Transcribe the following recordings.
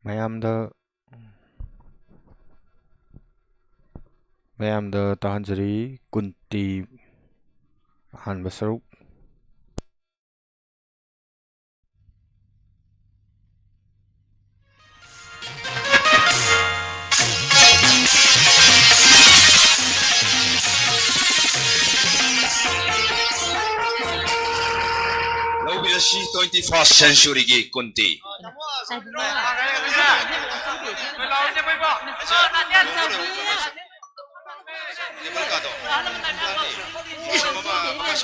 ꯃꯌꯥꯝꯗ ꯇꯥꯍꯟꯖꯔꯤ ꯀꯨꯟꯇꯤ ꯑꯍꯥꯟꯕ ꯁꯔꯨꯛ ꯂꯧꯕꯤꯔꯁꯤ 21st centuryꯒꯤ ꯀꯨꯟꯇꯤ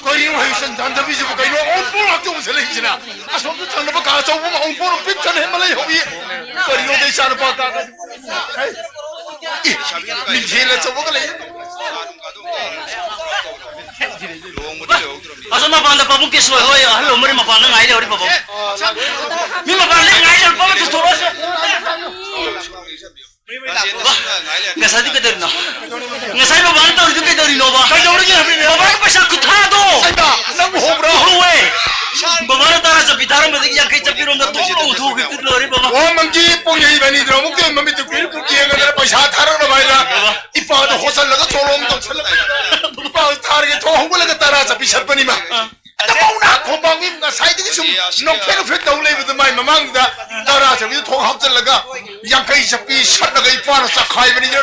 Kau haisan dan tapi siapa kau ini orang pun aku mesti lehisnya. Asal tu tanpa kacau pun orang pun picture ni malah hobi. Kau ini orang sana pakai. Ni jelas coba kau leh. Asal apa anda pabung kisah hoy, halo mari makan ngai le hori pabung. Ni makan le ngai le pabung tu thora se. Ngasai di kedar na. Ngasai ba banta ur juke dori nova. Kau jauh lagi habis. Bapak pasal kutha do. Ada, nak hobra. Howe. Bapak tara sa bidara में देखिए कहीं चप्पी रोंदा तो उठो कितने लोरी बाबा वो मंगी पुंगी बनी दरो मुक्ति मम्मी तो फिर कुकी है अगर पैसा थारा ना भाई ना इप्पा तो होसल लगा चोलों तो चल इप्पा थार के तो हमको लगा तारा सा पिछड़ बनी मा तो वो ना खोपांगी ना साइड की सुम नोफे नोफे दौले भी तो माई ममांग दा तारा सा भी तो हम चल लगा yang कहीं चप्पी शट लगा इप्पा ना सा खाई बनी जो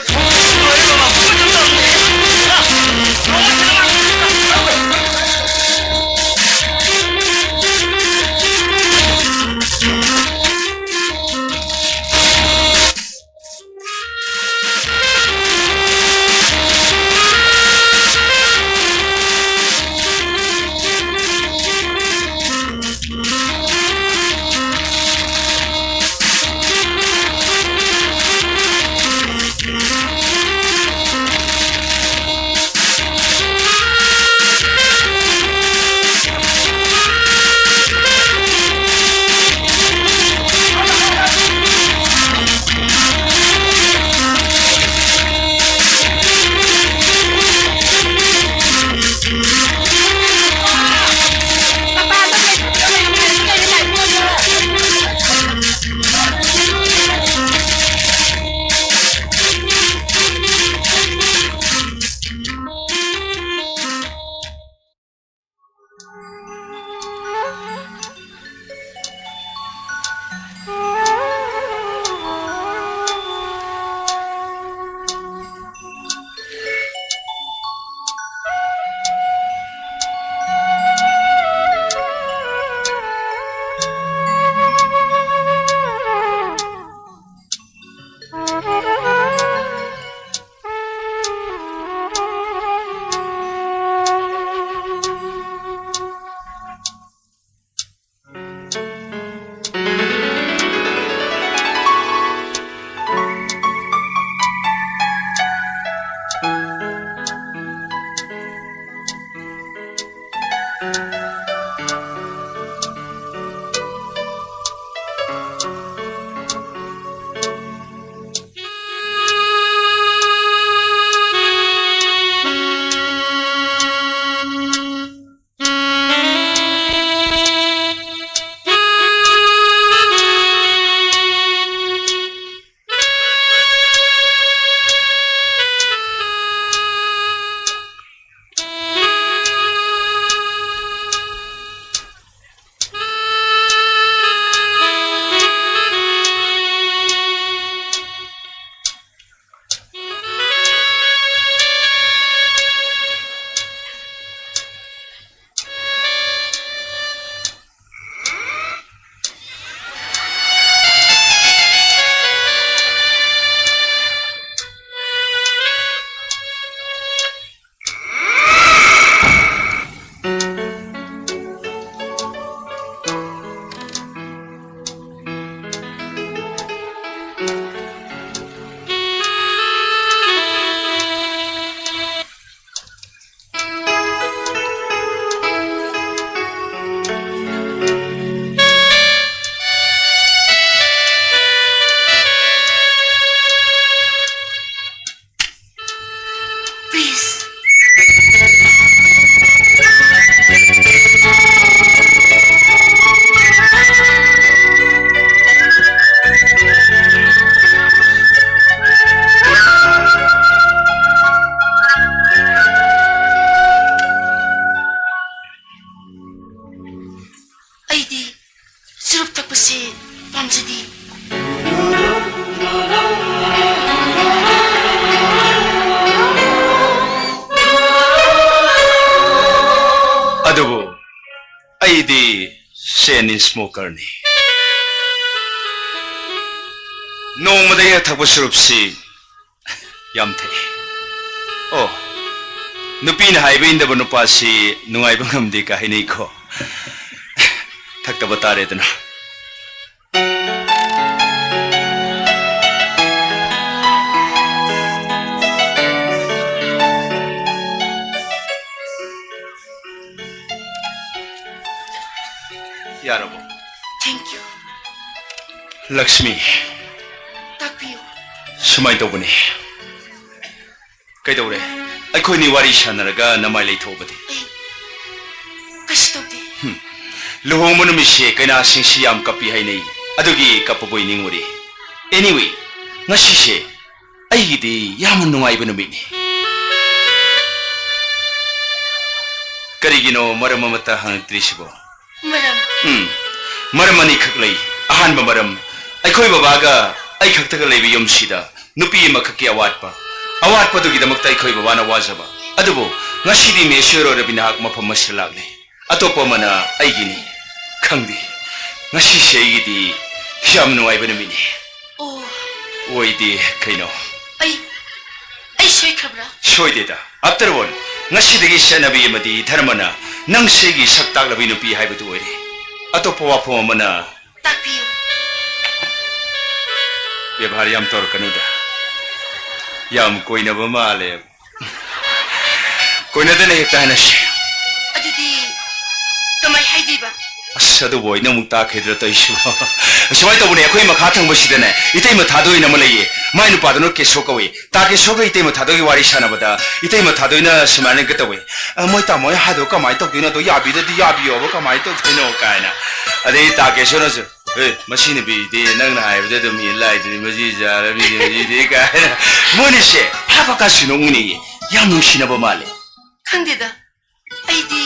ꯑꯩꯗꯤ ꯆꯦꯟ ꯁ꯭ꯃꯣꯀꯔꯅꯤ ꯅꯣꯡꯃꯗ ꯍꯦꯛ ꯊꯛꯄ ꯁꯨꯔꯨꯞꯁꯤ ꯌꯥꯝ ꯊꯛꯏ ꯑꯣ ꯅꯨꯄꯤꯅ ꯍꯥꯏꯕ ꯏꯟꯗꯕ ꯅꯨꯄꯥꯁꯤ ꯅꯨꯡꯉꯥꯏꯕ ꯉꯝꯗꯦ ꯀ ꯍꯥꯏꯅꯩꯀꯣ ꯊꯛꯇꯕ ꯇꯥꯔꯦꯗꯅ यारबो Thank you. लक्ष्मी ताकपियो. सुमाय तौबनी कईदौरे अखोनी वारी सानरगा नमाय लेथोबदे कष्टोदे. लुहोंग नुमिसे कईना सिंसी याम कपी हाइनै अदुगी कपबोय निंगुरी एनीवे ngasiसे अईगिदि याम नुंगाइब नुमिनि करिगिनो मरम मता हंगत्रिसिबो Madam. मरम अनि खकलै अहानब मरम अखोय बाबागा अई खक्तगा लेबि यमसिदा नुपी मखकि अवाटपा अवाटपदुगिदमक्ता अखोय बाबाना वाजबा अदुबो ngasiदी मेश्वरो रबिनाक मफम मसलागले अतोपो मना अईगिनी खंगदी ngasiसे अईगिदी याम नुंगाइब नुमिनि Oh. ओइदी खैनो आई सोई खबरा. सोइदेदा आफ्टर वन ngasiदगी सेनबी मदी धर्मना नंगसेगी सक्तागलबी नुपी हाइबदु ओइरे अतोपो वाफो मना ताकपियो. व्यवहार याम तौर कनुदा याम कोई न माले कोई न दने तानसे अदुदी कमाई हाइदिबा. असदु बोय न मुक्ता खेद्र तइसु सुमाय तबुने अखोय मखा थंबसिदने इतै मथादोइ न मलैये माय नुपादनो केसो कवे ताके सोगै इतै मथादोइ वारी सानबदा इतै मथादोइना सुमाने गतवे मोय ता मोय हादो कमाय तौदिनो तो याबिददि याबियोबो कमाय तौदिनो कायना अदे ताके सोनसु ए मसिने बिदि नंगना हाइबदे दम इलाइदि मजि जारबि मजि कायना मोनिसे फाफाका सुनोंनि याम नुसिनबो माले खंगदेदा. आईदी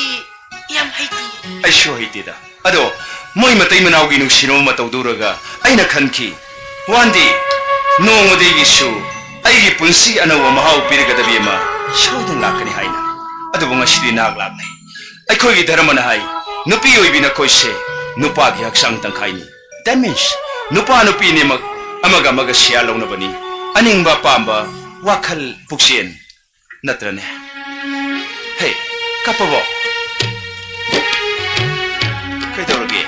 याम हाइदी. ऐसो हैतेदा अदो मोय मतै मनाउगी नुसिनो मतौदुरगा अइना खनखि वान्दी नोंगदेगिसु अइगी पुंसी अनव महाउ पिरगदबेमा सोदन लाकनि हाइना अदुबो ngasiदि नाग लाकनै अखोयगी धर्मना हाइ नुपी ओइबिना कोइसे नुपागी हक्सांग तंखाइनि दैट मीन्स नुपा नुपी नेमक अमगा मगा सिया लौनबनि अनिंगबा पाम्बा वाखल पुक्सेन नत्रने हे कपबो कईदौरगे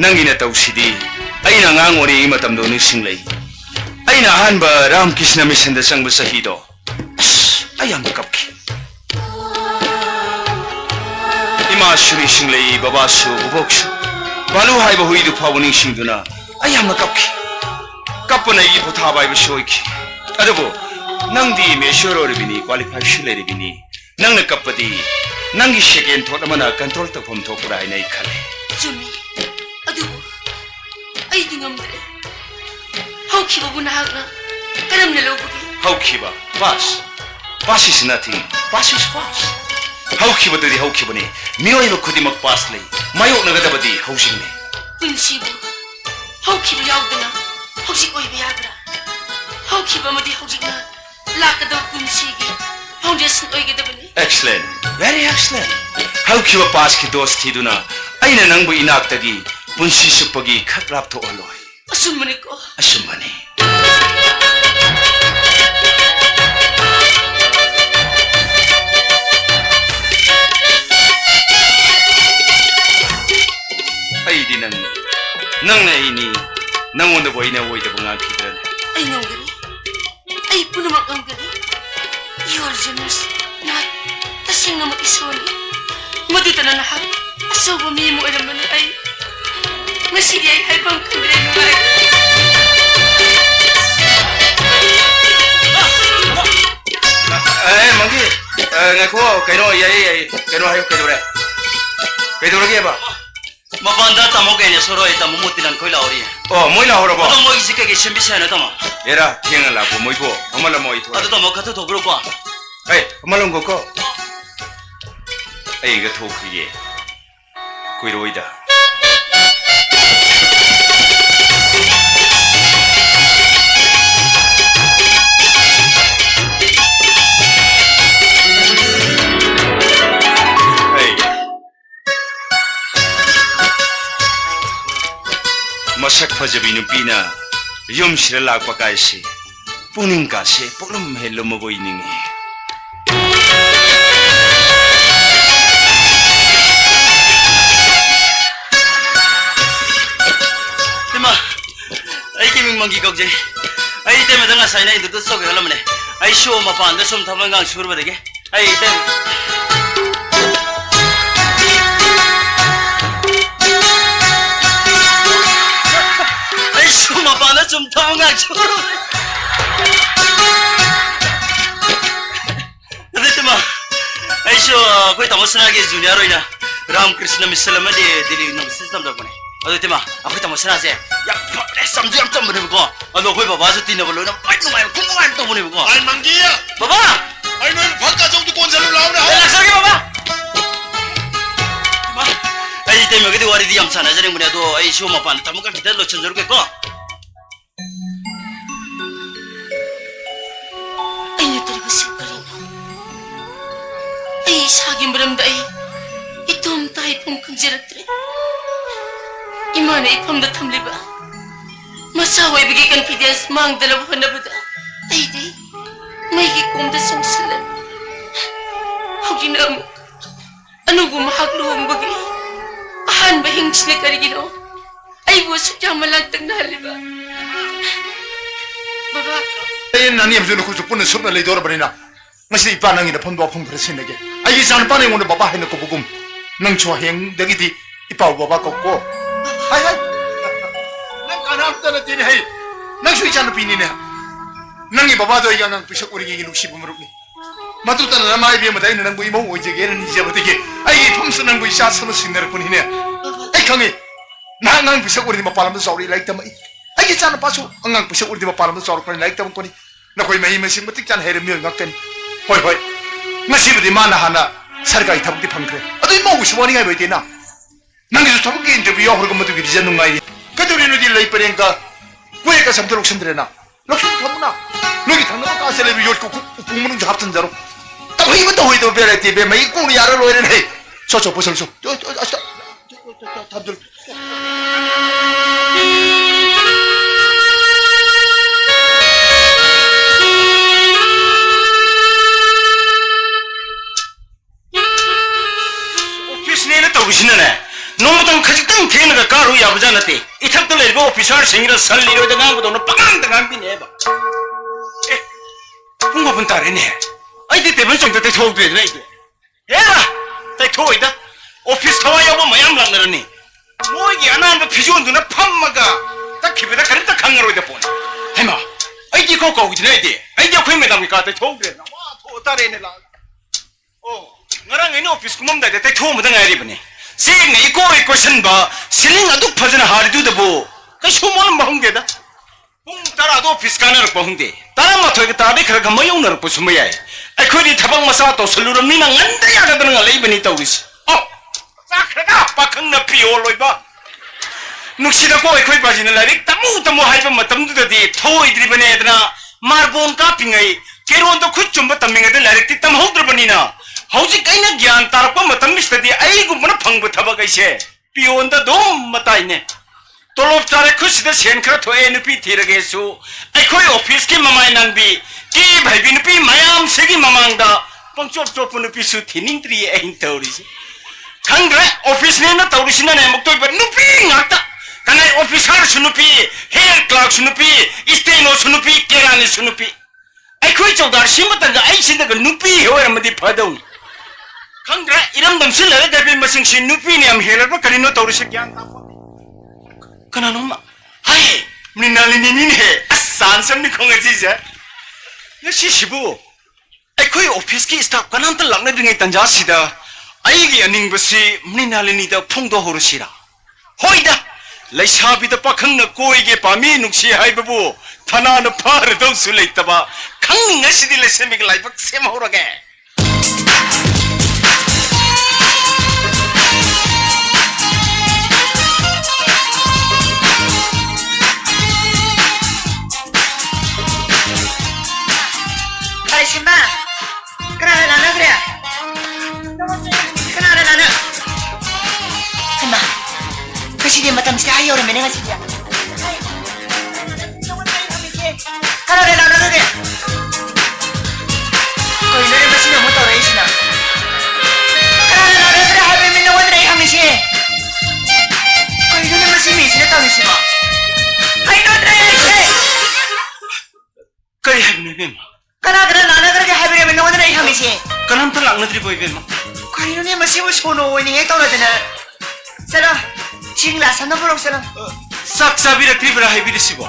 नंगिना तौसिदी अइना ngang ओरि मतमदो निसिंगलै अइना अहानबा रामकृष्ण मिशन द संग सहीदो अयम कपखि इमा सुरि सिंगलै बाबासु बुबोक्सु बालु हाइबो हुइदु फाव निसिंदुना अयम कपखि कपनैगी पोथाबाइबो सोइखि अदबो नंदी मेश्वरो रबिनी क्वालिफाइशन लेरिबिनी नंगना कपदी नंगी सेकेंड थोट अमना कंट्रोल तफम थोपरा है नहीं खले चुमी. अदु आईदी ngамदरे. हौखिबो बुनाहागना करमने लोगुगी. हौखिबा पास is nothing pass is pass हौखिबा ददि हौखिबने मियोइबो खुदिमक पास ले मायोक नगदबदी हौसिंगने पुंसीबो हौखिबो यावदना हौसिक ओइबे यागरा. हौखिबा मदि हौजिकना लाकदो पुंसीगी फाउंडेशन ओइगेदबने. excellent very excellent हौखिबा पास की दोस्त थीदुना अइना नंगबो इनाक्तगी पुंसी सुपगी खतराप तो अलोय असुमने को असुमने अइदि नंगना इनी नंगोंद बोइना ओइदबो ngaखिद्रन आई ngамगरे. आई पुनमक ngамगरे. You are generous. Not tasing namak isoni. Madita na nahag. Asobo mi mo alam na ay. Masidi ay halbang kandre nungay. मंगी ngako kaino yai kaino hayo kaidore ge ba मपंदा तमो के ने सोरो एता मुमुतिलन खोइला ओरि oh moi la horo ba अदो मोइ जिके के सेम्बिसे न तम era thieng la bo moi bo amala moi tho अदो तमो खतो तो ब्रो को hey amalong ko ai ga tho khie koi roi da hey ꯃꯁꯛ ꯐꯖꯕꯤ ꯅꯨꯄꯤꯅ ꯌꯨꯝꯁꯤꯗ ꯂꯥꯛꯄ ꯀꯥꯏꯁꯤ ꯄꯨꯛꯅꯤꯡ ꯀꯥꯁꯦ ꯄꯨꯛꯂꯨꯝ ꯍꯦꯜꯂꯨꯃꯕꯣꯏ ꯅꯤꯡꯉꯤ Tema, ay kiming manggi kau jay. Ay tema dengan saya na itu tu sok kalau mana. Ay show mapa anda som thaman gang suruh berdege. Ay tem. Ay show mapa anda som thaman gang suruh. Nanti tema. Ay show kau tamus lagi junior ina. Ram Krishna Misalam ada di nama sistem tak mana. Aduh tema, aku tamu sana saja. Ya, sambil jam mana bukan? Aduh, aku bawa baju tina belum. Nampak kunungan tu mana bukan? Ay manggiya. Bapa, Ay no fakka jong tu konser law na. laksana ke bapa? Tema, ay tema kita wari diam sana jadi mana tu? Ay show mapan, tamu kan kita lo cenderung ke kau? Ay natalabas yung Karina. Ay saging baramday. Ito ang tayo pong kanjiratri. Imana ipamda tamliba. Masawa ibigay kan pidyas mang dalawa na bada. Ay di, may gikumda siyang salan. Huwag ginamok. Ano gumahagluhong bagay? Ahan ba hingis na karigino? Ay buso niya malagtag na haliba. Baba, Ay nani am junu kuju punen subna le dor barina. Masi ipanang ina phondo phong phre sin lege. Ay gi san paneng un baba hen ko bugum. Nang chwa heng dagi di ipaw baba ko ko. Ay ay. Nang kanam ta na tin hay. Nang sui chan pini ne. Nang i baba do ya nang pisak uri gi nuksi bumruk ni. Matu ta na mai bi ma dai nang bui mo o je ge ni je ba tige. Ay thum sun nang bui sha sun sin der kun hine. Ay khangi. Nang pisak uri ma palam sauri like ta mai. Ay gi chan pasu angang pisak uri ma palam sauri kun like ta ko ni. Na koi mai masing matik chan her mi ngak ten. Hoi hoi. Ngasi budi mana hana sargai tabuk di phangkre. Adu mo usi wani ngai bai te na. Nang gi tabuk ki interview yo hor ko matu gi jan ngai. Kaduri no di lai perengka. Kue ka sam teruk sendre na. Loksun thamuna. Nogi thangna ka sele bi yot ko pungmun jap tan jaro. Ta hoi ba to hoi do bere te be mai ku ni yara loire nei. So so posal so. Asta. Tabdul. taurisina nomotang khajitang thena ga karu ya bajana te ithak to lebo officer singira sal liro da ngam do no pakang da ngam pine ba pungo pun tare ne ai te tebel chong te thok de nei de ya te thoi da office thawa ya ba mayam lang na ni moi gi anan ba phijun du na phammaga ta khibe da karin ta khangaro de pon hema ai gi ko ko gi nei de ai gi khoi me dam ka te thok de na wa tho tare ne la ngarang ino office kumam da te thom da ngai ri bane se ngai ko question ba siling adu phajana hari du da bo ka shumon ma hung de da pung tara do office kana rak bahung de tara ma thoi ta be khara gamay ung nar pu sumai ai ai khoi di thabang masa to suluram ni na ngan da ya da ngal lei bani tawis sa khra da pakhang na pio loi ba nuksida ko ai khoi ba jin la rik tamu hai ba matam du da di thoi dri bane da marbon ka pingai keron do khut chum ba taminga da la rik ti tam hok dr bani na hauji kaina gyan tarpa matam mistadi ai gumna phangbu thaba gaise pion da dom matai ne tolop tare khush da sen khra thoe nupi thirage su ai khoi office ki mamai nan bi ki bhai bi nupi mayam segi mamang da pangchop chop nupi su thining tri ai tauri se khangre office ne na tauri sina ne muktoi ba nupi ngata kanai officer su nupi hair clerk su nupi steno su nupi kerani su nupi ai khoi chaudar simata ga ai sinda ga nupi hoer madi phadau Kandra, iram damsil lada gabi masing si nupi ni am helar pa kanino tauri sa gyan tapa. Kanano ma? Hai, ninalini ni he. Asan sam ni konga jija. Ya si shibu. Ay koi office ki staff kanan ta lang na dingay tanja sida. Ay gi aning basi ninalini da phongdo horu sira. Hoi da. Laisabi da pakhang na koi ge pami nuksi hai babu. Thana na par daw sulay taba. Khang ni nga sidi laisami ka laibak sem ho rage. Simba, kenapa lana kira? Kenapa lana? Simba, kasi dia matam saya orang menengah sih dia. Karena na kaya. Kau ini masih mau tahu isi na. Karena na kaya habi minna wadra ihang isi. Kau ini masih isi na tahu isi mo. Hai no dra isi. Kaya habi na ma. Karena na kaya habi minna wadra ihang isi. Kanam talang na tri boy ma. Kau ini masih mau sono ini tahu na dana. Sana, singla sana bolong sana. Sak sabira tri bra habi risibo.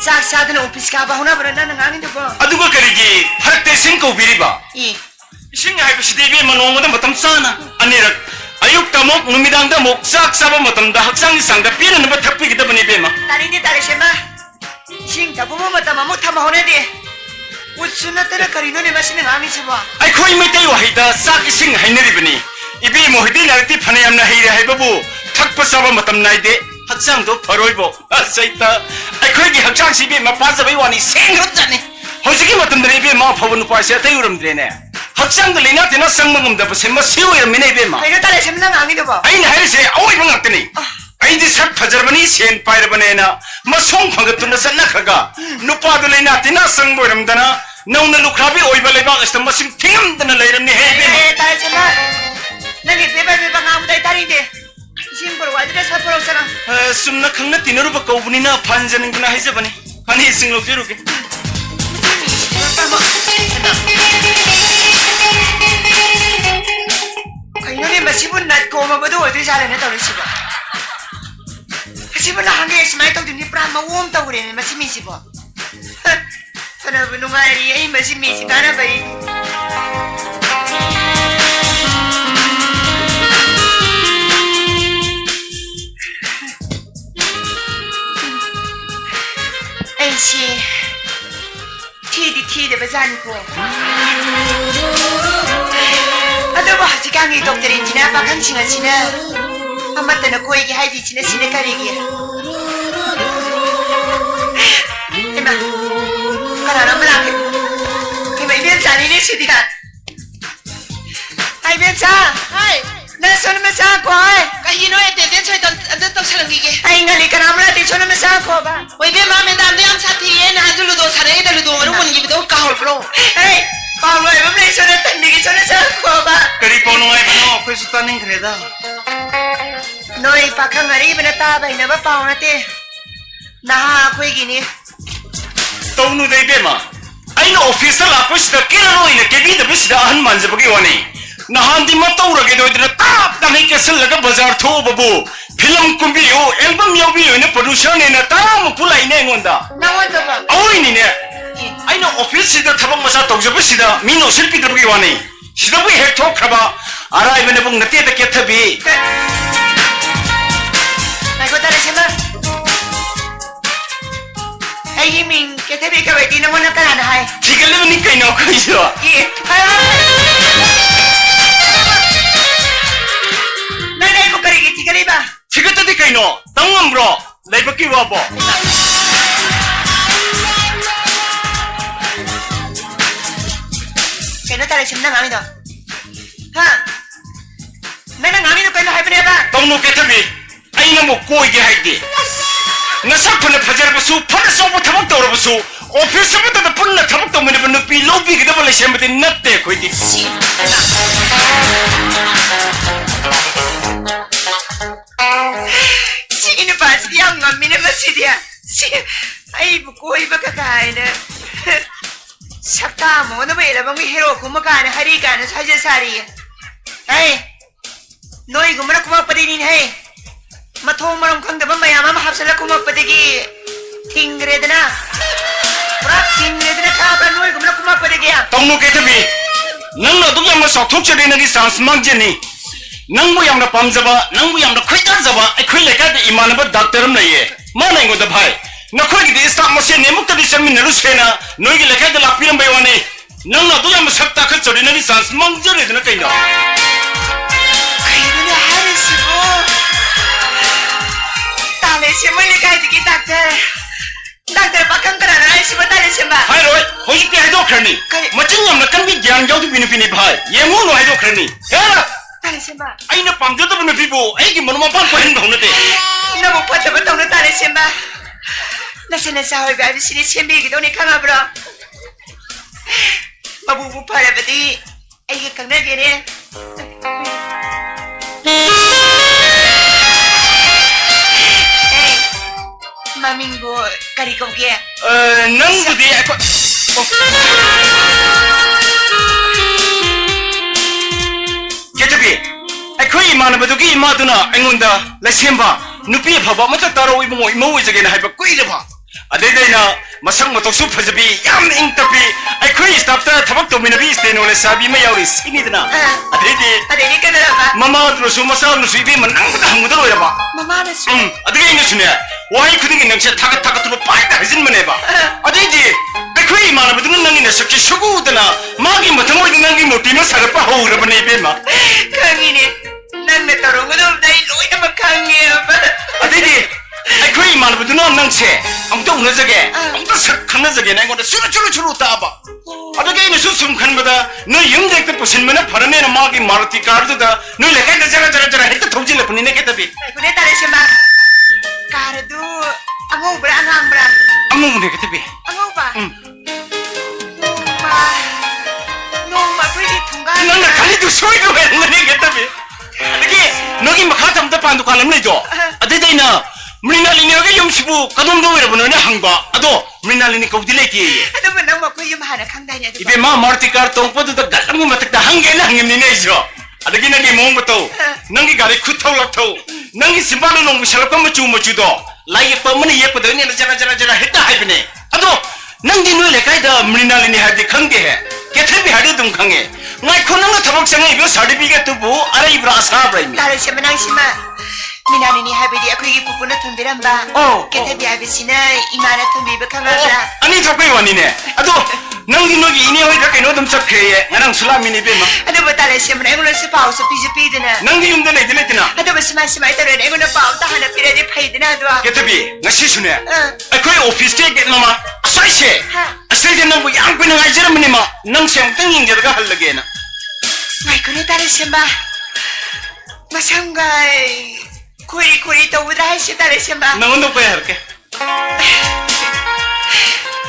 Kau sak na office ka ba huna beranda na ngani do ba. Aduga karigi harakte sing ko biriba. I. Sing habi si devi manong da matam sana. Anirak ayuk tamok numidang damok sak saba matam da haksang isang da pina na bathappi kita bani be ma. Tari ni tari sema. Sing tapu mo mata mamu thama hone de. Utsuna tera karino ne masine ngani seba. Ai khoi mai tai wahida sak ising hainari bani. Ibi mohidi narti phanayam na hira hai babu. Thakpa saba matam nai de. Haksang do pharoibo. Asaita ai khoi gi haksang si be ma pa sabai wani seng rot jani. Hojiki matam dre be ma phawun pa se tai uram dre ne. Haksang da leina tena sangmangam da sem ma siu ya mine be ma. Kau tari sema ngani do ba. Ai na hai se awai bangak tani. Ai di sak phajar bani sen pair bane na. Ma song phangat tuna sanna khaga. Nupa da leina tena sang boiram dana. Nauna lukrabi oiba leba astam masim thingam dana leiram ni he be ma. Tari sema. Nanti beba ngam dai tari de. Sing por wadra sa por sana. Sumna khangna tinaru ba kaubuni na phanjan ngna haise bani. Ani sing lok jeru ke. Kau ini masih pun nak kau mau betul itu jalan itu harus siapa? Masih pun nak hangi semai tahu dunia pernah mau tahu ni masih misi apa? Karena belum hari ini masih misi karena bayi. Aisyah, tiada berjalan ko. Aduh, bah, sekarang ni dokter Cina pakai Cina. Amat nak kau yang hai di Cina kari dia. Emang, kalau orang melaki, emang biasa ni sih dia. Hai biasa. Hai. Nasaan masa ko hai? Kahino e dede choy dan salangi ke. Hai ngali kana amra ti chona masa ko ba. Wei be ma me dam de am sathi ye na julu do sare de lu do maru mun gi do ka hol bro. Hai, Paulo e me chona tan ni chona sa ko ba. Kari pono ai bano khoi suta ning kreda. Noi pakang ari bena ta ba ina ba pauna te. Na khoi gi ni. Tonu dei be ma. Ai no office la pushta kira no ina kebi de bisda han manje bagi wani. Nahan di matau rage do idra tap ta nei kesel laga bazar tho babu. Film kumbi yo album yo bi yo ne producer ne na tam pulai ne ngonda. Na wonda ba. Awai ni ne. Ai no office da thabak masa tawjaba sida mino silpi bagi wani. Sida bi hek thok khaba. Arai bene bung nate ta kethabi. Nai ko tare sema. Ai min kethabi ka beti na mona kana na hai. Thikale ni kai no kai so. Ye. Ba. Chigata di kaino, tangam bro, laibaki wabo. Kena tari simna ngami do. Ha. Nana ngami do kena hai bane ba. Tangno ketabi, aina mo koi ge haidi. Nasak phana phajar basu, phana sobo thabak tawra basu. Office ma ta punna thabak taw mene banu pi lobby ge dabale semate natte khoi di. Sino ba siya ngami na ba siya? Ay buko iba kakain na. Sakta mo na ba ilabang may hero kumakain na hari ka na sa sari. Ay, noy gumana kumapadinin hay. Matong marong kang daban mayama mahapsala kumapadigi. Tingred na. Prak tingred na ka noy gumana kumapadigi ya. Tangno ketabi, nang na dum yang ma sok thok chade na di sans mangjeni. Nang mo yang na pamjaba, nang mo yang na khoita jaba, ai khoi leka de imanaba doctor am naye. Ma nai go da bhai. Na khoi gi de staff mase ne muk di chamin naru sena, noi gi leka de lapiram bai wane. Nang na dum yang ma sakta kha chade na di sans mangjere de na kaina. Kaino na harisi bo. Tale siya mo leka di doctor. Doctor pakang kara na ai siya tale siya ba. Hai roi, hoji pe hai do kharni. Machin yam na kan bi gyan jau di bini bini bhai. Ye mo no hai do kharni. Ya. Tale siya ba. Ai na pamja da bini bibo, ai gi manuma pan pahin bhauna te. Na mo pata ba tong na tale siya ba. nasa hoy ba sinisiyambigi daw ni kangabro. Mabubupalabadi ay kang nagini. Hey, maminggo kari kong kaya. ꯅꯪꯕꯨꯗꯤ ꯑꯩꯈꯣꯏ ꯀꯦꯇꯕꯤ ꯑꯩꯈꯣꯏ ꯏꯃꯥꯟꯅꯕꯗꯨꯒꯤ ꯏꯃꯥꯗꯨꯅ ꯑꯩꯉꯣꯟꯗ ꯂꯩꯁꯦꯝꯕ ꯅꯨꯄꯤ ꯑꯐꯕ ꯑꯃꯇ ꯇꯥꯔꯣ ꯏꯕꯨꯡꯉꯣ ꯏꯃꯧ ꯑꯣꯏꯖꯒꯦꯅ ꯍꯥꯏꯕ ꯀꯨꯏꯔꯕ ꯑꯗꯩꯗ ꯃꯁꯛ ꯃꯇꯧꯁꯨ ꯐꯖꯕꯤ ꯌꯥꯝ ꯏꯪ ꯇꯞꯄꯤ ꯑꯩꯈꯣꯏ ꯁ꯭ꯇꯥꯐꯇ ꯊꯕꯛ ꯇꯧꯃꯤꯟꯅꯕꯤ ꯏꯁꯇꯦꯅꯣ ꯂꯩꯁꯥꯕꯤ ꯑꯃ ꯌꯥꯎꯔꯤ ꯁꯤꯅꯤꯗꯅ ꯑꯗꯩꯗꯤ ꯀꯩꯗꯧꯔꯕ ꯃꯃꯥꯗꯨꯅꯁꯨ ꯃꯆꯥꯗꯨꯅꯁꯨ 이ቤ만 ꯅꯪꯕꯗ ꯍꯪꯕꯗ ꯂꯣꯏꯔꯕ ꯃꯃꯥꯅꯁꯨ ꯑꯗꯨꯒ ꯑꯩꯅꯁꯨꯅꯦ ꯋꯥꯍꯩ ꯈꯨꯗꯤꯡꯒꯤ ꯅꯪꯁꯦ ꯊꯥꯒꯠꯇꯨꯅ ꯄꯥꯏꯗ ꯍꯥꯏꯖꯤꯟꯕꯅꯦꯕ ꯑꯗꯩꯗꯤ ꯑꯩꯈꯣꯏ ꯏꯃꯥꯟꯅꯕꯗꯨꯅ ꯅꯪꯒꯤ ꯅꯁꯛꯁꯤ ꯁꯨꯒꯨꯗꯅ ꯃꯥꯒꯤ ꯃꯊꯃꯣꯏꯗ ꯅꯪꯒꯤ ꯃꯨꯔꯇꯤ ꯑꯃ ꯁꯥꯒꯠꯄ ꯍꯧꯔꯕꯅꯦ 이ቤ마 ꯈꯪꯉꯤꯅꯦ ꯅꯪꯅ ꯇꯧꯔꯝꯒꯗꯕꯗ ꯑꯩ ꯂꯣꯏꯅꯃꯛ ꯈꯪꯉꯦꯕ ꯑꯗꯩꯗꯤ ꯑꯩꯈꯣꯏ ꯏꯃꯥꯟꯅꯕꯗꯨꯅ ꯅꯪꯁꯦ ꯑꯃꯨꯛꯇ ꯎꯅꯖꯒꯦ ꯑꯃꯨꯛꯇ ꯁꯛ ꯈꯪꯅꯖꯒꯦꯅ ꯑꯩꯉꯣꯟꯗ ꯆꯨꯔꯨ ꯇꯥꯕ ꯑꯗꯨꯒꯤ ꯑꯩꯅꯁꯨ ꯁꯨꯝ ꯈꯟꯕꯗ ꯅꯣꯏ ꯌꯨꯝꯗ ꯍꯦꯛꯇ ꯄꯨꯁꯤꯟꯕꯅ ꯐꯔꯅꯦꯅ ꯃꯥꯒꯤ ꯃꯥꯔꯨꯇꯤ ꯀꯥꯔꯗꯨꯗ ꯅꯣꯏ ꯂꯩꯀꯥꯏꯗ ꯖꯔ ꯍꯦꯛꯇ ꯊꯧꯖꯤꯜꯂꯛꯄꯅꯤꯅꯦ ꯀꯦꯇꯕꯤ ꯀꯨꯅꯦ ꯇꯥꯔꯦꯁꯦꯃ ꯀꯥꯔꯗꯨ ꯑꯉꯧꯕ꯭ꯔꯥ ꯑꯉꯥꯡꯕ꯭ꯔꯥ ꯑꯃꯨꯛꯅꯦ ꯀꯦꯇꯕꯤ ꯑꯉꯧꯕ ꯅꯣꯡꯃ ꯑꯩꯈꯣꯏꯒꯤ ꯊꯣꯡꯒꯥꯟ ꯅꯪꯅ ꯈꯜꯂꯤꯗꯨ ꯁꯣꯏꯗ ꯑꯣꯏꯔꯝꯒꯅꯤ ꯀꯦꯇꯕꯤ ꯑꯗꯒꯤ ꯅꯪꯒꯤ ꯃꯈꯥ ꯊꯝꯕꯗ ꯄꯥꯟ ꯗꯨꯀꯥꯟ ꯑꯃ ꯂꯩꯗꯣ ꯑꯗꯩꯗ ꯑꯩꯅ ꯃ꯭ꯔꯤꯅꯥꯂꯤꯅꯤꯒ ꯌꯨꯝꯁꯤꯕꯨ ꯀꯗꯣꯝꯗ ꯑꯣꯏꯔꯕꯅꯣꯅ ꯍꯪꯕ ꯑꯗꯣ ꯃ꯭ꯔꯤꯅꯥꯂꯤꯅꯤ ꯀꯧꯗꯤ ꯂꯩꯇꯦꯌꯦ ꯑꯗꯨꯕꯨ ꯅꯪ ꯃꯈꯣꯏ ꯌꯨꯝ ꯍꯥꯟꯅ ꯈꯪꯗꯥꯏꯅꯦ ꯑꯗꯨ 이ቤ마 마르티 कार ꯇꯣꯡꯄꯗꯨꯗ ꯒꯠ ꯑꯃꯒꯤ ꯃꯊꯛꯇ ꯍꯪꯒꯦꯅ ꯍꯪꯉꯤꯕꯅꯤꯅꯦ ꯑꯩꯁꯨ ꯑꯗꯒꯤ ꯅꯪꯒꯤ ꯃꯑꯣꯡ ꯃꯇꯧ ꯅꯪꯒꯤ ꯒꯥꯔꯤ ꯈꯨꯊꯧ ꯂꯥꯛꯊꯧ ꯅꯪꯒꯤ ꯆꯤꯝꯕꯥꯜꯗ ꯅꯣꯡꯃ ꯁꯜꯂꯛꯄ ꯃꯆꯨꯗꯣ ꯂꯥꯏ ꯌꯦꯛꯄ ꯑꯃꯅ ꯌꯦꯛꯄꯗꯅꯦꯅ ꯖꯔ ꯍꯦꯛꯇ ꯍꯥꯏꯕꯅꯦ ꯑꯗꯣ ꯅꯪꯗꯤ ꯅꯣꯏ ꯂꯩꯀꯥꯏꯗ ꯃ꯭ꯔꯤꯅꯥꯂꯤꯅꯤ ꯍꯥꯏꯕꯗꯤ ꯈꯪꯗꯦꯍꯦ ꯀꯦꯊꯕꯤ ꯍꯥꯏꯔꯗꯤ ꯑꯗꯨꯝ ꯈꯪꯉꯦ ꯉꯥꯏꯈꯣ ꯅꯪꯅ ꯊꯕꯛ ꯆꯪꯉꯛꯏꯕ ꯁꯥꯔꯇꯤꯐꯤꯀꯦꯠꯇꯨꯕꯨ ꯑꯔꯩꯕ꯭ꯔꯥ ꯑꯁꯥꯕ꯭ꯔꯥ ꯏꯃꯤ ꯇꯥꯔꯦꯁꯦꯃ ꯅꯪꯁꯤꯃ 미나리니 하비디 아쿠기 부부는 덤비란바 깨테비 아비시나 이마나 덤비브 강하다 아니 잡고 왔니네 아도 넌기 너기 이니 어디가 그노 좀 썩해예 나랑 술라미니 베마 아도 바탈에 세면 에고는 스파우스 피지피드나 넌기 용돈 내들랬잖아 아도 스마스마 이따로 에고는 바우다 하나 피레디 파이드나 도와 깨터비 나시 수네 아코이 오피스 케이크 너마 아사이시 아사이시 너무 양귀는 아이저라미니마 넌시 엉뚱 인자가 할러게나 마이코네 따르세마 마상가이 고리 또보다 할수 따르세마 너는 뭐야 할게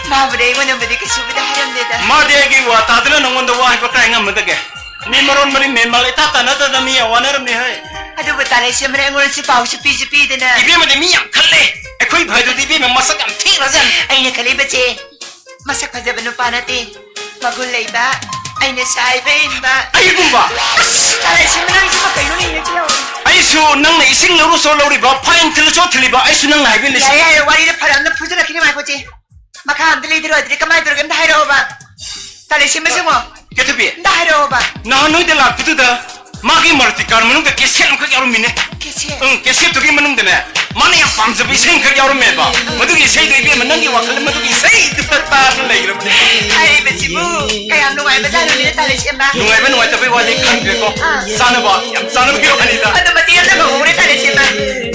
마브레 이거는 뭐디게 수보다 하렴되다 마디에기 와 다들은 너는 와 해봐 까잉아 뭐다게 니머론 머리 맨말에 따따나따다 미야 와나름니 하이 아도 바탈에 세면 에고는 스파우스 피지피드나 이베면 미야 칼레 아코이 바이도 이베면 마삭 안 티라잔 아이네 칼리바지 마삭 파자바노 파나티 마굴레이바 아이네 사이베인바 아이군바 따라에 세면 낭시마 가이노니 얘기요 아이수 낭나 이싱 너로서 러리바 파인트를 쫓틀리바 아이수 낭나 하빌리시 야야 와리를 파란다 푸즈나 키니 말고지 마카 안들리 들어들이 까마이 들어가면 다 해로봐 따라에 세면 성어 깨터비 다 해로봐 나 너희들 라프드다 마기 멀티 가르면은 그 개새는 그게 아름이네 개새 응 개새 두개 먹는데네 만에 밤새비 생각이 아름해봐 뭐두기 새도 입에면 ನಂಗೆ 와클 뭐두기 새도 따따를 내기로 아이베지부 까야 농아이바 자르니 따라에 세면 누가이면 와이터비 와디 칸그고 싸너봐 얌 싸너 비로하니다 아도 마티야 나가 오래 따라에 세면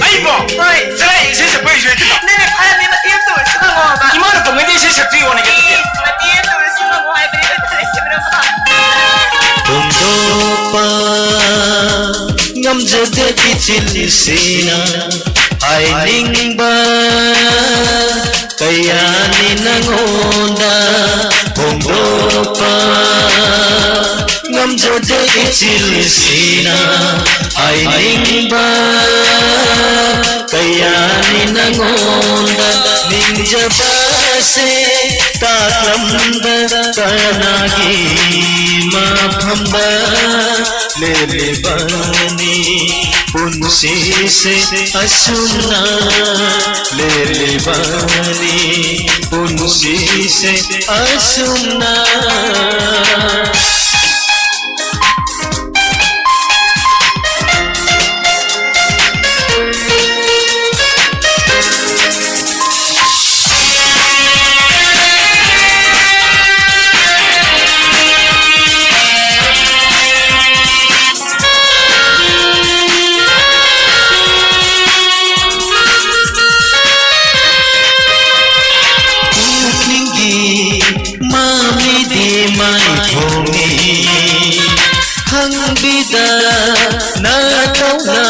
아이고 어이 저이 세세 보여줘야 된다 내내 파란이 마티야 또 쓰마고 봐 이만한 동네에 세세 뛰어오네 깨터비 마티야 또 쓰마고 아이베리 따라에 세면 봐 동도파 ngamjade kichilsina ainingba kayani nangonda 동도파 ngamjade kichilsina ainingba kayani nangonda ningjabase taklamda kanagi mafamba lele bani punsi se asuna lele bani punsi se asuna hangida na tauna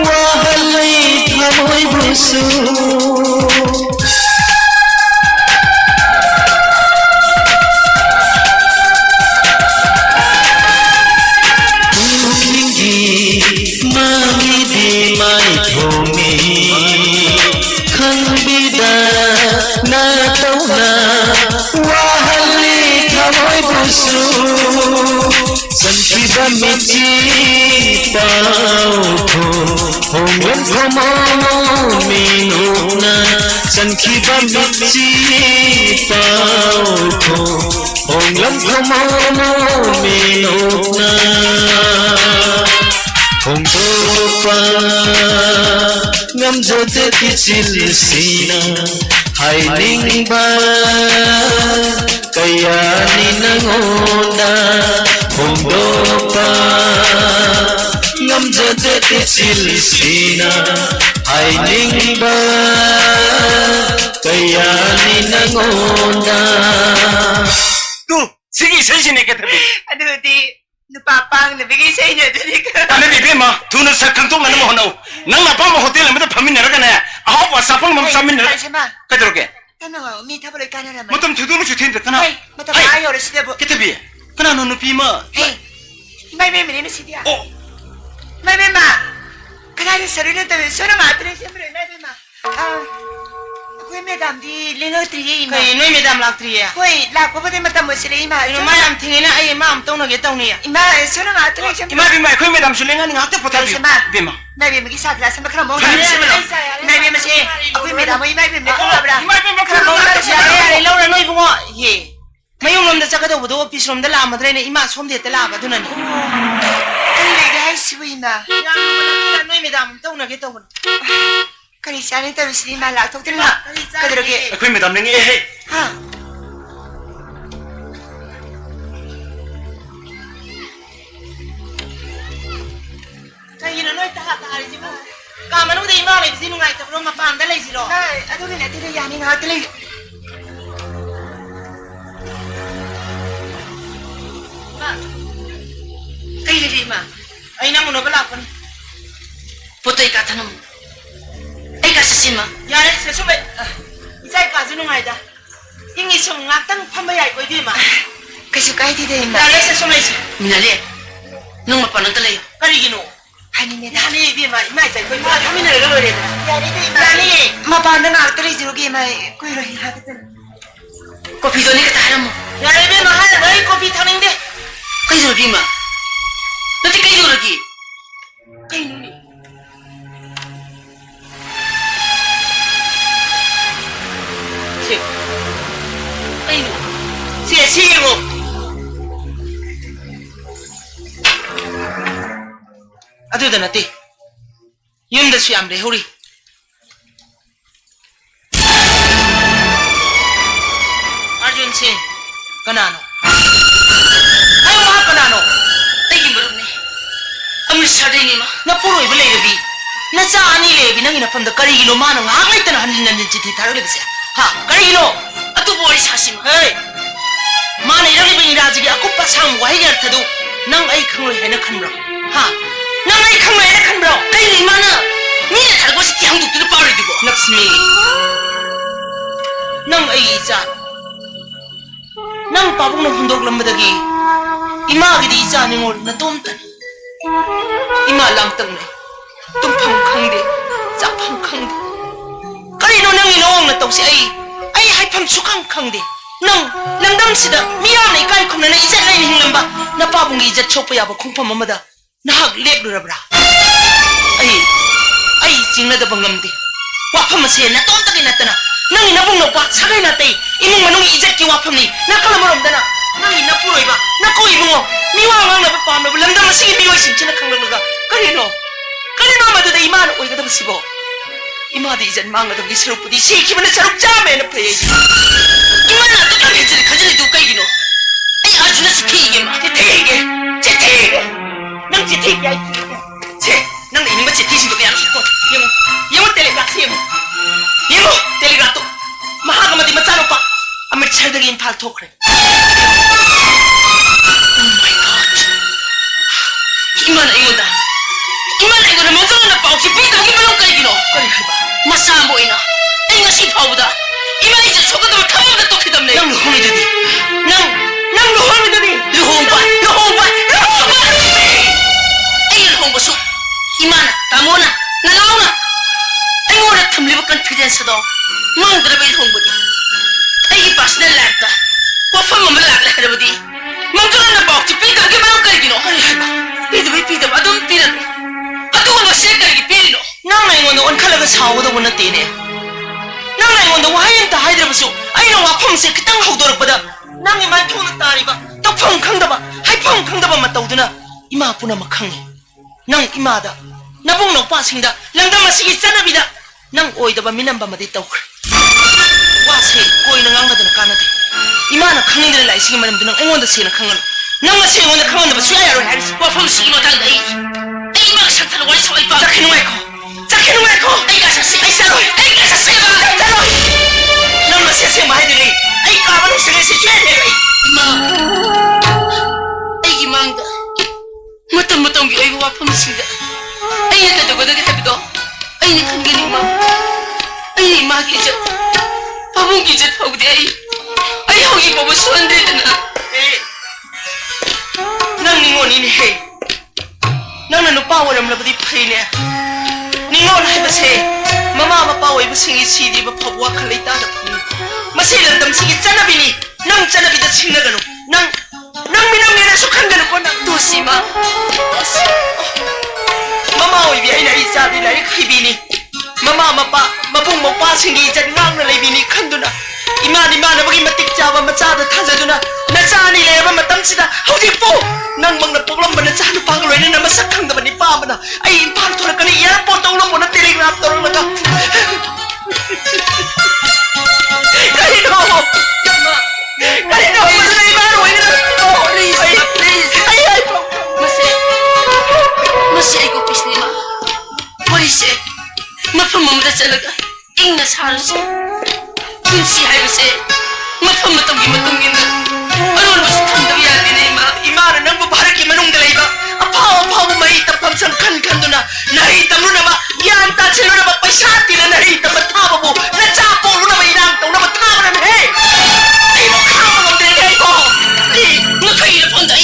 wahalay thamoy busu मिची पाउथो होंगन खमो मीनुना संखिबा मिची पाउथो होंगन खमो मीनुना होंगोपा ngamjode kisilsina hainingba kayani nangonda hondopa ngamjode kisilsina hainingba kayani nangonda tu sige sensin ke tabi Aduti, nupapang nabigay sa inyo. Dali ka. ane bibi ma tu na sa kantong na mo hono nang na pa mo hotel na pamin na ka na aho pa sa pang mam samin na Sama. kadro ke Tanong ako, may tabaloy ka na naman. matam tudu mo chutin de kana Hey, matamayo rin sila po. ke tabi kana no pi ma Hey, may na si Dia. oh May ma. Kaya sa sarili na tayo. Sino matrin siyempre. May ma. Ako yung madam di lingaw triye ima. Kay noy medam laktri ya. Hoy, lako pa tayo matamo sila ima. Ino mayam tingin na ay mam tong nag itaw niya. Ima, sino matrin siyempre. ima bi ma ko me dam sulenga ni ngate pota bi Sama. bi ma May magisa klase makramo. Kaya sila. May masi. Ako yung madam. May makrabra. ima bi ma ko Ya ya law na noy bungo ye. Mayong lom da sa kada budo office lom da la madre ne ima som de te la ba dunan. Ay, guys, wina. Ya noy medam tong nag itaw. Kali sana tayo sila malak. Tok tila. Kadroge. ko me dam ni e he Ha. Kay ino noy ta ta ari jibo. Ka manu de ima le sinu ngai ta ro ma pan da le siro. Ay, aduh na tila yani nga tila. Kay lili ma. Ay na mo no bala pan. Putoy ka tanong. Ay ka sa sima. Ya le se sube. Isay ka sinu ngai da. Ingi sum ngatang pambayay ko di ma. Kasi kahit hindi Ya ma. le se sum le si. Minali. Nung mapanang talayo. Kari gino. Hani nila. Yani bi ma ima isay ko ma kami na lo le. Yani di ma. Yani Mapanda nga tila zero game ay kuiro hihagat na. Kopi doon ka tahanan mo. yani bi ma hal bai kopi thaning de. Kay lagi ma. Nanti kay lagi. Kay nuni. Si. Ay no. Si mo. Aduda nati. Yunda su amre huri. Arjun Singh kanano. Ayo ma kanano. Ay gimbaro ni. Amir saday ni ma. Na puro ibale gabi. Na sa ani le binang ina pamda kari gilo mana ngai tan hanin nan jiti tharo le bisia. Ha kari gilo. Atu bori sa sima. Hey. Mana ira bin raji gi akuppa sam wai gar thadu. Nang ai khangloi haina khanbro. Ha. Nang ai khangloi haina khanbro. Kay ni mana. Ni na tarbo si tiyang duk tu pari dibo. Lakshmi. Nang ai isa. Nang pabung na hundog lambadagi. Ima gi di isa ni ngol na tom tan. Ima lang tang ne. Tum phang khang de. Sa phang khang de. Kari no nang inong na taw si ai. Ai hai pham sukang khang de. Nang langdam sida miya na ikai khumna na izat lai ning lamba. Na pabung gi izat chopa ya ba khungpham amada. Nahak lek lu rabra. Ai jingna da bangam de. Wafam se na tom ta na tana. Nang ina bung no pa sagai na tai. Imung manung izat ki wafam ni. Na kala marom dana. Nang ina puroi ba. Na ko ibungo. Miwa ngang na pa no langdam masigi biwai sin china khang laga. Kari no madu da iman oi ga da sibo. Ima di izat mang da gi serup di se ki bana serup jame na pe. Ima na to ka hejri khajri du kay gino. Ay arjuna si thige ma. Chete. Nang chete ya. Che, nang ini ma chete sin do ya. Yung telegraph yung telegraph to. Mahaga mati matsano pa. Amit char da impal thokre. Oh my god. Ima na ingoda. Ima na ingoda mo na pa si pita gi balong kay gino. Kali ba? Masamo ina. Ay nga si pauda. Ima ija sokot mo tama da tokidam ne. Nang luhong dadi. Nang luhong dadi. Luhong ba. Ay luhong ba su. Ima na tamo na. Nalaw na. Ay ngora thamliba confidence do. Mang dra bai luhong ba di. Ay personal life da. Wa fam mo la la da ba di. Mang na ba si pita gi balong kay gino. Kali ba? ꯑꯩꯉꯣꯟꯗ ꯑꯣꯟꯈꯠꯂꯒ ꯁꯥꯎꯒꯗꯧꯕ ꯅꯠꯇꯦꯅꯦ ꯅꯪꯅ ꯑꯩꯉꯣꯟꯗ ꯋꯥꯍꯩ ꯑꯃꯇ ꯍꯥꯏꯗ꯭ꯔꯕꯁꯨ ꯑꯩꯅ ꯋꯥꯐꯝꯁꯦ ꯈꯤꯇꯪ ꯍꯧꯗꯣꯔꯛꯄꯗ ꯅꯪꯒꯤ ꯃꯥꯏꯊꯣꯡꯗ ꯇꯥꯔꯤꯕ ꯇꯧꯐꯝ ꯈꯪꯗꯕ ꯍꯥꯏꯐꯝ ꯈꯪꯗꯕ ꯃꯇꯧꯗꯨꯅ ꯏꯃꯥ ꯄꯨꯝꯅꯃꯛ ꯈꯪꯉꯤ ꯅꯪ ꯏꯃꯥꯗ ꯅꯕꯨꯡ ꯅꯧꯄꯥꯁꯤꯡꯗ ꯂꯝꯗꯝ ꯑꯁꯤꯒꯤ ꯆꯠꯅꯕꯤꯗ ꯅꯪ ꯑꯣꯏꯗꯕ ꯃꯤꯅꯝꯕ ꯑꯃꯗꯤ ꯇꯧꯈ꯭ꯔꯦ 와세 꼬이는 강나드는 까나데 이만한 강인들의 날씨기 말하면 넌 앵원도 세는 강은 넌가 세원의 강은 너 수야야로 할수 와펌시기 못한다 이 막 상태로 와이서 와이빠 자키는 와이코 아이가 샀어 아이사로 아이가 샀어 자로 너는 세세 마이들이 아이 까바는 세세 줘야 돼 이마 아이기 망다 무떤 게 아이고 와펌시다 아이한테 누구들이 해비도 아이니 큰게니 마 아이니 마기 저 바본 기저 타고대 아이 형이 보고 수원되잖아 난 닝원이니 해 너는 오빠 오렴라보디 파이네 닝원 해보세 마마 아빠 오이브싱이 시디버 퍼부와 칼레이 따다 마세는 덤싱이 짜나비니 낭 짜나비다 칭나가노 낭 미남내나 속한가노 꼬나 도시마 마마 오이비 아이나 이 짜비 나이 카이비니 마마 마빠 마붕 먹바싱이 이제 낭나 레비니 칸두나 이만 아버기 마틱 잡아 마짜다 타자두나 나짜니 레바 마땀치다 허디뽀 낭 먹나 뽀글럼바나 짜누 빠글 왜는 나마 삭항다바니 빠마나 아이 인파를 돌아가니 이야라 뽀똥로 보나 텔레그램 떨어나가 가리노 무슨 이마로 왜 이러노 please 아이 마세 아이고 비스니마 머리세 마품 몸다 잘라가 잉나 사르세 군시 하이브세 마품 마똥기나 어려운 것이 탐도 야되네 이마는 낭부 바르게 마농달라 이봐 아파오 마이 tapamsan kan-kanduna nahita mo na ba yan tatsilo na ba paisati na nahita ba tama mo natsapo mo na ba inangtaw na ba tama na hey ay mo kama ng dengay ko 너희를 본다 이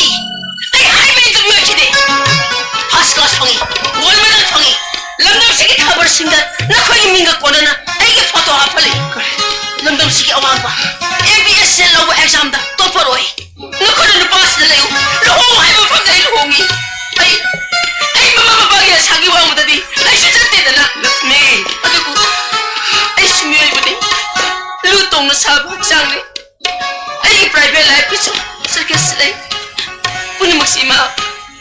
할머니도 멸치대 파스가 성이 월마다 성이 람담식이 타버릴 순간 너희 민각권은 아이게 포토 아팔리 람담식이 어마어마 MBS 러브 엑삼다 똑바로 해 너희는 빠스들래요 로홍 할머 밤다이 로홍이 아이 마마바바기야 사기 왕보다니 아이 수작대잖아 네 아이고 아이 수미어이보니 루똥는 사부 학장네 아이 프라이빗 라이프에서 circus래 puno magsima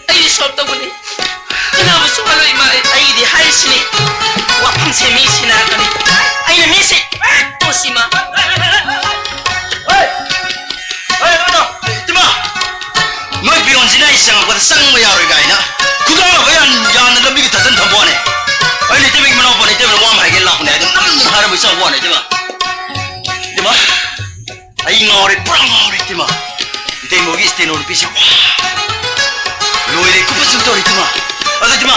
ay short ako ni ano mo sumalo ima ay di haisini wapang semisi na kami ay na misi to sima Tima, noi bion sina isang ako sang mayaro gaina. Kudang ako yan yan na bigi tasan thambo ne. Ay ni timi mano po ni timi wam hai gel lakne. Nam har mo sa ne tima. Tima. Ay ngore prang ngore tima. Ite mo gi steno pisi. Noi re ku pasu tori tima. Ado tima.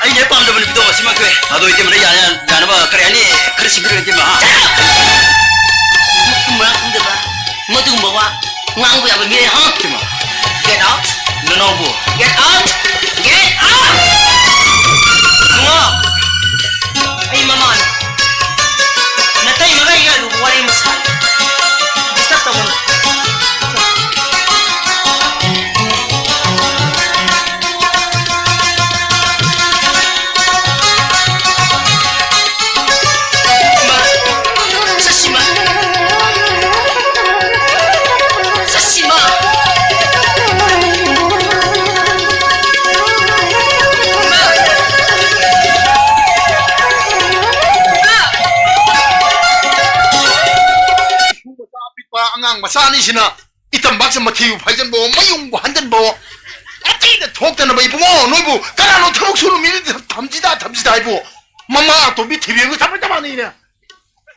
Ay ne pam do ni bido sima kwe. Ado ite mana yan ba kare ani kare sibir tima. kumba madu mawa ngang ya begini ha Tima. get out No bu. get out nga ay maman natay magay ya lu wari masal basta tawon angang masani sina itam baksa mathiu phaijan bo mayung bo hanjan bo atida thokta na bai bungo noibu kana no thok suru mi thamjida ibu mama to bi thibi ngu thamta mani ne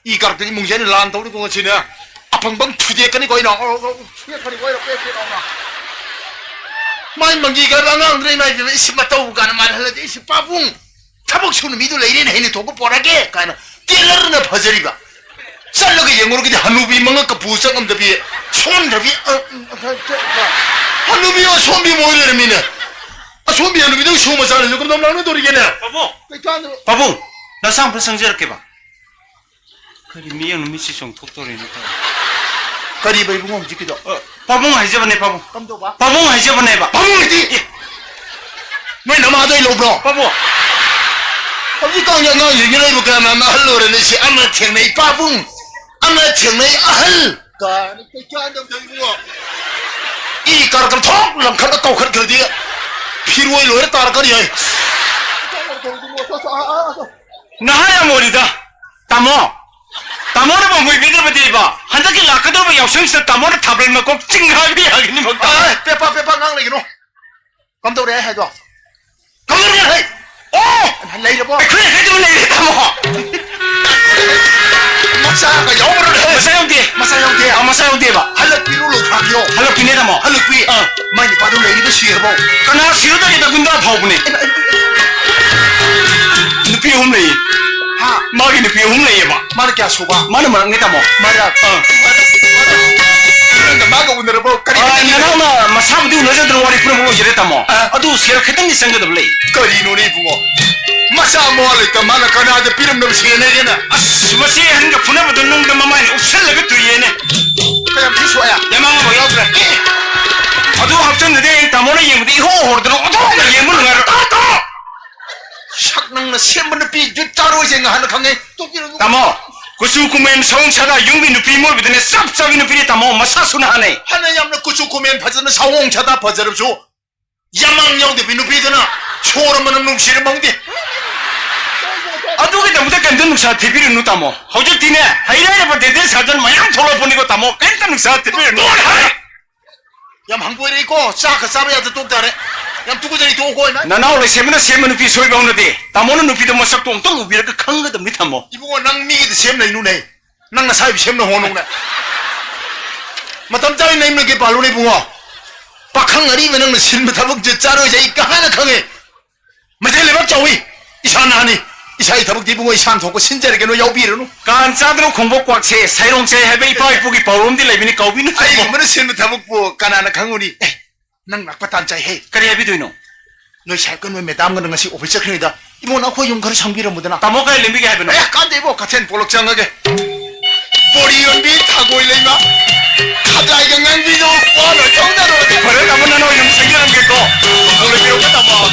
I kar ni mungjen lan to ni ko china apang bang thuje kani koi no thuje kani koi ro pe pe na mai mangi ga angang dre nai de isi matau ga na man hala de isi papung thabok suru mi du leire ne ni to ko porage kana telar na phajari ba 살러게 영어로기 한우비 뭔가 그 부상 엄더비 손더비 한우비와 손비 모이려는 미네 아 손비 한우비도 쇼마 살는 조금 너무 나는 도리겠네 바보 나 상품 상제할게 봐 그리 미연 미시송 톡토리니까 거리 bai bungo jikido 바보 하이제번에 바보 감도 봐 바보 하이제번에 봐 바보 어디 왜 너무 하도 일로 불어 바보 hꯧꯖꯤꯛꯀꯥꯟ ꯑꯉꯥꯡꯁꯤꯡꯒꯤ ꯂꯩꯕ ꯀꯌꯥꯝ ꯌꯥꯝꯅ ꯑꯍꯜ ꯑꯣꯏꯔꯅꯤ ꯁꯤ ꯑꯃ ꯊꯦꯡꯅꯩ ꯄꯥꯕꯨꯡ ꯑꯃ ꯊꯦꯡꯅꯩ ꯑꯍꯜ ꯀꯥꯏꯅ ꯀꯩꯀꯥꯟꯗꯕꯗ 이거 이 ꯀꯥꯔꯀꯟ ꯊꯣꯛ ꯂꯪꯈꯠꯂ ꯀꯧꯈꯠꯈ꯭ꯔꯗꯤ ꯐꯤꯔꯣꯏ ꯂꯣꯏꯔ ꯇꯥꯔꯛꯀꯅꯤ ꯍꯥꯏ 나야 모리다 따모 따모는 뭐 믿어봐도 한다기 라카도바 역성에서 따모를 탑을 먹고 찡하게 하기니 먹다 빼빠 ngang legi노 감독래 해줘 감독래 해 오! 레이러버 그래 해주면 내 따모 마사가 영어를 해 마사 형디 마사 형디 마사 형디 봐 할락비로 하기요 할락비 내다 뭐 할락비 많이 봐도 레이도 시해보 까나 시어다니다 군다 파오분이 누피 홈레이 하 마기 누피 홈레이 봐 말을 껴 소바 마는 말은 내다 뭐 말이야 그런데 마가 오늘은 뭐 아, 나나 마사부디 너저들 와리 프로모 이랬다 뭐 아두 세력 했던 게 생겨도 블레이 거리 눈이 부어 마사 뭐할까 마나 가나데 비름 놈 시내게나 수마시 한가 분해보던 놈들 마마니 옵셀레가 뒤에네 그냥 비소야 야망아 뭐 여그래 아두 합쳤는데 다모는 예무디 호호르더는 어도가 예무는 가라 샥낭나 세문을 삐주 짜로 생각하는 강에 뚝기는 다모 구수구맨 성차다 용비 누피 몰비드네 쌉싸비 누피리 다모 마사수나 하네 하나님의 구축구면 버전은 사홍차다 버전을 줘 야망령대 비누비드나 소름은 놈시를 먹디 아두게 다 무대까 눈사 대비를 누다모 허절 뒤네 하이라이라 대대 사전 마냥 돌아보니고 다모 깐딱 누사 대비를 누 야 망보이래 있고 싹그 싸매야도 똑다래 야 두고전이 도고 있나 나나올래 세면은 누피 소리 배우는데 다모는 누피도 뭐 싹도 엉뚱 우비를 그 큰거도 밑다 뭐 이봉아 낭미기도 셈나 이누네 낭나 사입 셈나 호농네 마땀 짜이 내임는 게 발로네 붕어 빡항아리면 낭나 실무 타복지 짜로이자 이까 하나 강에 마젤레 박자위 이산하니 이사이 타복지 붕어 이산 속고 신자에게 너 여비르노 간짜드로 공복꽉세 사이롱제 해베이 파이프기 바울옴디 레비니 까우비는 아이 뭐는 실무 타복부 까나나 강우니 낭 낙바탄 짜이 해 그래 해비도이노 너 살 건왜 매담 거는 것이 오피스 클리다 이모 나코 용가를 상비를 묻으나 다모가 렘비게 해비노 야 깐데 뭐 같은 볼록장하게 머리 연비 타고 일레마 가자이가 낭비도 와너 정답으로 그래 가면 나는 좀 생겨난 게고 원래 배우겠다 뭐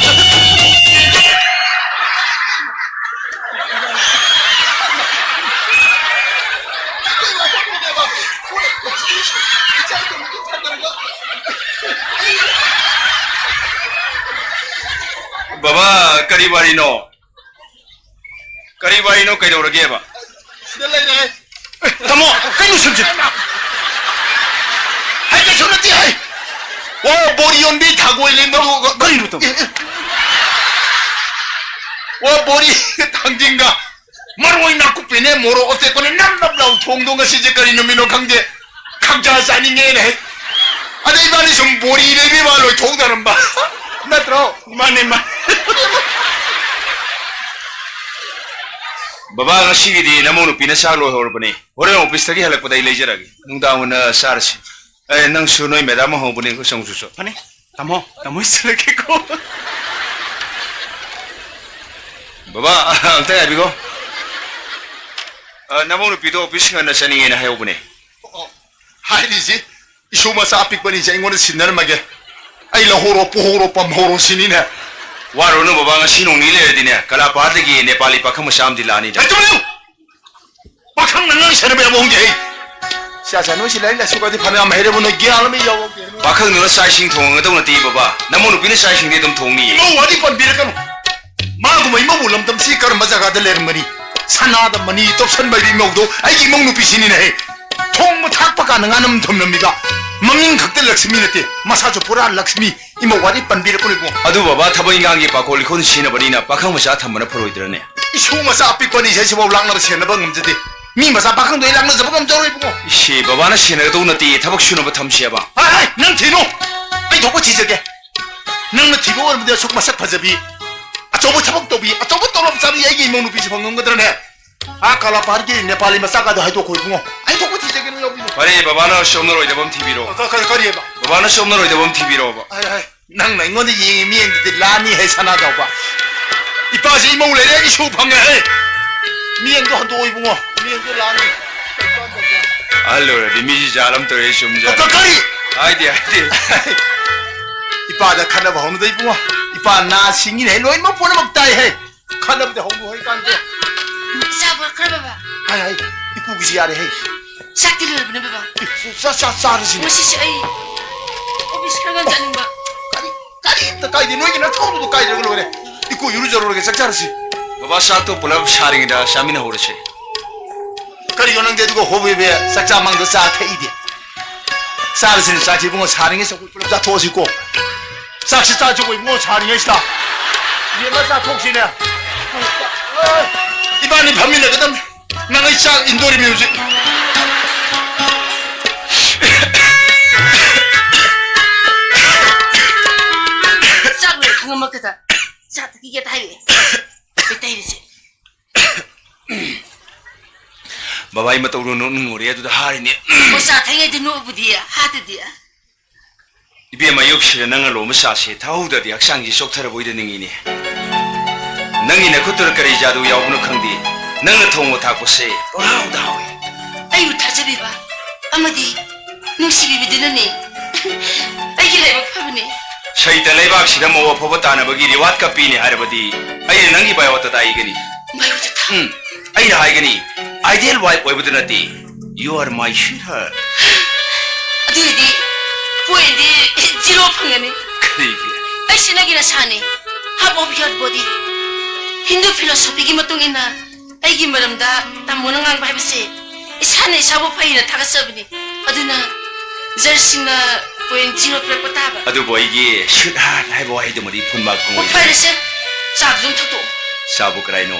बाबा करीबारिनो कईदौरगेबा 다모 그이노 숨지 하이게 존나띠 하이 와 머리 연비 타고 일레마 그이노 또 와 머리 당진가 마루이 나쿠피네 모로 어때거니 남남라우 통동가 시제거리 놈이노 강제 강자 사닝에네 아니 이만이 좀 머리 레비 말로 통다는 바 나들어 마네 마 बाबा ngasiगidi namonu pina salo horbani hore office tagi halakpada ilejaragi nungdauna sarsi nang sunoi medam hobuni ko songsuso 아니 다모 있을게고 baba anta yabigo namonu pido office ngana saninge na hayobuni 하이리지 이쇼마사 아픽버니 쟁원을 신나는 마게 아이 라호로 포호로 빰호로 신이네 warono baba ngasi nongni ledine kala padagi nepali pakham sham dilani ja 아좀요 막상 나는 세르베 봉게 시아자노 실라일라 수가디 파네 아마 헤레보노 기알미 여고게 pakhang no saising thong ngadong na ti baba namonu pina saising de dum thongni 뭐 어디 번 비르까노 마구마 이모 물럼담 시카르 마자가들 레르머니 사나다 머니 톱선 바이 먹도 아이기 먹누 비신이네 통무 탁바 가능한 덤납니다 망인 극들 럭스미네티 마사조 보라 럭스미 이모 와리 빤비를 보내고 adu baba thabai ngangi pakoli khon sina barina pakhang masa thamana phoroidrane 이쇼 마사 아픽권이 제시보 랑나로 세나방 음지디 미 마사 박항도 랑나 잡아감 저로 입고 shi baba na sina do na ti thabak shuna ba thamsiaba 아이 난 디노 아이 도고 지저게 난 디보 원데 속 마사 파자비 아 저거 잡박도비 아 저거 떨어 잡이 얘기 먹는 비시 방금 거들네 아 칼라 파르기 네팔리 마사가도 하이도 고이고 아이 도고 지저게는 여기 pare baba na shomna roi dabam tv ro 거리 해봐 baba na shomna roi dabam tv ro ba 아이 난 맹원의 이 미행들 라니 해산하다고 봐 이빠지 이몽래래 이쇼 방에 미행도 한도 오이붕어 미행도 라니 allora dimiji jalam to e shumja 어떡하리 aidi 이빠다 카나바 홍도 이붕어 이빠 나 싱이네 로인 뭐 보내 먹다 해 खानब दे होंगु होई कान दे Sabar kena baba. हाय हाय इकु गिसी यारे है Sakti dulu bener baba. सारे सिने Masih si ai. Obis kena janin ba. काली तो काई दिन होई ना थोड़ो तो काई जगलो रे इकु युरु जरूर के सक्चार सी बाबा सा तो पुलब शारिंगदा शामिना होरसे करी योनंग दे दुको होबे बे सक्चा मंग दो सा थई दे सारे सिने साची बुंगो सारिंगे सब पुलब जा थोसी को साक्षी सा जो कोई बुंगो सारिंगे स्टा ये मसा थोक्सिने 이반이 밤이 내거든 나가 이 짝 인도리 뮤직 Sabar kena makata. Satu kiki tahu. Betul sih. Babai मत उड़ो नो नुरे तो हारी ने Masa tengah di nubu dia, hati dia. इबे मायुक से नंग लो मसासे थाउ द दिया सांगी सोक्थर बोइद निंगी ने नंगी ने खुतर करे जादू यावनो खंदी नंग थोंगो थाको से ओराव दावे Ayu tajabi ba. Amadi nungsibi bidinani. Ayi lewat apa ni? शैत लेबाक सिदा मो फबो तानबगी रिवात का पीने हारबदी अय नंगी बायवत ताइगनी Bayu tata. अय हाइगनी आइडियल वाइफ ओइबद नती you are my sweetheart Aduh di, poin di zero pangani. करीगे Ay sinagi na sani. Half of your body. Hindu philosophy ki matong ina. Ay ki maramda tamo nang ang bahibasi. Isani sabo pa ina tagasabni. Aduna jersey na poin zero prepotaba. अदु बोइगे स्वीटहार्ट हाय बोय दमरी फुनमा कुंगो Upalese sabdum tutu. साबु कराइनो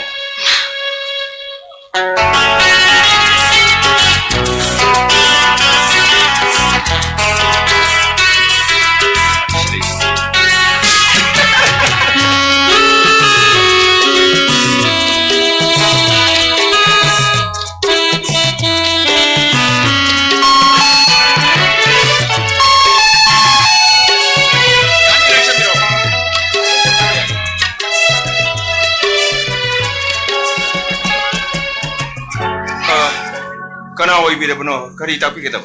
कना ओइबिरबनो करी तापिगेदब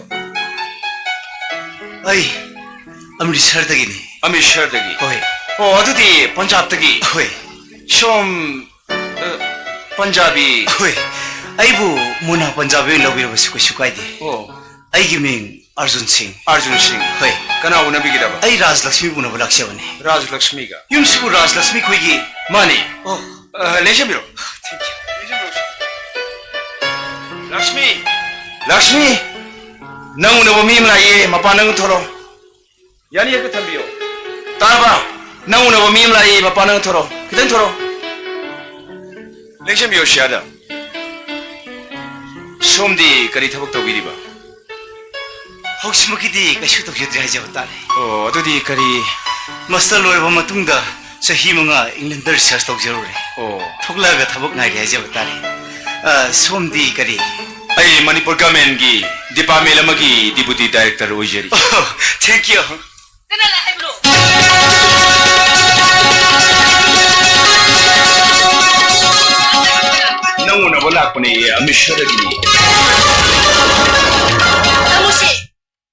अई अमृतसरदगिनी अमृतसरदगी होय ओ अदुदी पंजाबदगी होय सोम पंजाबी होय अइबु मुना पंजाबी लबिरबसु कइसु काइदे ओ अइगी मिंग अर्जुन सिंह अर्जुन सिंह होय कना उनबिगेदब अइ राजलक्ष्मी बुनबु लाक्सेबने राजलक्ष्मी का युमसिबु राजलक्ष्मी खोइगी मानी ओ लेशमिरो लक्ष्मी लक्ष्मी नंग उनबो मी मलाये मपा नंग थोरो यानी एक थंबियो ताबा नंग उनबो मी मलाये मपा नंग थोरो कितन थोरो लेशमियो शादा सोमदी करी थबक तोबिरिबा हौसिमकिदि कइसु तोगिद्रि हाइजब तारे ओ अदुदी करी मास्टर लोइबा मतुंगदा सही मंगा इंग्लैंड रिसर्च तोगजरुरे ओ थोगलागा थबक नाइरि हाइजब तारे सोमदी करी अई मणिपुर गवर्नमेंट की डिपार्टमेंट अमगी डिप्यूटी डायरेक्टर ओइजरी thank you Kena lah hai bro. नंग उनबो लाकपने अमृतसरदगी Kamu sih,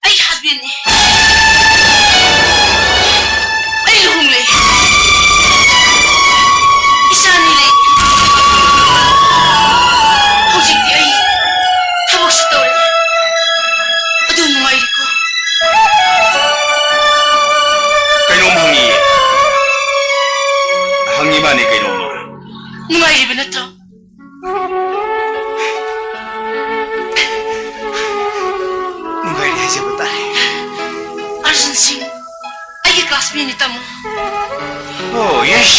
ay husband ni. Ay luhong le. Isa ni le. Hujik di ay. Tawag sa tawag. Adun mo ay ko. कइनो मंगी हंगी माने कइनो Nungay ba na to? नुगाइरि हाइजब तारे Arjun Singh, ay classmate ni tamo. O yes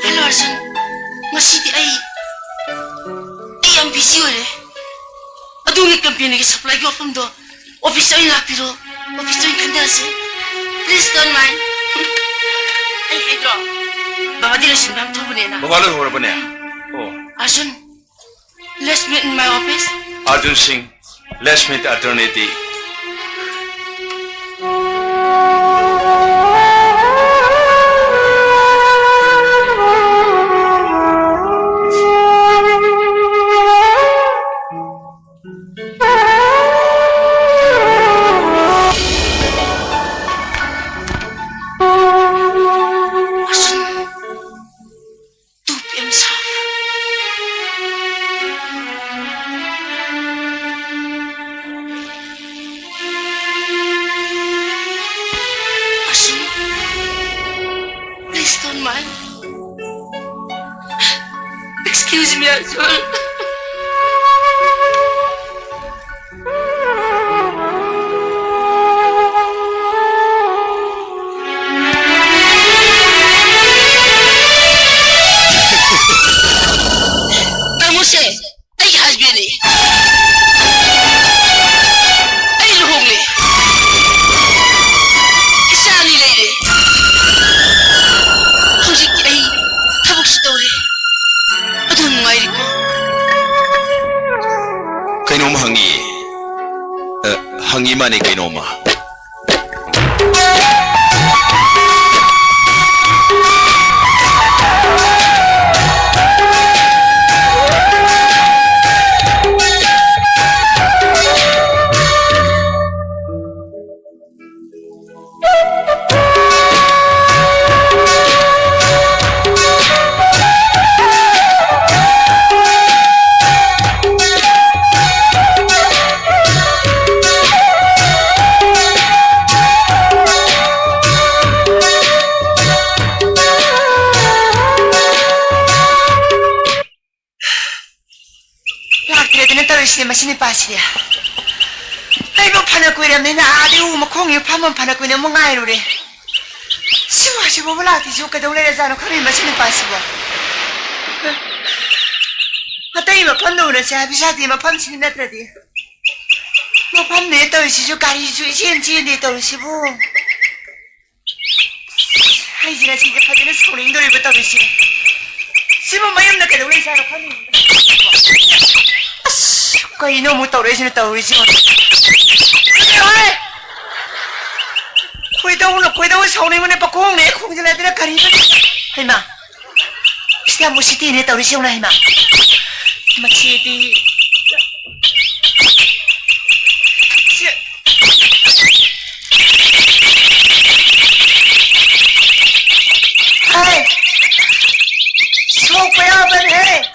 Hello Arjun, masih ay ang busy ore. Adungi company ki supply ko from do. Office ay lakpiro. Office ay kanda se. Please don't mind. Ay Pedro. Baba dilo sinbam to bune na. बवालो होरबने ओ Arjun, let's meet in my office. Arjun Singh let's meet अटर्नेटी Excuse me, Azul. Namuse, ay husband eh. Ay luhong eh. Isa ni Lele. Hujik ay habok sa tawri. Adun ngay ko. Kainoma hangi. Hangi mani kainoma. Masini pasya. Ay mo panakwira na adi umakong yung pamang panakwira mo nga ilo rin. Siya wala ti siya kadang lera zano kami masini pasya. Atay mapando na siya bisa di mapam sini natra di. Mapam nito siya kari siya dito siya bu. Ay sila siya pati na skuling dori betul siya. Siya mo mayam na kadang lera zano kami. Kaya ino mo tawari siya. Ay! Kuya daw sa unay mo na pakong na kung sila natin na karita. Ay ma, isla mo siti na tawari siya unay ma. Magsiti. Ay! Smoke pa yaban eh!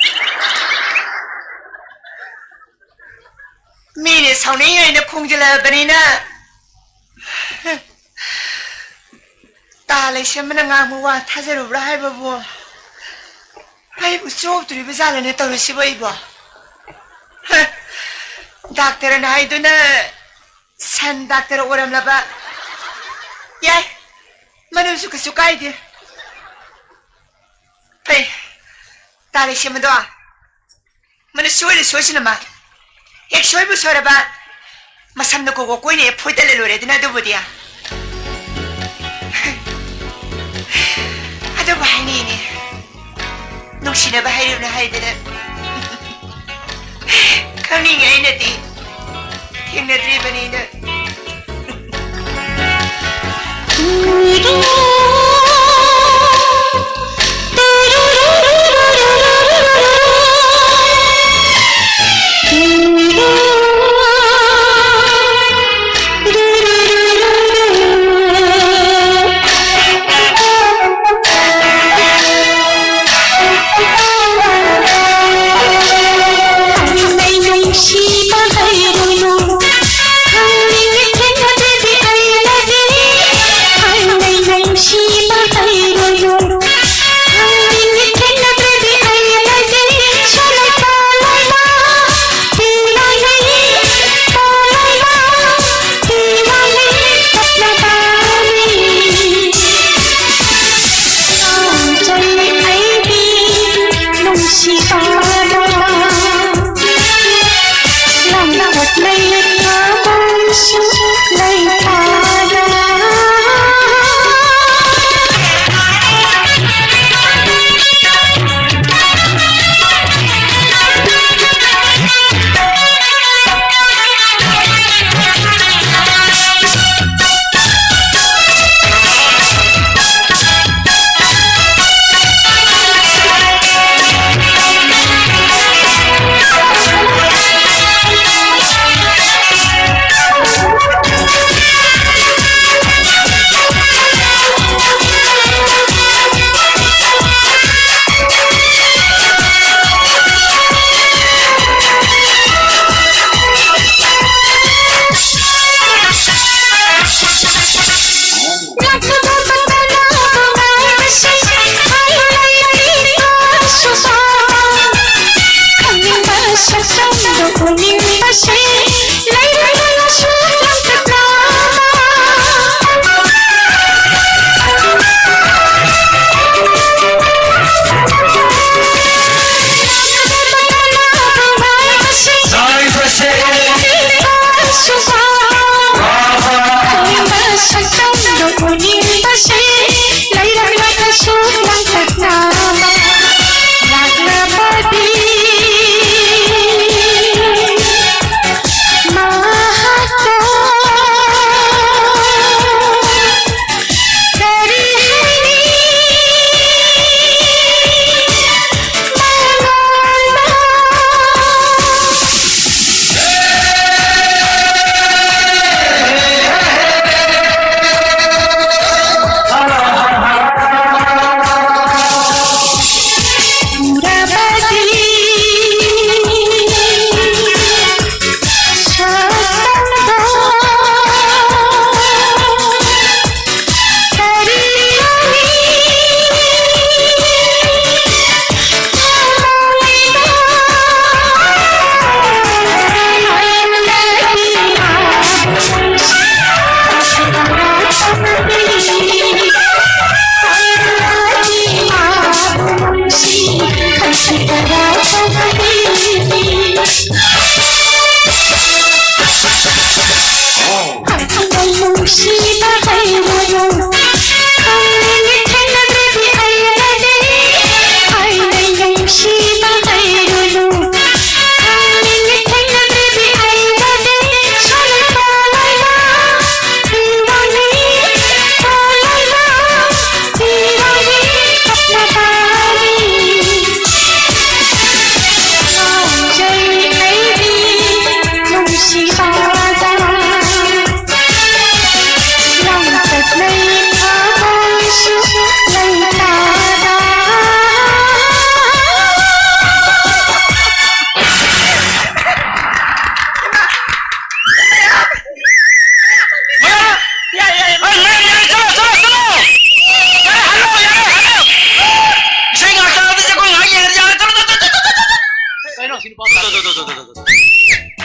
Mini sauni ngay na kung jala banina. Talay siya manangamuwa tazaru rahay babo. Ay busog turi bizala na tawag si Iba. Doctor na ay doon na san doctor oram laba. Yay, manusukasukay di. Ay, talay siya madoa. Manasuwa siya naman. एक शोय बुसोरबा मसम नको को कोई ने फुदले लोरे दिना दो बुदिया अदो बाहनी ने नुक्सिना बाहरी ना हाय देना कनी ngay na di ting na dri bani na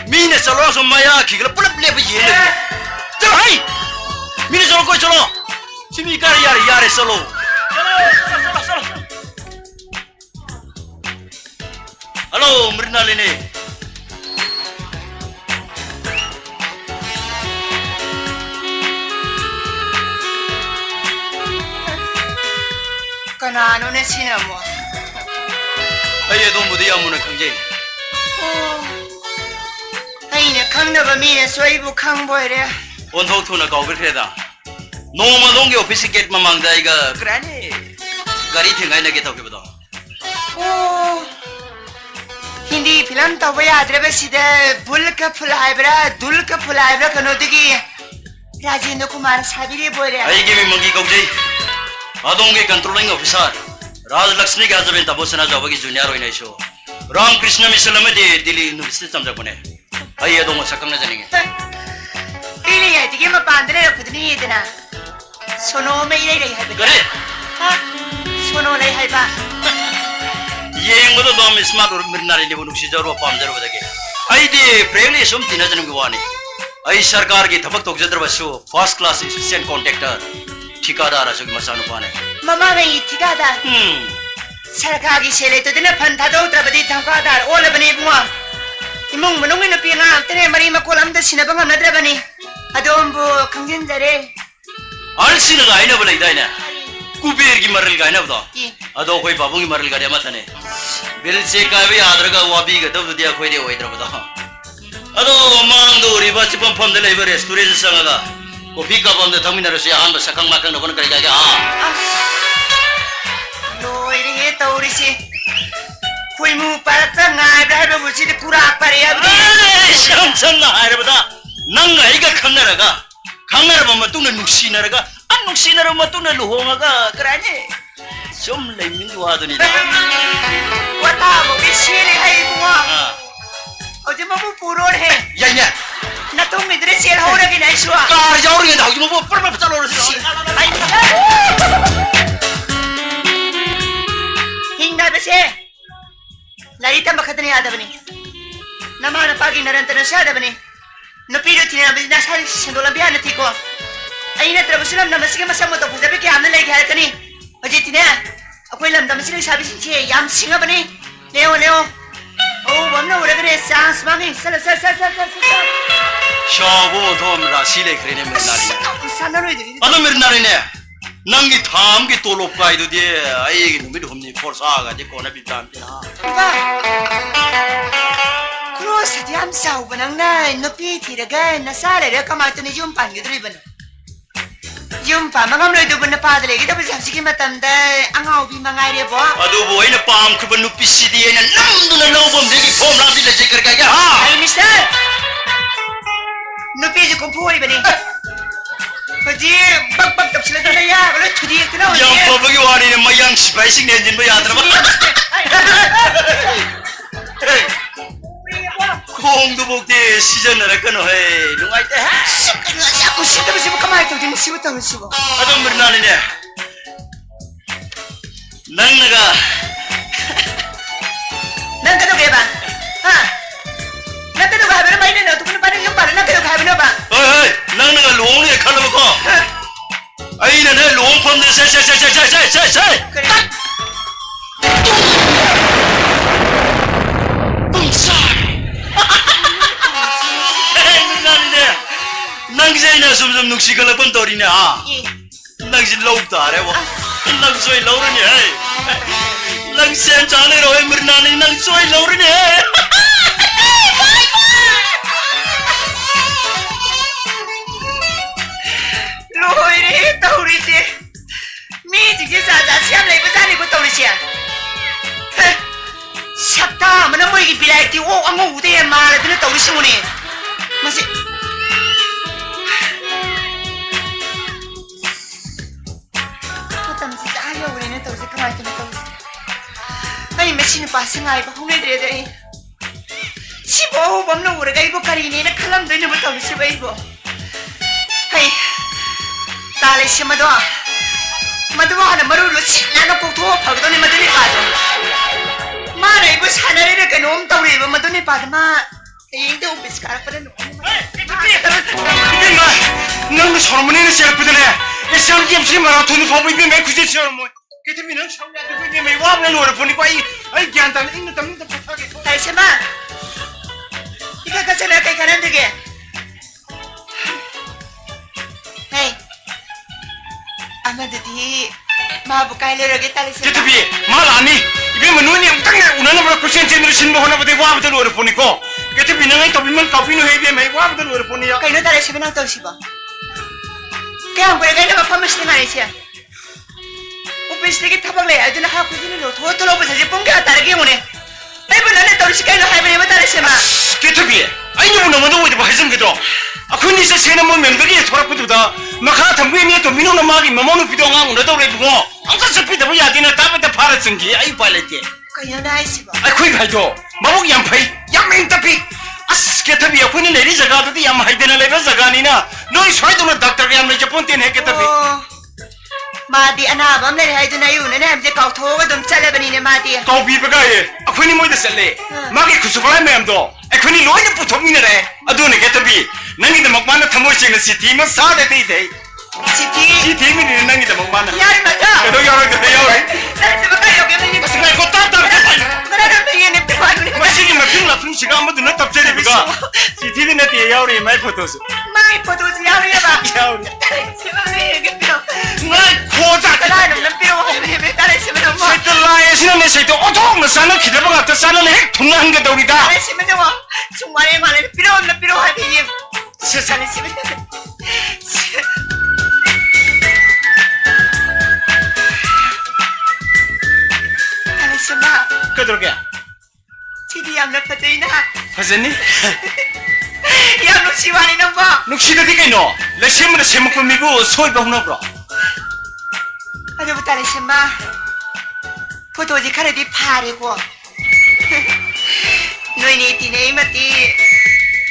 Mine chalo so maya khigla pulap lep ye le. Chalo hai. Mine chalo koi chalo. Simi kar yare chalo. Chalo. Hello Mrinalini. Kanano ne sinamo. Ay do mudi amuna khangje. Aine khangnaba mine soibu khangboire. Onthok thuna kaubir kheda. Noma dongge office gate mamang da iga krane. Gari thingai na ge tawke bado. Oh. Hindi film tawba yadre be sida bulka phulaibra dulka phulaibra kanodigi. Rajendra Kumar sabire boire. Ay ge mi mangi kaujai. Adongge controlling officer. Raj Lakshmi ke ajaben tabosana jawagi junior hoina isho. Ram Krishna Misalama de Delhi University tamjak bane. Ay adong sakang na janinge. Ini ya dige ma pandre khudni idna. Sono me ile rei hai. Gare. Ha. Sono rei hai ba. Yeng bodo dom smart or mirnari ne bonu sijaro pamjaro badage. Ay de preli sum tina janam gwani. Ay sarkar ki thapak tok jadra basu first class assistant contractor. ठिकादार असोगी मसानु पाने ममा में ठिकादार सरकारी सेले तो दिन फंदा दो तरबदी ठिकादार ओल बने बुआ इमुंग मनुंग न पिना तने मरी मकोलम द सिनबंग नद्र बने अदोंबो खंगिन जरे अलसिन गाइना बलैदाइना कुबेर की मरल गाइना बदा अदो कोई बाबू की मरल गाया मतने बिल से कावे आदरगा वाबी गदब दिया कोई दे ओइद्र बदा अदो मांग दो रिबा चिपम फम दे लेबर रेस्टोरेंट संगदा Kopi kapal de thamina rasi ahan ba sakang makan dokon kari jaga Lo ini tauri si Kui mu parata ngai berada buci di kurak pare abdi Sam ngai berada Nang ngai ga khangar aga Khangar ba matu na nuksi naraga An nuksi naraga matu na luhong aga Kerane Som lai minggu adu ni da Wata mo bisiri hai mua Oje mo puror hai Ya ya Na tuh midre sel ho lagi naik suah. Kar jauh ni dah, cuma pernah betul orang sih. Hingga bese. Lari tambah katanya ada bani. Na Namana pagi narantana siya bani. Napido tinabis na sa sandolang bihan na tiko. Ay na trabusulam na masiga masama to pusabi kaya amna lagi kani. Oje tina. Ako'y lamdam sila sabi siya yam singa bani. Neo. Oh, wamna ura gre sans mami. Sala. 샤고 돔라 실에 그래네 맨날이 Sananoy. 아너 맨날이네 낭기 탐기 또롭가이도 뒤에 아이기 놈이 홈니 포사가 제 거나 비담이나 Ba. Cross di am sao banang na no piti daga na sale da kamato ni jumpan gidri ban. Jumpa mangam loy dubun na padale kita bisa sige matamda ang aubi mangai bo. 아도 보이네 빰 그번 누피 시디에는 남도나 나오범 내기 폼라비 내 제कर 가게 하 Ay mister. No piti ko puri bani. Padi bag tap sila na ya. Wala tudi ito na. 양 법이 와리는 마양 시바이식 내진 뭐 야들아 공도 복대 시전 나라 끊어 해 누가 있대 Ako sita ba siya kamay to din siya to siya. 아도 머리나리네 낭나가 Nang kado kaya ba? Ha? Nang kado kaya ba na may nino? Tukun pa rin yung para nang kado kaya ba na ba? 어이 낭나가 롱에 칼라먹고 아이는 해 롱펌들 쎄 Kaya. 낭지나 숨좀 눅시걸라 번떠리냐 Eh. 낭지 로우다 아래워 낭소이 로우르니 낭센 자네로 해물나니 낭소이 로우르니 Loy rin, tauri siya. Miji siya sa siyam na ibasani ko tauri siya. Sakta, mana mo ikipilay ti o ang ude yan mahal din na tauri siya mo ni. Masi... Putam siya ayaw rin na tauri siya kamay ito na tauri siya. Ay, masin pa siya nga iba kung nadire-dire. Si Bo, bam na ura ibo karini na kalam doon na tauri siya ba ibo. Ay, tali siya madwa. Madwa na marulo siya na kutuwa pag doon ni maduni pado. Mana ibo sana rin na ganun tauri ibo maduni pado ma. Eh, hindi umpis ka pa rin. 이게 나 설문에는 셀프드네 이 사람이 없이 말아 돈이 법이 매 구제처럼 뭐 그때면은 성략도 그게 매 와는 노래 보니까 이 기한다는 있는 담는 데 못하게 Tali siya ma. Ika kasi na kay kanan dige. Hey. Ama dadi. Mabukay liragi tali siya ma. 그때비 말 아니 이게 뭐 눈이 땅에 우나는 뭐 쿠센체로 신고 하나 보다 와부터 노래 보니까 그때비 내가 더비면 커피는 해비에 매 와부터 노래 보니야 Kayo tali siya ma ng tawsi ba? Kaya ang kaya na mapamas ni nga siya. Upis tige tabang lay ay na hapo din no. Tulo pa sa jipong kaya tarigi mo ni. Ay ba na tawsi kayo na habi ni tali siya ma. 그때비 아니 뭐 너무도 왜 해준 거죠 아 근데 이제 세는 뭐 멤버들이 돌아보다 막하 담배니 또 민호는 막이 뭐는 비동아 오늘도 그래 보고 아까 접히다 뭐 야디나 답에 팔았은 게 아이 빨랬지 Kayo na ay siya ba? 아 거기 가죠 마복 양파이 양맹답이 아스 게타비 옆에는 내리 자가도 양하이되나 레벨 자가니나 너희 소이도는 닥터가 양매 저 본때는 했겠다비 Oh. Madi anabam na rihay doon na yun. Ano yung kau toga doon sa laban ni Madi. 또 비브가 예 아코니 뭐이다 쓸래 마게 구수발의 맴도 아코니 로이는 부통이네 아두네 게타비 nangi다 먹만나 타모시는 시티면 사대 데이데 Siti. 시티면 nangi다 먹만나 Yari mata. 그래도 여러 Dahil sa mga kayo, yung Kasi nga, kung tatarapin! Maraming yan yung piwan mo. Masih makin lapung siya mo doon natapsiri biga. Si Tili na tiya yauri may photos. May puto si Yari ba? Yauri. Si Mami, ganda. Ngay kuota. Kailangan ng piwan mo. Dahil si Mami mo. Sa talaya sila na sa ito. Otong na sana kita ba nga sana na hek tungahan ka daw nita. Dahil si Mami mo. Sumari mo na piwan na piwan niya. Susali si Mami. Dahil si Ma. Kadro kaya? Si Diyam na patay na. Pasani? Yam no siwani na ba? Nuksida di kayo no. Lasya mo na siya magpamigo. Soy ba huna bro? Ano ba dahil si Ma? Puto di kare di pare ko. Noy ni tinay mati.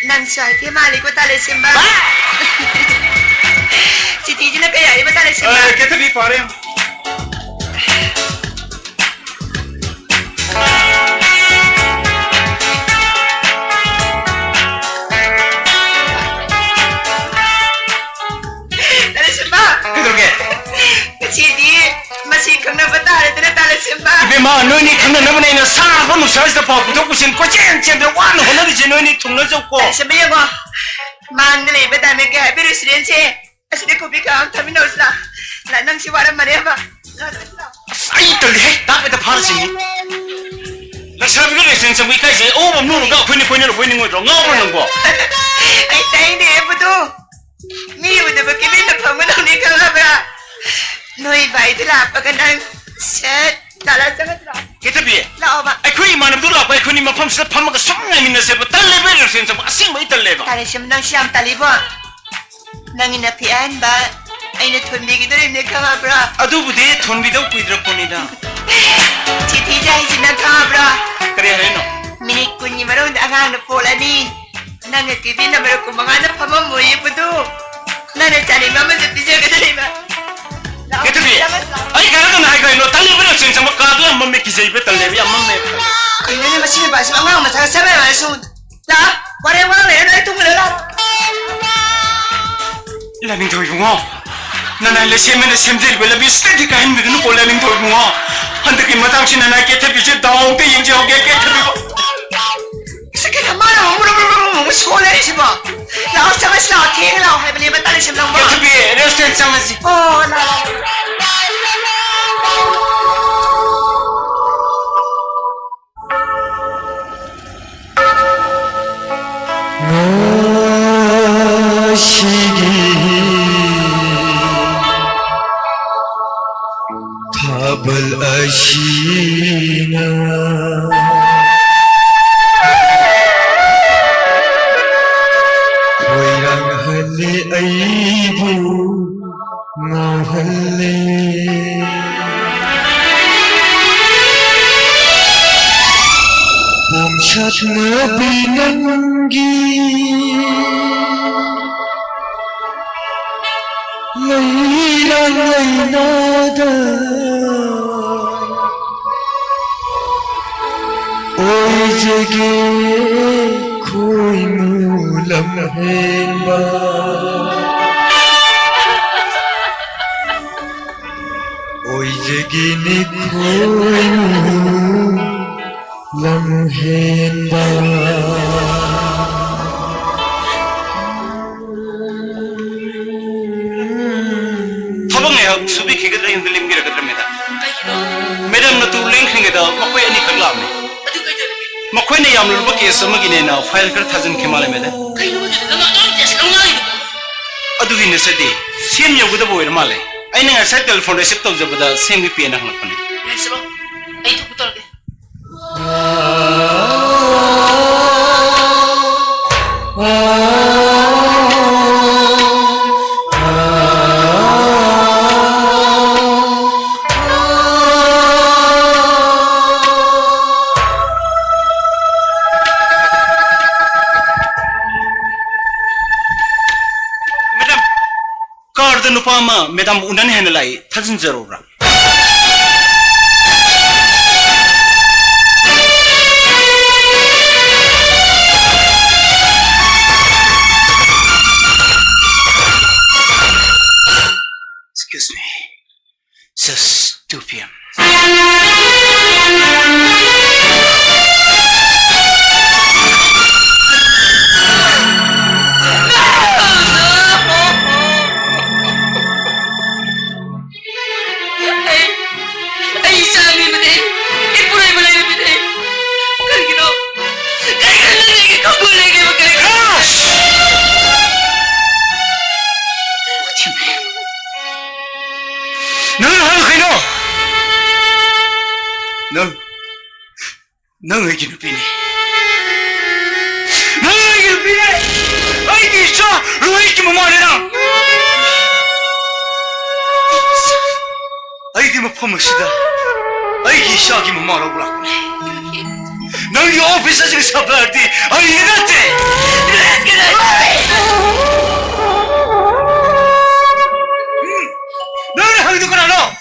Nansay ti mali ko dahil si Ma. Si Tiji na kaya iba dahil si Ma. Kita di pare. 너희니 강남나무네는 사고 누사에서 바꾸도 무슨 꼬쟁 쟁들 완 호너리지 너희니 통로졌고 Sabi ko, mandali ba dami ka happy residence? Asli ko bika ang kami na usla. Lanang si Warang Mariama. 아이 떨리 나한테 파르시니 나 사비가 레슨서 위까지 오버 누르가 보이는 거로 나오는 거 Ay, tayo hindi po to. Miyo na ba kami na pamanaw ni Kalabra? Noy ba ito lang pag anang set. Lalasangat lang. 게타비 Lao ba? 아이쿠이 만은 둘라 아이쿠니 마팜스 파마가 송나 민나세 바 달레베 레슨서 아싱 뭐 이달레바 Tali siyam ng siyam talibo. Nang inapian ba? Ay natunbigi na rin ni Kalabra. 아두부데 돈비도 꾸이드라 보니다 Chitija hisin ng Kalabra. 그래 해노 Minik kunyi maroon ang hanap pola ni. Nang nagkibin na maroon kung mga napamamuhi po to. Nang nagsali mama sa pisyo ka na ba? 게타비 아이 가라도 나이가 이노 달레베 레슨서 뭐 가도 안 맘메 기세이베 달레베 안 맘메 Ay na naman sila ba? Sa mga masasabay ba? So, la? Wala yan ay tumulala. 라밍 도이붕어 나나일레 세면에 샘들이 왜 라밍 스테디가 힘들는 거 라밍 도이붕어 한덕이 마당시 나나 게타비지 다운데 인지하게 게타비 Sige naman, umusulan siya ba? Laos sa mas laki, lao, hay bali ba tali siya lang ba? 게타비 레스토랑 상하지 Oh, la. 답을 아시나 고이랑할래 아이고 나할래 봄샷 나비는 길 Laylang laynada Oy jage koi mulam henba Oy jage ne koi mulam henba 타방에 수비 기계들 흔들림 기라 그럽니다 매담 나 둘링 행게다 막고이 아니 칼라네 막고이네 야물 밖에 서먹이네나 파일 걸 타진 개말입니다 아두기 네서디 셈 여기다 보이는 말래 아이는 살 텔레폰 레시피 잡다 셈이 피해나 하는 Sabang, ay ito ko talaga. Madam car the नुपामा मैडम उनन हेनलाई थाजन जरूरा Excuse me. Just 2 p.m. Ay, sabi mo din. Ipuray mo lang yun din. Karigino. Karigino na naging ikaw gulay kayo magkarigino. What do you mean? 너는 하는 거이노? 넌 의기는 비니. 넌 의기는 비니. 의기 있어. 의기 뭐 말이나. 의기 뭐 퍼먹시다. 의기 시작이 뭐 말하고 그러네. 너희 오피스에서 사발디. 의기 났대. 너는 하기도 그러나.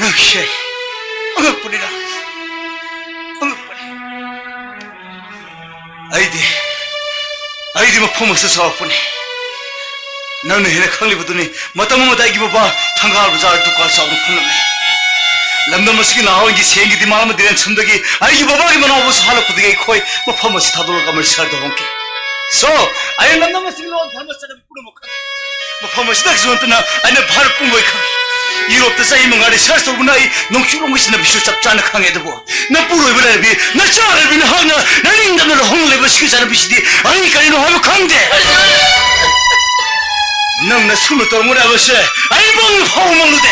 역시 응급뿐이라. 응급뿐이. 아이디 뭐 포먹서 사업뿐이. 나는 해내 강리부더니 마땅마다 이기 봐봐 탕가하고 잘 두고 할 싸우는 푼놈네. lamdam asigi lao ingi sengi di mama diren chumdagi ai gi baba gi manaw bus halak pudigi khoi mafam as thadol kamal sar do honke so ai lamdam asigi lo dharma sana puno mokha mafam as dak zontna ai na bhar pungoi kha Europe ta sai mangari sar so gunai nongchuro ngisna bisu chapchana khange debo na puroi bala bi na char bi na hanga na lingdam na hong le bas ki sana bisidi ai kari no halu khangde nang na sunu tor mura bas ai bang hau mang de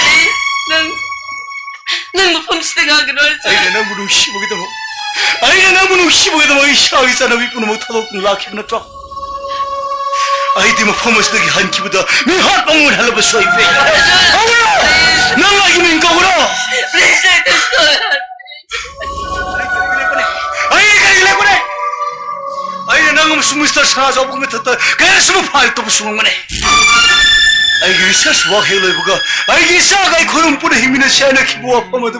nang mafamsida nga gano'n, Arjun. ai na bunu shibogi demo ai na bunu shibogi demo i shagi sana bi puno mo thadok lakhi na to ai di mafam as dagi han ki buda mi hat bangun hala bas soi fe nang lagi min ko gro Please, Arjun. ai kari le kone ai na ngam sumistar sa sa bung thata kaya sumu phal to sumu mane ai gi research work heloi buga ai gi sa gai khorum pura himina shana ki bo apam adu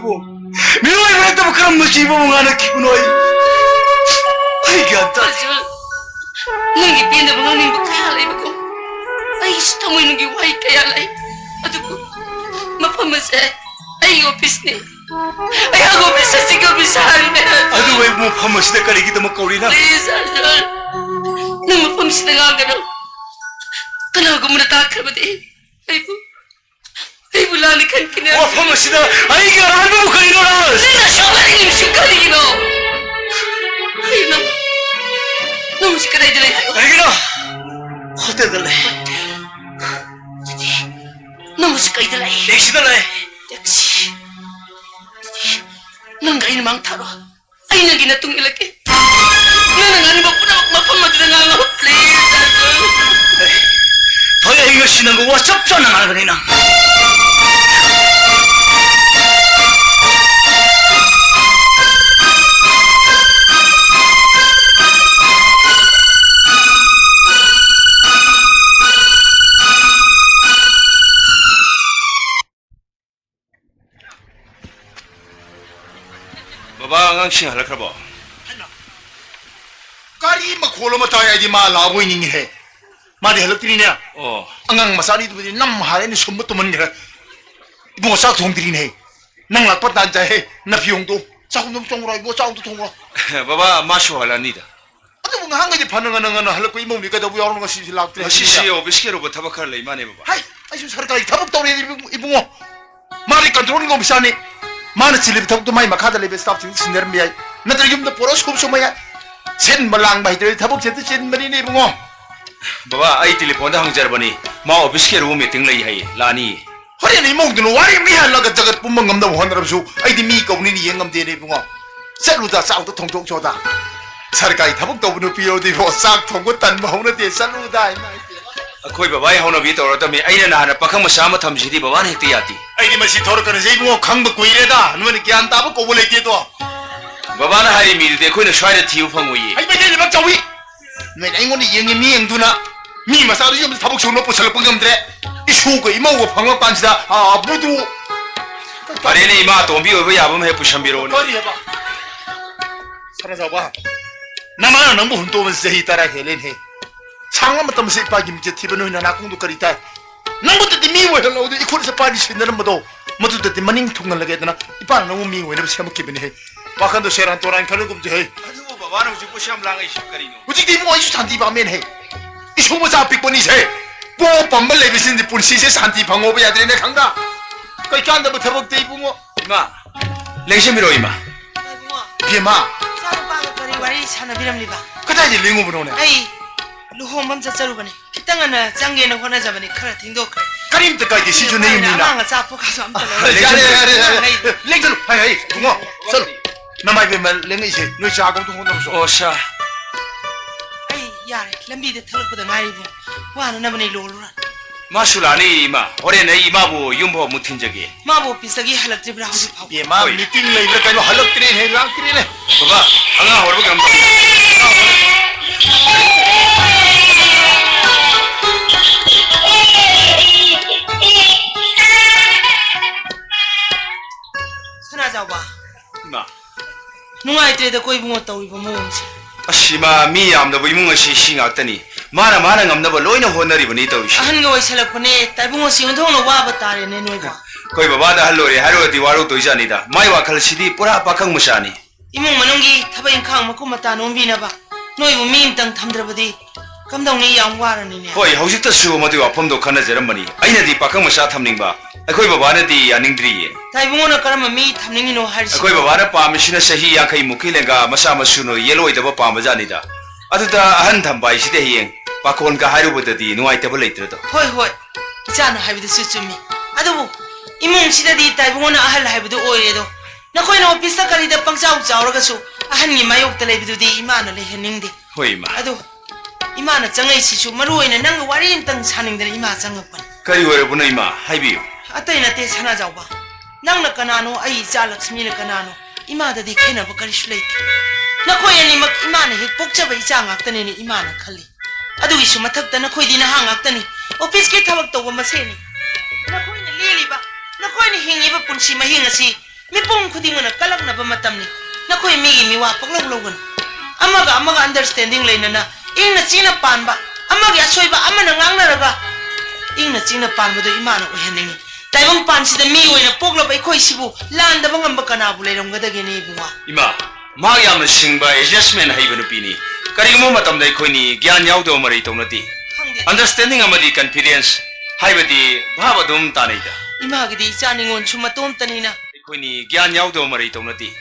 mi oi me to kram no ji bo ngana ki noi ai ga ta Arjun, nangi pinda ba nang kaya lay ba ko? Ay, gusto mo nangi wai kaya lay. Ato ko, mapamasa, ay office ni. Ay, ang office sa sigaw bisahan na. adu wai mo phamas da kali gi da makauri na Please, Arjun. Nang mapamsida nga gano'n. Kanaw ko muna takra ba di? Ay, bulalikan ka na. wa phamas da ai gi ran mo kali no ras Nina, siya ka rin yung siya ka rin, no? Ay, nang... Nang siya ka rin dala tayo. ai gi na hotel da le Nang siya ka rin dala tayo. taxi da le Taxi. Nang kayo namang taro. Ay, nang ginatong ilaki. Nang ano ba po na mapamad na nga nga, please, Arjun. 더야 이거 신는 거 WhatsApp 전화 안 하거든요. Baba ngang halakabo. Kari makholo matay ay di malaboy ningi he. Madi halak tini niya. 어. Angang masani tu budi nam hare ni sumut tu man gira. Ibu ngasak thong tini he. Nang lakpat na jay he. Na piyong tu. Sak nung tong rai bo sak tu thong rai. baba 마쇼 할라니다. Ano mo nga hangga di panangan halak ko imo ni kada buyaw nga si lak tini. 시시 오비스케로 타박할 이만해 baba. Hay, ay sus sarkay tabok taw ni ibu mo. Mari control ngo bisani. Mana silib tabok tu mai makada lebe staff tin siner mi ay. Na tergim da poros kum sumaya. Sen malang bai ter tabok jet sen mani ni ibu mo. baba ai telephone da hangjar 마 오비스케로 미팅 lay hay lani. Hore ni mo dun wari mi halaga jagat pumang ngam da honrab su. Ay di mi ko ni ni yengam de ni ibu mo. Saluda sa auto thong thong choda. Sarkay tabok taw nu piyo di ho sak thong ko tan ma hona de saluda. akhoi baba ai hono bi to ra mi ai na na pakham sama thamjidi baba ne ti ati. Ay di masi thor kan jei mo khang ba kuire da. Nu ni gyan ta ba ko bole ke to. baba na hari mi de khoi na shwai de thiu phangoi. Ay ba ni ba chawi. Nu ai ngon ni yengi mi eng duna. Mi ma sa du yom tabok su no po sal pungam dre. Isu ko imo ko phangwa kan sida a budu. Pare ne ima to bi obo yabam he pushambiro ne. Kari ba. Sana sa ba. Namana nang bu hun to ban sehi tara helen he. Changwa matam se pa gi mi je thibano na na kung du kari tai. Nang bu ti mi wo hello du ikul se pa di sin na mo do. Mo tu ti maning thung na lage na. Ipa na mo mi wo na se mo ki bin he. Pa kan do seran to ran kan gum je he. adu baba na uji pusham lang ai shakari no. Uji di mo ai su santi ba men he. Isu mo sa pik ni se. Po pambal le bisin di punsi se santi phango ba ya de ne khang da. Kai kan da bu thabok te ibu mo. ima lengshimiro ima. Ay, bunga. Pi ma. Saan pa ka pari wari sana biram liba? Kada ni lingu bu no ne. Ay, luhong mam sa bani. Kita nga na jangge na hona jabani kara tingdo kare. Karim te kai di si ju ne yim ni na. Nga sa po kaso am talo. Leng jalu. Hai bungo. Salu. Namai be mal leng ise. No sa gong tu hon so. osha Ay, yare, lambi de thalak pada ngari bu. Wana na bani lolura. 마술아니 이마 올해는 이마부 윤보 무튼 적이 Ma bo pisagi halak tribra hausi pau. Ye ma meeting le le kai no halak tine he lang tine ne. 봐봐 anga horbo gam Sana jaw ba? 이마 Nungai tre da koi bungo tawi ba mo umsi. 아시마 미암도 이문가 시싱 왔더니 마나 ngam나 봐 로이나 호너리 보니 또 Ahan ga wai salak pane tai bungo si ngthong no wa ba tare ne noi ba. 거의 바바다 할로리 하루어디 와로 도이자니다 마이 와칼시디 뿌라 빠캉 무샤니 이몽 만ung기 타바 인캉 마코 마타 논비나바 노이부 미임땅 탐드라바디 감동니 양 와라니네 거의 hꯧ직다수 모두 와폼도 카나제람바니 아이나디 빠캉 무샤 탐닝바 거의 바바나디 아닝드리예 다이봉오나 까라마 미 탐닝이노 할시 거의 바바나 빠미시나 사히 양카이 무킬랭가 마사 마수노 옐로이다바 빠마자니다 아두다 아한 탐바이시데 히엥 빠콘가 하루보다디 누아이타블 레이트르도 호이 호이 이자나 하이브도 수쭈미 아두부 이몽시다디 다이봉오나 아할 하이브도 오이레도 나코이나 오피스타 까리다 빵짜우 짜오라가수 아한기 마욕다 레이브도디 이마나 레헤닝디 호이마 아두 이마나 짱아이시슈 마루오이나 낭가 와리임땅 사닝드나 이마 짱아pan 그리 여러분은 이마 하이비요 아따이나테 사나자오바 낭나 까나노 아이 짤락스미나 까나노 이마다디 캐나바 까리슈 레이트 나코이니 막 이마나 헥 복잡아 이자 ngakta니 이마나 칼리 아두기슈 마탁다 나코이디 나하 ngakta니 오피스케 타박 tawba maseni 나코이니 리리바 나코이니 hingiba punsi mahingasi mipong khudingana kalaknaba matamni nakoi migi miwa pakloglogan amaga understanding leinana ingna china panba amagi asoiba amana ngangnaraga ingna china panbado imana oheningi taibang pansida mi oina pogloba ikoi sibu landaba ngamba kanabu leiromgadageni bunga 이마 막 야म나 싱바 adjustment 하이버는 비니 그리고 마tamda 이코니 ज्ञान यावदो मरै तौनति understanding amadi confidence 하이버디 바바돔 तानेदा imagidi chaningon chumatom tanina 이코니 ज्ञान यावदो मरै तौनति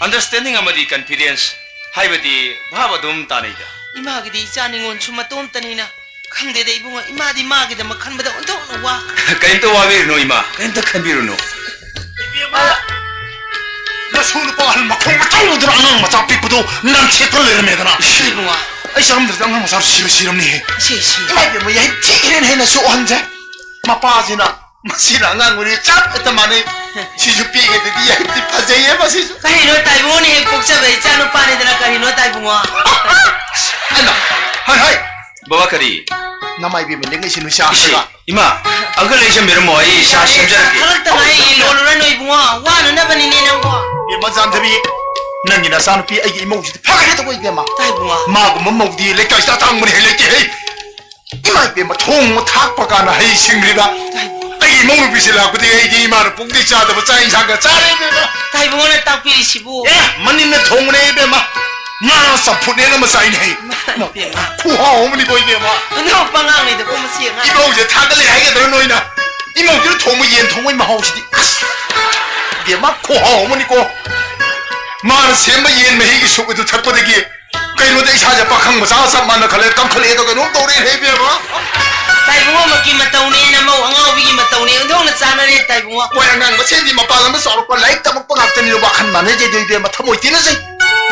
understanding amadi confidence 하이버디 바바돔 तानेदा imagidi chaningon chumatom tanina khangdede ibunga imadi magida makhanbada ontona wa kainto wabiruno 이마 kainto khanbiruno 나 손을 빠할 막콩 맞짱으로 안랑 맞짱 삐꾸도 난 채털 내려매더나 ibunga 이 사람들 땅랑 마사로 싫으니 시시 이게 뭐야 티기는 해나 소한제 마빠지나 마시나 낭우리 짭 했단 말에 시주 삐게 되디 야티 파제에 마시주 kahino taibuni he pokcha bai chanu pani dana kahino taibunga 아나 하이 바바카리 나마이 비면 내가 신우 샤스가 이마 안글레이션 메르 모이 샤 심자르게 harak tangai i lolura no ibunga wana na bani ne nangwa 이 마잔데비 낭이나 산피 아기 이모지 파가해도 거 이게 마 taibunga 마고 멈먹디 레까 있다 땅문에 헬레게 이마이 비면 통 탁바가나 헤이 싱리가 아기 이모를 비실라고 되게 이게 이마를 뽕디 짜도 짜인 상가 짜레베마 taibunga na takpiri sibu 예 만인네 통문에 베마 나 사푸네나 마사이네 쿠하 어머니 보이게 마 no pangang ni de pomasi nga 이모지 타글리 하게 들어 놓이나 이모지 통무 옌 통무 마 하우시디 이게 막 쿠하 어머니고 마는 셈마 옌 메히기 속에도 잡고되기 그이노데 이사자 박항 마사사 만나 칼레 깡칼레도 그놈 도리 해베마 taibunga maki matauni na mau angau bigi matauni undong na chana ne taibunga 모양강 마센디 마빠가 마 서로 라이크 따먹고 갔더니 뭐 한만에 제대로 베마 타모이 뛰는지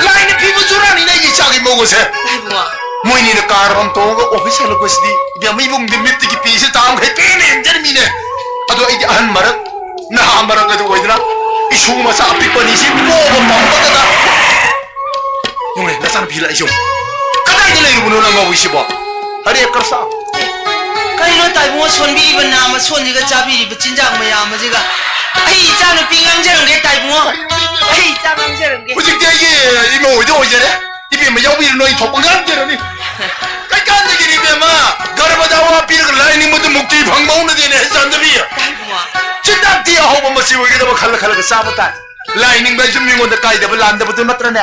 라인에 피부 주라니 내기 자기 먹으세 taibunga 모이니는 까르밤 도가 오피셜로 것이디 비암 이봉디 밑디기 피시 다음 해 빼네 엔저미네 아도 이게 한 말은 나 한 말은 그래도 보이더라 이 수마사 앞에 뻔이시 뭐가 멍멍하다 용래 나 사람 빌라 이쇼 까다이 들레 이러고 너랑 가고 있어 아리 깝사 kahino taibunga sonbi ba nama sonjiga chabiri ba chinjang mayam jiga ai chanu pingang jerang ge taibunga ai changang jerang ge 오직 이게 이모 어디 오잖아 이게 뭐 여기를 너희 독방간 되라니 깔깔하게 이베마 가르바다와 비르 라이닝 모두 목뒤 방망으로 되네 산더비야 taibunga 진짜 뒤에 하고 뭐 시고기도 뭐 칼라칼라가 싸웠다 라이닝 배좀 민건데 까이다 볼 란다부터 맞더라네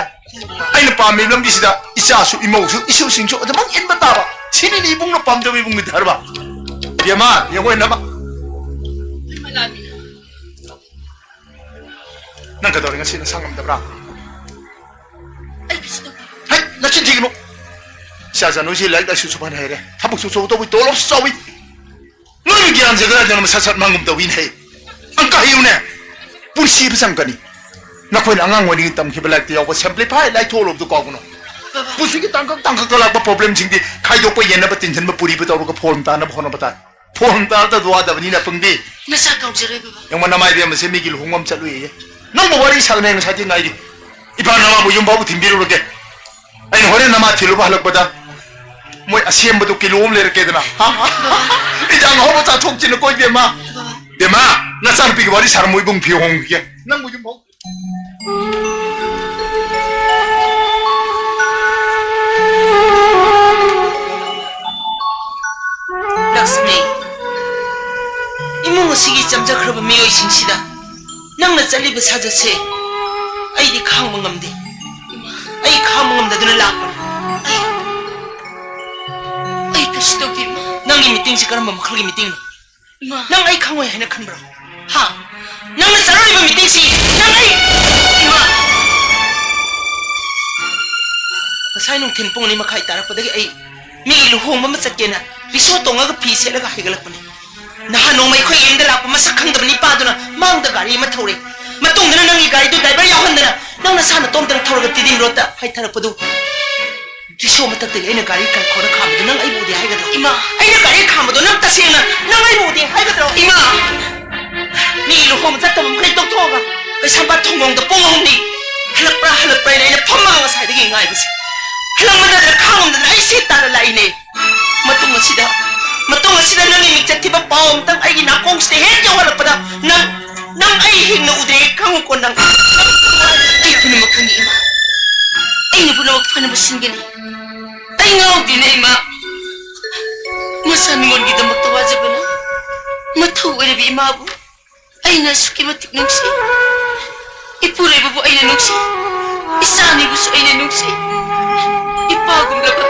아이는 밤에 넘기시다 이사수 이모수 이수 신초 어디 막 인바 따봐 신인 이북로 밤좀 이북미 다르봐 비마 영어 했나봐 난 그동안 신은 상감다브라 하이 나 진짜기노 샤자노시 라이다 수수반 해래 타복 수수도 비 돌업 싸위 너희 기한 제가 되는 사사 망금도 위네 안까 해우네 불시 비상가니 나코인 안강 원이 땀 기블라이트 여고 샘플리파이 라이 톨업도 거구나 부시기 땅깍 걸라고 프로블em 징디 카이도 뽀 옛날 버튼 전부 뿌리부터 오고 폼 따나 보나 보다 폼 따다 도와다 보니나 펑디 nasa kau jere ba 영만 남아야 되면 세미길 홍엄 잘루예 너무 머리 사는 사진 나이디 이봐 나마 뭐 용바부 팀비로게 아니 허리 나마 딜로 할락보다 뭐 아시엠부도 길로옴 레르게 되나 이장 허버자 톡지는 거이 되마 되마 나 사람비기 머리 사람 모이봉 비홍게 난 뭐좀 뭐 Lakshmi imungo sigi chamja khroba miyo ising चलिब साजसे अईदी खांग मंगमदे आई खांग मंगमदुना लापन आई कश तो भी माँ नंगी मीटिंग से करम मखल की मीटिंग माँ नंग आई खांग है ना खनब्रो हाँ नंग सरोरी बा मीटिंग सी नंग आई माँ कसai nung tin pung ni makai tarak pada ai mi luhong mama sakena riso tonga ga pi sela ga higalak pani na nong mai khoi inda lak ma sakhang da ni pa duna mang da gari ma thore matung dana nang gari du driver yaw han dana nang na sana tom dana thore ga tiding rota hai tarak padu riso ma tak ai na gari kan khora kham du nang ai budi hai ga do ima ai na gari kham du nang ta sena nang ai budi hai ga do ima mi luhong ta tam kai tok thoga kai sambat thongong da pung hong ni halak pra na phamma ga sai da gi ngai basi Halang na kang na ay sita na lain eh. Matung sida nang imig sa tiba paom tang ay ginakong stehet yung harap pa na nang ay hing na udre kang ko nang ay puno kang ima ay na puno panabasin gani ay nga din na ima masaningon kita magtawaja ba na matawa na bi ima bu ay nasuki matik nungsi ipuray ba bu ay nanungsi isani buso ay nanungsi ipagum na ba?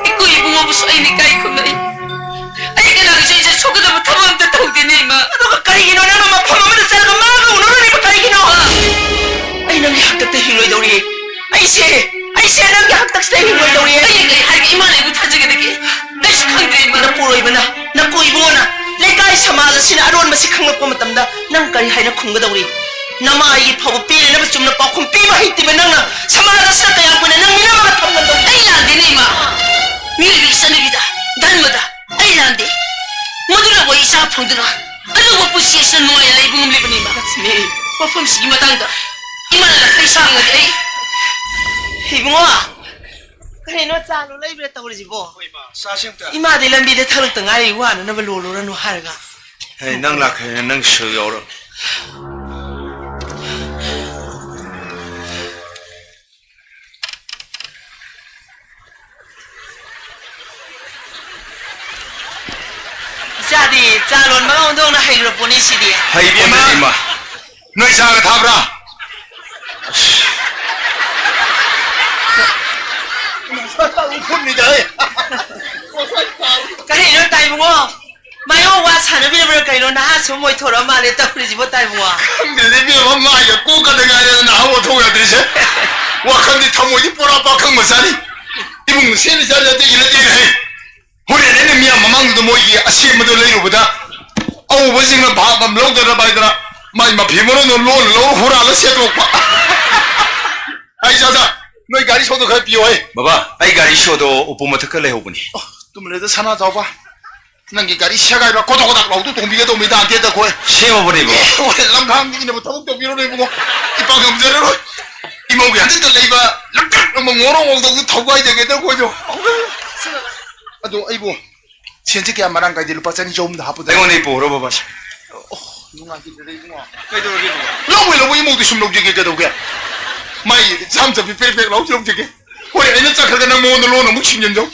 Ikaw ibong mabuso ay nikay ko na eh. Ay kailangan siya siya sugod na matamang tatawag din eh, ma. ano ka karigino na naman pamamada sa lagang mga uno na ba karigino ha? Ay nang ihagtag na hingoy daw rin ay siya nang ihagtag na hingoy daw rin Ay kay harga imana ibu tajaga dagi. Ay sukang din ma. Napuroy ba na? Nakuy mo na lekay sa mala sinaaroon masikang na pumatamda nang karihay na kunga daw rin Namai pawapili na basum na pakumpi mahiti manang na samaras na kaya ko na nang minamagatang ng daw. Ay landi na ima. Milibig sa nabida. Danmada. Ay landi. Madula ko isa pang duna. Ano ba po siya sa nungay na ibong umlipan ni ima? That's me. Wapam sige matangga. Ima na lang kay sa nga di ay. Ibong nga. Kanino sa ano lang ibig tawag si Bo? Ima di lang bida talong tangay iwan na balolo na nuharga. Hey, nang lakay nang suyo. Jadi, calon mga undong na hydroponic si dia. Hay bien na ima. No isa ka tabra. Upun ni dai. Kanino tayo mo? Mayo was hana binabra kayo na haso mo ito rama le tapri jibo tayo mo. Hindi bi ma ya ko ka da ga na hawo to ya drise. Wa kan di thamo di pora pa kan masani. Ibung sen sa da de ile de hai. Hore ne mi mamang do mo yi asim do le yu da. Au bo sing na ba bam lo da ba da. Mai ma phimo no lo hura la se to pa. Ai sa sa. Noi gari so do ka pi oi. Baba, ay gari shodo upumata ka leho buni. तुमने तो सना जाओ बा नंगी गाड़ी शेगा इबा कोतो कोता लाउ तो तुम्बिगे तो मिदा आते तक होए Shema buni bo. ओए लंघांग नी ने बथौ तो बिरो ने बगो इपा गम जरे रो इमो गे हते तो लेबा लक म मोरो ओ तो थौगाई देगे तो कोजो अदो आइबो सेंजे के मारांग गाइदे लुपा चनी जोम दा हापु Ay ngone iporo baba. 누가 기들이 이모 그래도기 로왜 로왜 이모도 숨 녹지게 그도게 마이 잠자 비페페 라우 좀 되게 오래 애는 짝하게 나 모는 로는 묵신년 좀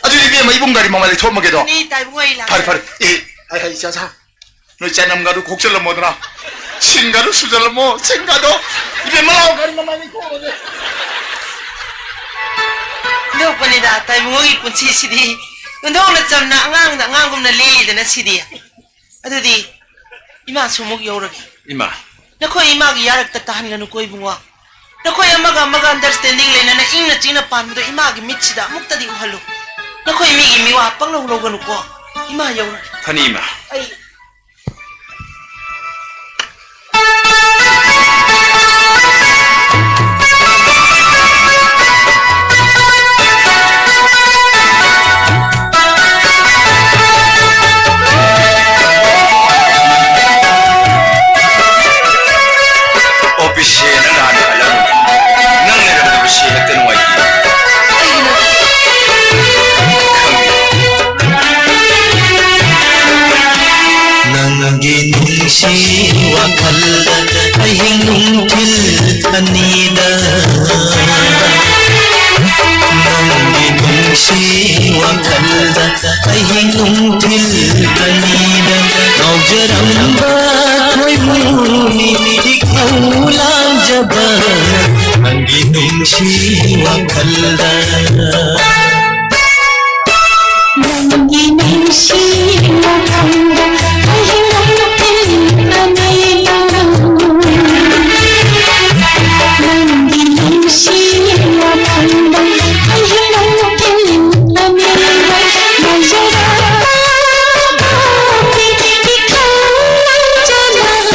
아주 이게 뭐 이분 가리 뭐만 처음 먹게도 Ni tayo mo ilang. 파리 이 하이 자자 너 짜남가루 곡절로 뭐더라 신가루 수절로 뭐 생가도 이게 뭐 가리 뭐만 있고 Ndo pa ni da tayo mo ipun si di. Ndo na jam na ngang gum na li na si di. Ado di ima sumog yorag. Ima. Nako ima gi yarak tatahan nganu ko ibungwa. Nako amaga understanding le na ing na china pan do ima gi mitchida mukta di uhalu. Nako imi gi miwa pang lo ganu ko. Ima yorag. Hani ima. Ay Office na nani alam. Nang nagado ba siya tanong ay. Ay na. नंगे नुंशी वखल अहिंग नुंथिल थनीदा नंगे नुंशी ꯅꯨꯡꯁꯤ ꯋꯥꯈꯜꯗ ꯑꯍꯤꯡ ꯅꯨꯡꯊꯤꯜ ꯑꯅꯤꯗ ꯉꯥꯎꯖꯔꯝꯕ ꯈꯣꯏꯃꯨꯅꯤ ꯏꯈꯧ ꯂꯥꯡꯖꯕ ꯅꯪꯒꯤ ꯅꯨꯡꯁꯤ ꯋꯥꯈꯜꯗ ꯅꯪꯒꯤ ꯅꯨꯡꯁꯤ ꯋꯥꯈꯜꯗ ꯑꯍꯤꯡ ꯅꯨꯡꯊꯤꯜ ꯑꯅꯤꯗ ꯅꯪꯒꯤ ꯅꯨꯡꯁꯤ ꯋꯥꯈꯜꯗ ꯑꯍꯤꯡ ꯅꯨꯡꯊꯤꯜ ꯑꯅꯤꯗ ꯉꯥꯎꯖꯔꯝꯕ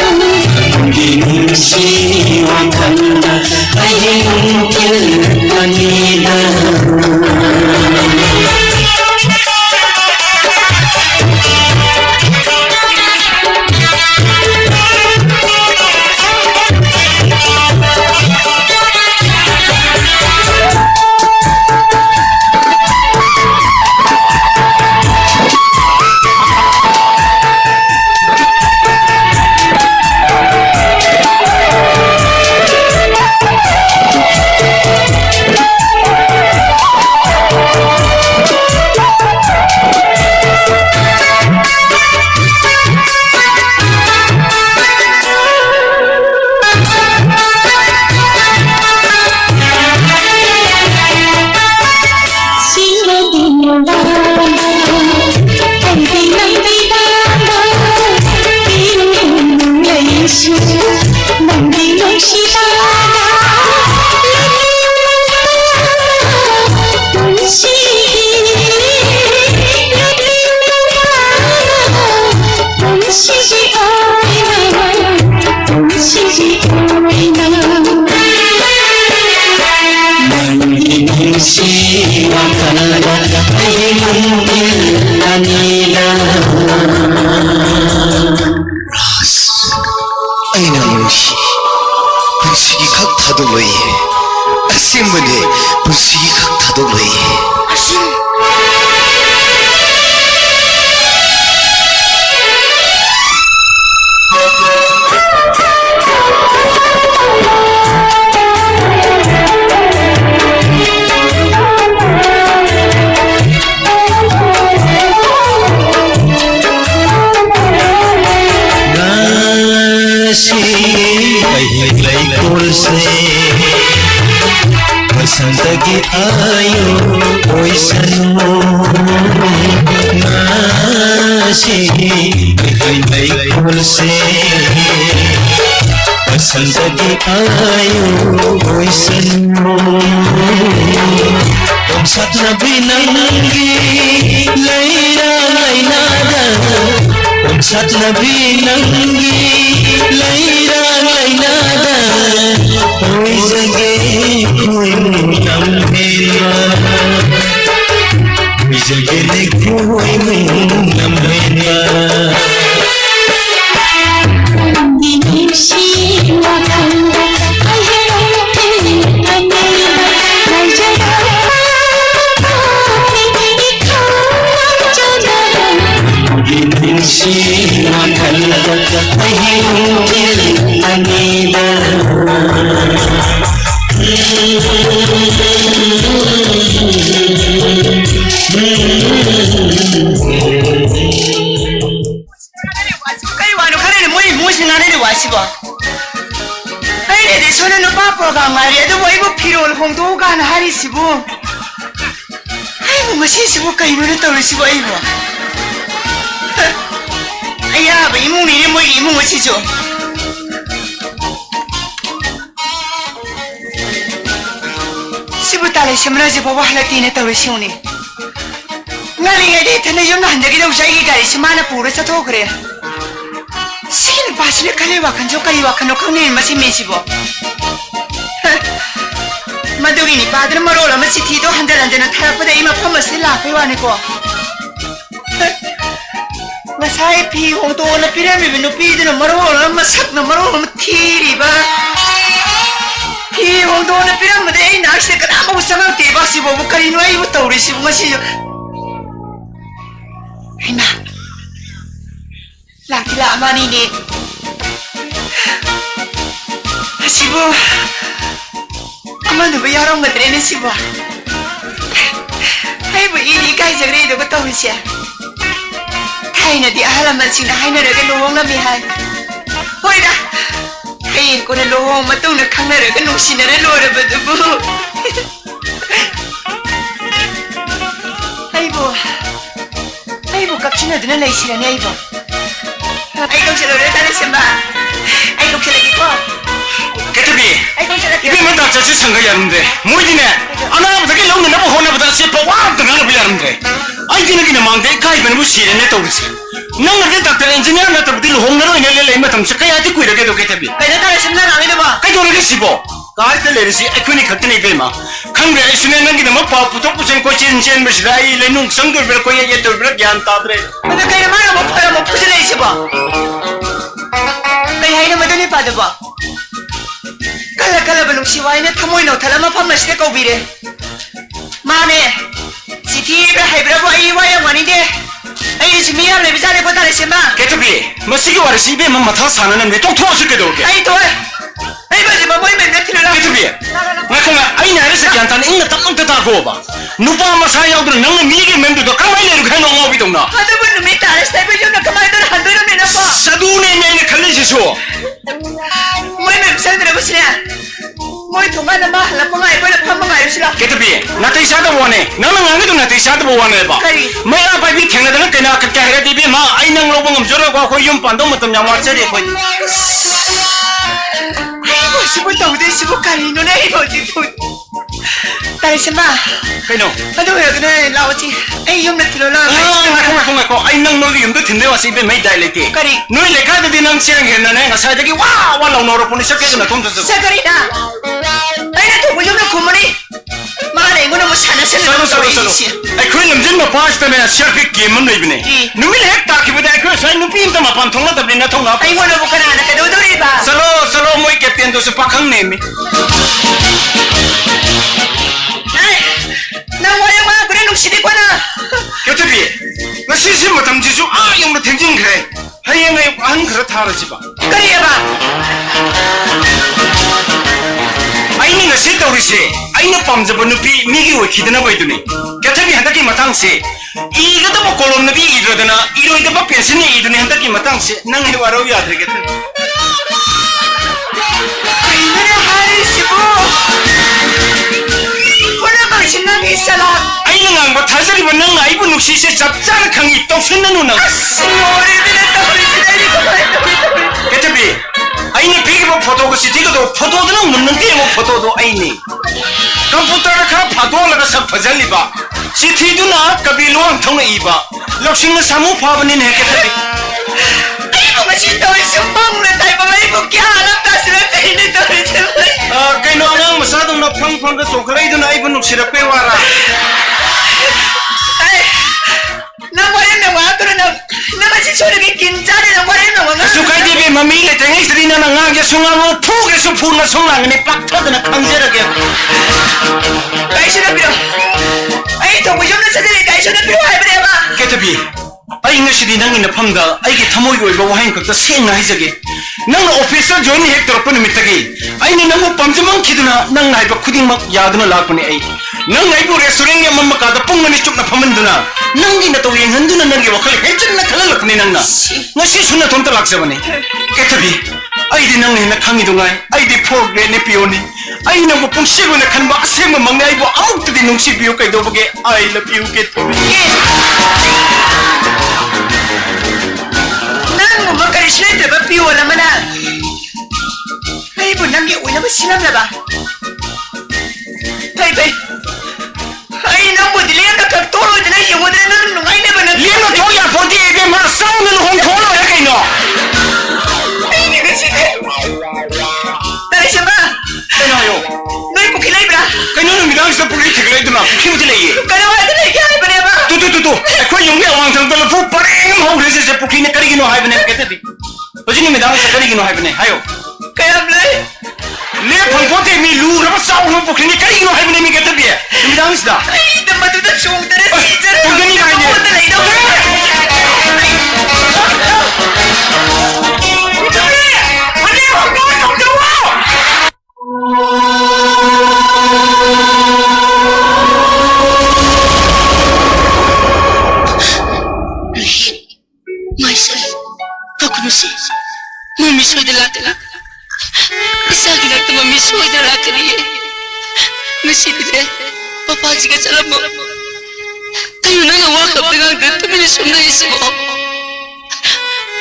ꯅꯪꯒꯤ ꯅꯨꯡꯁꯤ ꯋꯥꯈꯜꯗ ꯑꯍꯤꯡ ꯅꯨꯡꯊꯤꯜ ꯑꯅꯤꯗ ꯑꯩꯅ ꯅꯨꯡꯁꯤ ꯄꯨꯟꯁꯤꯒꯤ ꯈꯛ ꯊꯥꯗꯣꯛꯂꯣꯏꯌꯦ ꯑꯁꯦꯡꯕꯅꯦ ꯄꯨꯟꯁꯤꯒꯤ ꯈꯛ ꯊꯥꯗꯣꯛꯂꯣꯏꯌꯦ बसंत की आयु ओइसनो नाशी नई फूल से बसंत की आयु ओइसनो तुम सपना भी नंगी लैरा लैनादा तुम सपना भी नंगी लैरा लैनादा कोई जगह कोई नमेला कोई जगह कोई नमेला नंगी निशी वखंड Semraje bawa halati ne tahu siuni. Ngali ngadi thane jom na hanjagi na usai gari semana pura satu kere. Sin pasne kali wakan jo kali wakan okang ne masih mesi bo. Maduri ni padre marola masih tido handal handal thara pada ima pun masih lapai wane ko. Masai pi untuk na pirami binu pi dina marola masak na marola matiri ba. He won't do the pyramid. I know she can have some of the possible book. I know you would tell us. Hina Lakila money need Sibo. I'm on the way around the drain. Sibo. ꯑꯩꯕꯨ ꯏꯗꯤ ꯏꯀꯥꯏꯖꯈ꯭ꯔꯦ ꯑꯗꯨꯒ ꯇꯧꯔꯤꯁꯦ ꯊꯥꯏꯅꯗꯤ ꯑꯍꯜ ꯂꯃꯟꯁꯤꯡꯅ ꯍꯥꯏꯅꯔꯒ ꯂꯨꯍꯣꯡꯂꯝꯃꯤ ꯍꯥꯏ ꯍꯣꯏꯗ ꯍꯌꯦꯡ ꯀꯣꯟꯅ ꯂꯨꯍꯣꯡ ꯃꯇꯨꯡꯗ ꯈꯪꯅꯔꯒ ꯅꯨꯡꯁꯤꯅꯔ ꯂꯣꯏꯔꯕꯗꯨꯕꯨ ꯑꯩꯕꯨ ꯀꯞꯁꯤꯟꯅꯗꯨꯅ ꯂꯩꯁꯤꯔꯅꯦ ꯑꯩꯕꯨ ꯑꯩ ꯀꯧꯁꯤꯜꯂꯨꯔꯦ ꯇꯥꯔꯁꯦꯝꯕ ꯑꯩ ꯀꯧꯁꯤꯜꯂꯒꯦꯀꯣ ꯀꯩꯇꯕꯤ ꯑꯩ ꯀꯧꯁꯤꯜꯂꯒꯦ 이게 뭐 닥쳐지 생각이었는데 뭐이디네 아나부터 길러오는 나보 혼나보다 싶어 와부터 나는 비하는데 아이디는 그냥 망대 가입은 무시해 내 떠오르지 너는 닥터 엔지니어 나타부터 홍나로 인해 레이마 탐색 가야지 꾸이러게도 개탑이 그래 따라sem나 나가도 봐 그도르게 씹어 가을때 레르시 에코니 같은 이베마 강배 이슈네 남기는 뭐 바쁘도 부정 꼬치는 젠 무시라 이 레농 성돌별 거야 얘돌별 얀 따드래 근데 그래 말아 못 팔아 못 푸질래 있어 봐 그래 하이는 뭐더니 봐도 봐 kalakala balong siway na tamoy no talama pamas na kaubire mane si tibra haibra bo ay waya wanide ay si mira le bizare ko tare sema 개탑이 뭐 시기 와르 시베 뭐 마타 사는데 또 도와줄게 도게 ay to ay ba si mamoy men natin na 개탑이 나콩아 아이 나르스 간단 인가 딱만 따고 봐 누파 마사 야우들 너는 미게 멤버도 가만히 내려 가는 거 비동나 hado bo numita alas tayo yung nakamay doon hando na mina po 사두네 내내 칼리시쇼 moy men sa dra sila moy tunga na mahal pa nga iba na pamangay sila 개탑이 나한테 이사도 원해 너는 안 해도 나한테 이사도 원해 봐 그래. 뭐야 바비 탱나다는 그나 그렇게 해야 되비 마 아이랑 로봉음 저러고 하고 윤반도 못하면 양화짜리 거의 ay sibo tao din sibo kanino na ibo dito tare sema 그ino ano yung na lawati ay yung natilala 나콩아 아이랑 너도 윤도 든데 와서 입에 메이 달래게 그래. 너희 레카드 디는 시행 했나네 가 사이드기 와 나오노로 보니 섞여서 돈 줬어 sa karina ay natubo yung nakumuni malay mo na mo sana sa 서로 아이 그 남진 뭐 파스 때문에 시작이 게임은 너희네 이. 누밀 핵다 기보다 그 사이 누비 인도 마판 통나다 비나 통나 ay mo na mo ka na nakadodori ba 살로 모이 캡텐도 수 박항 네미 ay nang wala mga kuna nung sidi ko na 개탑이 나 시시 뭐 담지주 아 영로 댕진 그래 하이행에 안 그렇다 하지 봐 kariya ba 아이는 가 싫다 우리시 아이는 밤잡은 누비 미기 왜 기드나 보이더니 개탑이 한다기 마땅시 이거도 뭐 꼴없는 비 이러더나 이러이도 뭐 펜신이 이더니 한다기 마땅시 낭해 와로 야들겠다 ay nara hari sibo wala kang sinang isa lang 아이는 안뭐 다자리 보는 아이분 욱시시 잡자는 강이 또 휘는 누나 sinori binatawari sila hindi ko ba 개탑이 아이는 비기보 포도고 시티고도 포도도는 묻는 게 뭐 포도도 아이니 컴퓨터를 가 파도라가 석 퍼잘리바 시티도나 까빌로왕 통에 이바 럭싱은 사무 파버닌 해개탑이 ay mga sitaw sumbang na tayo mga ibong kihalap ta sila tayo nito kay no ang masadong na pang ka sokalay doon ay bunok sila pewara ay nang wala na wato na masisuri kay kinjari nang wala na mga sukay di be mamili tengay sa rin na nangagya sungamo puge sa puna sungang ni pakta na kanjera kaya ay siya na pero ay ito mo yung nasa dali ay siya na pero ay ba ba 개탑이 아이 ngasi nang inapamda ay gitamoy ko iba wahin kakta siyang nahizage nang officer johnny hector pa namitagi ay ni nang upamjamang kiduna nang naiba kuding mak yaduna lakpani ay nang naibo restaurant niya mamakada pong manichok na pamanduna nang di natawiyang handuna nang iwakali hedyan na kalalak ni nang na ngasi suna tonta laksabani 개탑이 ay di nang hina kangidungay ay di progre ni pioni ay nang upong sigo na kanba asema mang naibo amok tadi nung si biyo kay dobage I love you 개탑이 nang makarisya ito ba piwa naman na ay po nang iuwi naman silam na ba ay bay ay nang mo dili ang nakagturo dili yung wala na nungay na ba na Lino toya poti ebe marasao na luhong tolo ya kay no. ay hindi ka sige tara siya ba Kano yo? noy po kilay bra Kay no midang sa politika kay duma. Kim tila ye. kalawa ito na ikay ba niya ba Tu. Ako yung nga wang tang tolo fu pareng mo rese sa puki na kari gino hay bane kete di. Oji ni midang sa kari gino hay bane. Hayo. kaya blay Le pang pote mi lu ra sa mo puki ni kari gino hay bane mi kete bi. Midang isda. ay dapat ito siyong tara si Jero Pag ganyan ka niya. soidala lakana. Isagi nak mami soidala lakani. Nasibide papa jiga salam mo. Kayo na nga wakap dengan dito minisumna ismo.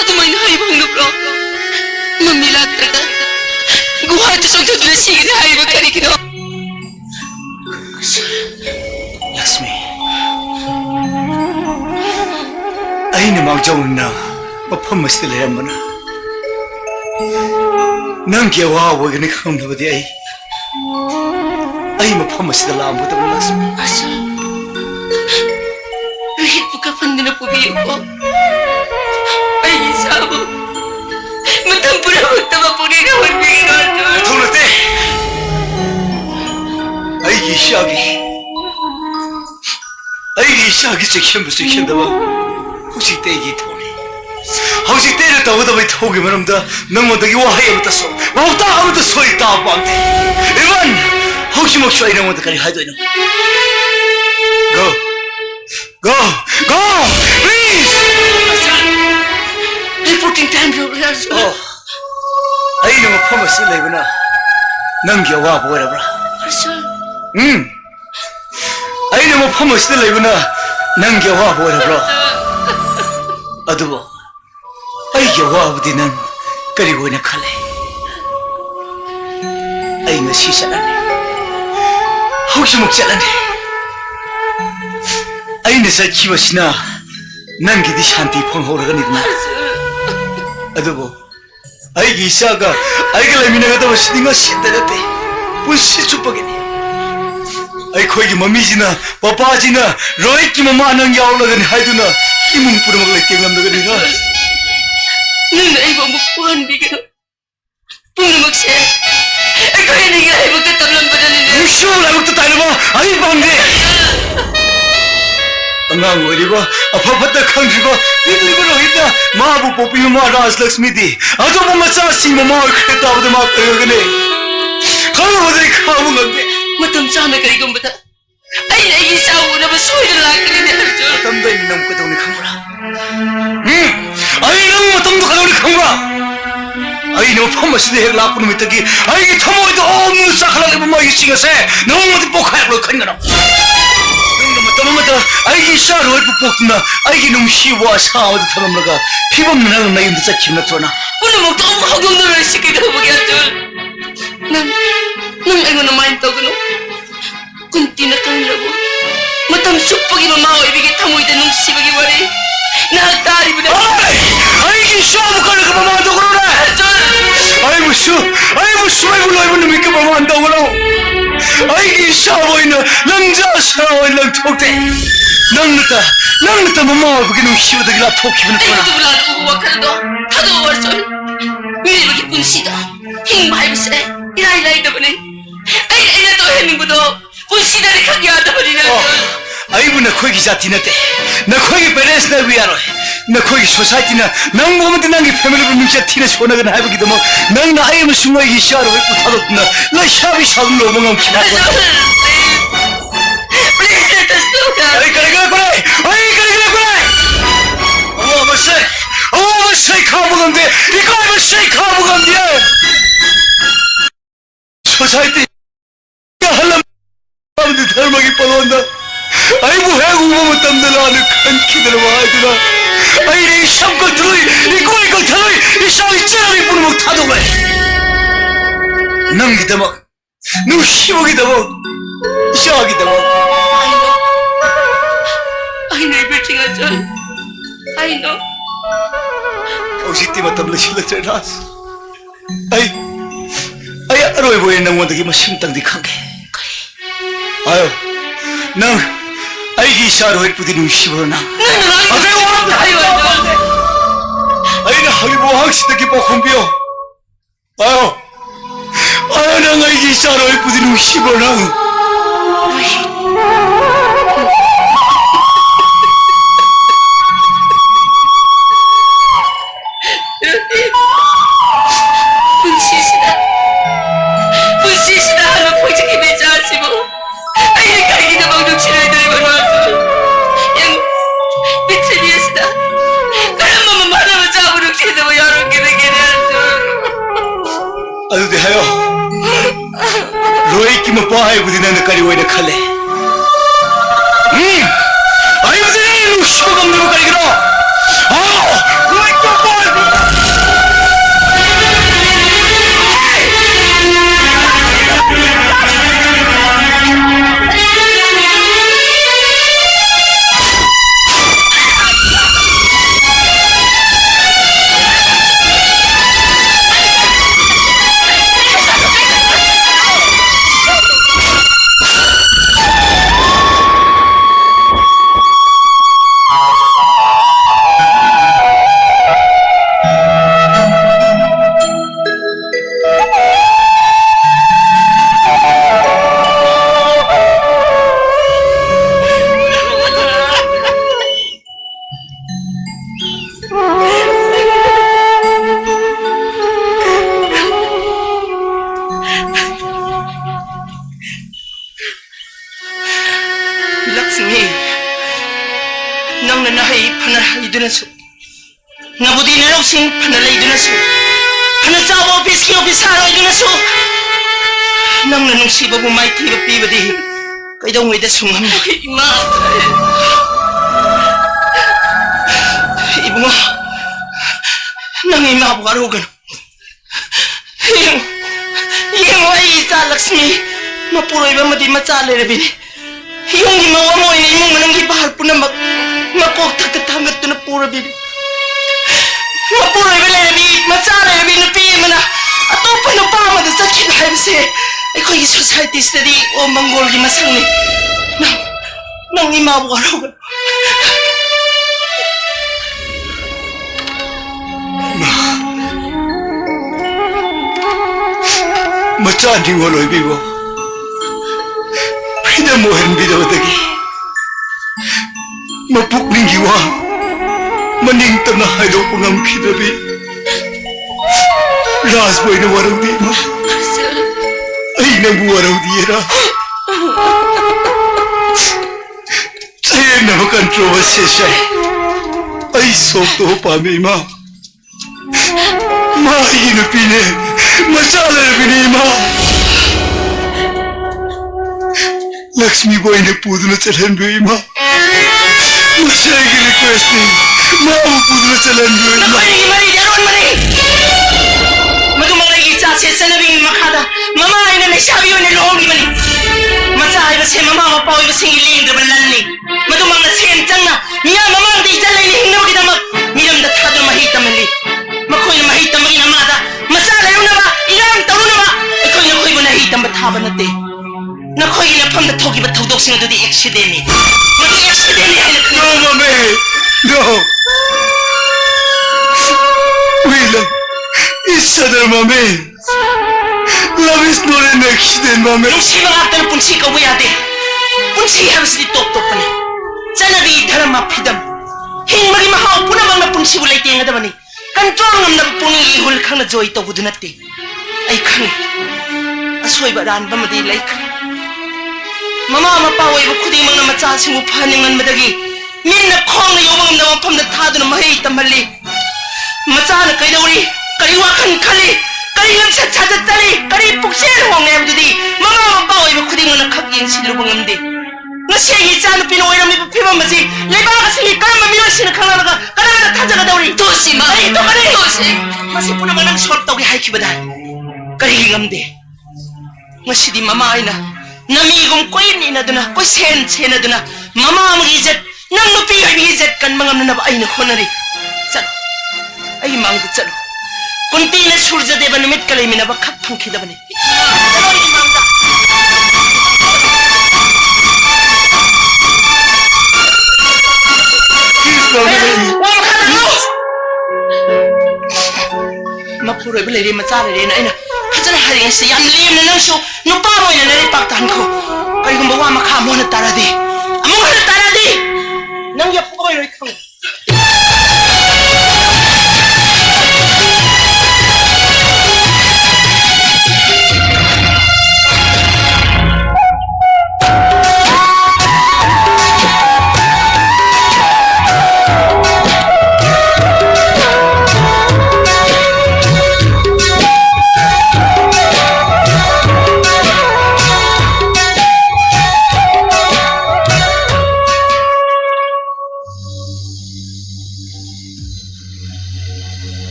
Ato may nahaibang na bro. Mamilat ka. Guha ito sa tutuloy sige na haibang ka rin kino. Lakshmi, ꯑꯩꯅ ꯃꯥꯡꯖꯧꯅꯅ ꯃꯐꯝ ꯑꯁꯤꯗ ꯂꯩꯔꯝꯕꯅ ꯅꯪꯒꯤ ꯑꯋꯥꯕꯒꯅꯤ ꯈꯪꯗꯕꯗꯤ ꯑꯩ ꯃꯐꯝ ꯑꯁꯤꯗ ꯂꯥꯛꯑꯝꯒꯗꯕ Lakshmi Asal, Rohit buka pandana pubiyo ko. Ay, isabo. Matampura magtama po rin ako bigyan ko. ꯊꯨꯅꯠꯇꯦ ꯑꯩꯒꯤ ꯏꯁꯥꯒꯤ ꯆꯦꯛꯁꯤꯟꯕꯁꯨ ꯆꯦꯛꯁꯤꯟꯗꯕ ꯍꯧꯖꯤꯛꯇꯤ ꯑꯩꯒꯤ ꯊꯧꯅꯤ ꯍꯧꯖꯤꯛꯇꯤ ꯑꯩꯅ ꯇꯧꯒꯗꯕ ꯊꯧꯒꯤ ꯃꯔꯝꯗ ꯅꯪꯉꯣꯟꯗꯒꯤ ꯋꯥꯍꯩ ꯑꯃꯇꯁꯨ ꯄꯥꯎꯇꯥꯛ ꯑꯃꯇ ꯁꯣꯏ ꯇꯥꯕ ꯄꯥꯝꯗꯦ ꯏꯚꯟ ꯍꯧꯖꯤꯛꯃꯛꯁꯨ ꯑꯩ ꯅꯪꯉꯣꯟꯗ ꯀꯔꯤ ꯍꯥꯏꯗꯣꯏꯅꯣ go please Reporting time program. ꯑꯩꯅ ꯃꯐꯝ ꯑꯁꯤꯗ ꯂꯩꯕꯅ ꯅꯪꯒꯤ ꯑꯋꯥꯕ ꯑꯣꯏꯔꯕ꯭ꯔꯥ Asal, ꯑꯩꯅ ꯃꯐꯝ ꯑꯁꯤꯗ ꯂꯩꯕꯅ ꯅꯪꯒꯤ ꯑꯋꯥꯕ ꯑꯣꯏꯔꯕ꯭ꯔꯥ ꯑꯗꯨꯕꯨ ꯑꯩꯒꯤ ꯑꯋꯥꯕꯗꯤ ꯅꯪ ꯀꯔꯤ ꯑꯣꯏꯅ ꯈꯜꯂꯦ ꯑꯩ ꯉꯁꯤ ꯆꯠꯂꯅꯤ ꯍꯧꯖꯤꯛꯃꯛ ꯆꯠꯂꯅꯤ ꯑꯩꯅ ꯆꯠꯈꯤꯕꯁꯤꯅ ꯅꯪꯒꯤꯗꯤ ꯁꯥꯟꯇꯤ ꯐꯪꯍꯧꯔꯒꯅꯤꯗꯅ ꯑꯗꯨꯕꯨ ꯑꯩꯒꯤ ꯏꯆꯥꯒ ꯑꯩꯒ ꯂꯩꯃꯤꯟꯅꯒꯗꯕꯁꯤꯗꯤ ꯉꯁꯤꯇ ꯅꯠꯇꯦ ꯄꯨꯟꯁꯤ ꯆꯨꯞꯄꯒꯤꯅꯤ ꯑꯩꯈꯣꯏꯒꯤ ꯃꯃꯤꯁꯤꯅ ꯄꯄꯥꯁꯤꯅ ꯔꯣꯍꯤꯠꯀꯤ ꯃꯃꯥ ꯅꯪ ꯌꯥꯎꯂꯒꯅꯤ ꯍꯥꯏꯗꯨꯅ ꯏꯃꯨꯡ ꯄꯨꯝꯅꯃꯛ ꯂꯩꯇꯦꯡꯂꯝꯂꯒꯅꯤ nung ay mamukuhan bigyan. Punamakse. Ay kaya hindi ay magtatablang ba na nila? ꯅꯨꯡꯁꯨ ꯂꯥꯏꯕꯛꯇ ꯇꯥꯏꯔꯕ ꯑꯩ ꯄꯥꯝꯗꯦ ꯑꯉꯥꯡ ꯑꯣꯏꯔꯤꯕ ꯑꯐ ꯐꯠꯇ ꯈꯪꯗ꯭ꯔꯤꯕ ꯄꯤꯛꯂꯤꯕ ꯔꯣꯍꯤꯠꯅ ꯃꯥꯕꯨ ꯄꯣꯛꯄꯤꯕ ꯃꯥ ꯔꯥꯖꯂꯛꯁꯃꯤꯗꯤ ꯑꯇꯣꯞꯄ ꯃꯆꯥꯁꯤꯡ ꯃꯃꯥ ꯑꯣꯏꯈ꯭ꯔꯦ ꯇꯥꯕꯗ ꯃꯥ ꯀꯩꯒꯅꯤ ꯈꯪꯂꯨꯕꯗꯩ ꯈꯥꯕ ꯉꯝꯗꯦ Matam sana karigumbata. Ay naigi sa unaba soidala lakani na Arjun. ꯃꯇꯝꯗ ꯑꯩꯅ ꯅꯪ ꯀꯩꯗꯧꯅꯤ ꯈꯪꯕ꯭ꯔꯥ ꯑꯩ ꯅꯪ ꯃꯇꯝꯗꯣ ꯀꯩꯗꯧꯅꯤ ꯈꯪꯕ꯭ꯔꯥ ꯑꯩꯅ ꯃꯐꯝ ꯑꯁꯤꯗ ꯍꯦꯛ ꯂꯥꯛꯄ ꯅꯨꯃꯤꯠꯇꯒꯤ ꯑꯩꯒꯤ ꯊꯃꯣꯏꯗ ꯑꯣꯝꯅ ꯆꯥꯈꯠꯂꯛꯂꯤꯕ ꯃꯩꯁꯤꯡ ꯑꯁꯦ ꯅꯣꯡꯃꯗꯤ ꯄꯣꯛꯈꯥꯏꯔꯛꯂꯣꯏ ꯈꯟꯒꯅꯣ ꯅꯪꯅ ꯃꯇꯝ ꯑꯃꯗ ꯑꯩꯒꯤ ꯏꯆꯥ ꯔꯣꯍꯤꯠꯄꯨ ꯄꯣꯛꯇꯨꯅ ꯑꯩꯒꯤ ꯅꯨꯡꯁꯤꯕ ꯑꯁꯥ ꯑꯃꯗ ꯊꯝꯂꯝꯂꯒ ꯐꯤꯕꯝꯅ ꯅꯪꯅ ꯅꯌꯨꯝꯗ ꯆꯠꯈꯤꯕ ꯅꯠꯇ꯭ꯔꯣꯅ Punamakta ang makagumdara si Kidabagi Arjun. Nang ayun naman tawag kunti na kang labo. Matam supagi mamaw ibigit hamoy danong sibagi wari. Nahagtari mo na. ꯑꯩꯒꯤ ꯏꯆꯥꯕꯨ ꯀꯔꯤꯒ ꯃꯃꯥꯟ ꯇꯧꯒꯅꯣꯅꯦ ꯑꯩꯕꯨꯁꯨ ꯑꯩꯕꯨ ꯂꯣꯏꯕ ꯅꯨꯃꯤꯠꯀꯤ ꯃꯃꯥꯟ ꯇꯧꯒꯅꯣ ꯑꯩꯒꯤ ꯏꯆꯥꯕꯨ ꯑꯣꯏꯅ ꯂꯪꯖꯥ ꯁꯔꯥ ꯑꯣꯏꯅ ꯂꯪꯊꯣꯛꯇꯦ ꯅꯪꯅꯇ ꯃꯃꯥ ꯑꯣꯏꯕꯒꯤ ꯅꯨꯡꯁꯤꯕꯗꯒꯤ ꯂꯥꯞꯊꯣꯛꯈꯤꯕ Ay ꯅꯠꯇ꯭ꯔꯣꯅ ito wala na uwak ka na do. Hado Arjun. Miribagi punsida. Hingma ay basta. Ilay-ilay na ba na? Ay na to heming mo do. Punsida rin kagyada ba rin Arjun? ꯑꯩꯕꯨ ꯅꯈꯣꯏꯒꯤ ꯖꯥꯇꯤ ꯅꯠꯇꯦ ꯅꯈꯣꯏꯒꯤ ꯄꯦꯔꯦꯟꯁꯅ ꯍꯥꯏꯕ ꯌꯥꯔꯣꯏ ꯅꯈꯣꯏꯒꯤ ꯁꯣꯁꯥꯏꯇꯤꯅ ꯅꯪꯕꯨ ꯑꯃꯗꯤ ꯅꯪꯒꯤ ꯐꯦꯃꯤꯂꯤꯕꯨ ꯃꯤꯡꯆꯠ ꯊꯤꯅ ꯁꯣꯟꯅꯒꯅꯤ ꯍꯥꯏꯕꯒꯤꯗꯃꯛ ꯅꯪꯅ ꯑꯩ ꯑꯃꯁꯨꯡ ꯑꯩꯒꯤ ꯏꯆꯥ ꯔꯣꯍꯤꯠꯄꯨ ꯊꯥꯗꯣꯛꯇꯨꯅ ꯂꯩꯁꯥꯕꯤ ꯁꯥꯗꯨꯅ ꯂꯧꯕ ꯉꯝꯈꯤꯕ Please let us know that. ꯑꯩ ꯀꯔꯤꯒꯤꯔꯛꯄꯅꯦ ꯑꯋꯥꯕꯁꯦ ꯈꯥꯡꯕ ꯉꯝꯗꯦ ꯏꯀꯥꯏꯕꯁꯦ ꯈꯥꯡꯕ ꯉꯝꯗꯦ ꯁꯣꯁꯥꯏꯇꯤ ꯑꯃꯗꯤ ꯙꯔꯃꯒꯤ ꯄꯂꯣꯟꯗ ꯑꯩꯕꯨ ꯍꯦꯛ ꯎꯕ ꯃꯇꯝꯗ ꯂꯥꯟꯅ ꯈꯟꯈꯤꯗꯅꯕ ꯍꯥꯏꯗꯨꯅ ꯑꯩꯅ ꯏꯁꯝ ꯀꯛꯊꯂꯣꯏ ꯏꯀꯣꯏ ꯀꯛꯊꯂꯣꯏ ꯏꯁꯥꯒꯤ ꯆꯦꯔꯤ ꯄꯨꯝꯅꯃꯛ ꯊꯥꯗꯣꯛꯂꯦ ꯅꯪꯒꯤꯗꯃꯛ ꯅꯨꯡꯁꯤꯕꯒꯤꯗꯃꯛ ꯏꯆꯥꯒꯤꯗꯃꯛ I know everything Arjun. I know. ꯍꯧꯖꯤꯛꯇꯤ ꯃꯇꯝ ꯂꯩꯁꯤꯜꯂꯛꯇ꯭ꯔꯦ ꯔꯥꯖ ꯑꯩ ꯑꯔꯣꯏꯕ ꯑꯣꯏꯅ ꯅꯪꯉꯣꯟꯗꯒꯤ ꯃꯁꯤꯃꯇꯪꯗꯤ ꯈꯪꯒꯦ ꯑꯌꯣ ꯅꯪ ꯑꯩꯒꯤ ꯏꯆꯥ ꯔꯣꯍꯤꯠꯄꯨꯗꯤ ꯅꯨꯡꯁꯤꯕ꯭ꯔꯣ ꯅꯪ ꯑꯩꯅ ꯍꯪꯂꯤꯕ ꯋꯥꯍꯪꯁꯤꯗꯒꯤ ꯄꯥꯎꯈꯨꯝ ꯄꯤꯌꯣ ꯑꯌꯣ ꯅꯪ ꯑꯩꯒꯤ ꯏꯆꯥ ꯔꯣꯍꯤꯠꯄꯨꯗꯤ ꯅꯨꯡꯁꯤꯕ꯭ꯔꯣ ꯅꯪ Punsisida halo po siya kinitsasi mo. Ay kaya ginamang nung sinay-day mo Arjun. Yang bitsa niya sida. Kaya mamamala mo sa ako nung sinamayarong gina-gina Arjun. hayo. Roy ki mapahay ko din na nakaliway na kale. Ayaw din na yung siyagam na makaligro. Roy ki mapahay ko. Nabudi na sing panalay doon na so. Hanasawa office ki office haray doon na so. Nang nanong siba mo may tiba-tiba di. Kaya daw may dasungam. Ima! Ibu mo. Nang ima po karugan. Yung ay isa Laksmi. Mapuroy ba madi matsala rin. Yung gimawa mo ay imong manang gibahal po na makoktak-tatangat doon na pura bin. Mapuroy ba rin, matsara rin na piye mo na ato pa na pa mo sa kinahim siya. Ay ko yung society study o manggol di masang ni. Nang imabu ka rin. Matsaan yung waloy bibo. Pinamuhan bidaw dagi. Mapukling giwa. Maning tanahay daw pangam kidabi. Rasboy na waraw di mo. Ay nang waraw di era. Sayang na makontrobasya siya. Ay sokto pa mi ma. Mahinapine. Masala na pinima. Laksmi boy na pudo na talan boy ma. Masyagi requesting. Maapupudo na talan boy ma. Naku, mari, daron mari! Madumang naigitsa siya sa nabing makada. Mama ay na nagsabi yun nilohong di mali. Matsahay ba siya mama mapawi ba siyang iling gabalan ni. Madumang na siyentang na. Miya mama ang di jalay ni hingaw kita mag. Miyam datado mahita mali. Makoy na mahita maginamada. Masala yun na ba? Ilang taon na ba? Ikaw na ko'y mo nahitang bataban natin. Nakoy na pang natogi ba tawdok siya doon di eksideni. Magi-eksideni ay No, mami! No! Wilang! Isa na, mami! Labis no rin na accident, mami! Nung si mga akta na punsi ka wiyate. Punsi harus di tok-tok pa na. Sa nabi darang mapidam. Hing magi mahaw po namang na punsi walay tiyan nga daman eh. Kantuang ngam nagpuning ihul kang na joy ito gudunat eh. Ay kang asoy ba daan ba madilay ka? Mama mapaway ba kudi mang na matsasing upahan yung madagi. Min na kong na yung mga naman pamnatado na mahita mali. Matsa na kayo daw rin. Kaliwakan kali. Kalingam sa tsatatali. Kalipuksil huwag na yung dudi. Mama mapaway ba kudi mang nakaging silubang ang di. Nga siya hitsa na pinuway na may pipimang masi. Laiba ka kasi kaya mamilang sinakangala ka. Kaya na tadya ka daw rin. Tusi ma. Ay ito ka rin. Tusi. Masi po naman ang short tawag hay kibadan. Kalingam di. Nga si di mama ay na. Namigong ko yun ina doon na. Ko sen na doon na. Mama mag-izat. Nang nupiyo mag-izat kan mga nanabay na kunari. Salo. Ay manggut salo. Kunti na surja deba namit kalay minabakak pang kida ba ni. Salo ay mangda. Huwag ka na mo! Mapuroy ba lari matsara rin ay na. Kasana haring siya ang liyam na nang siyo. Nupamoy na naripagtahan ko. Kaya gumawa makamo na taradi. Amo na taradi! Nang yapo ko kayo ikaw.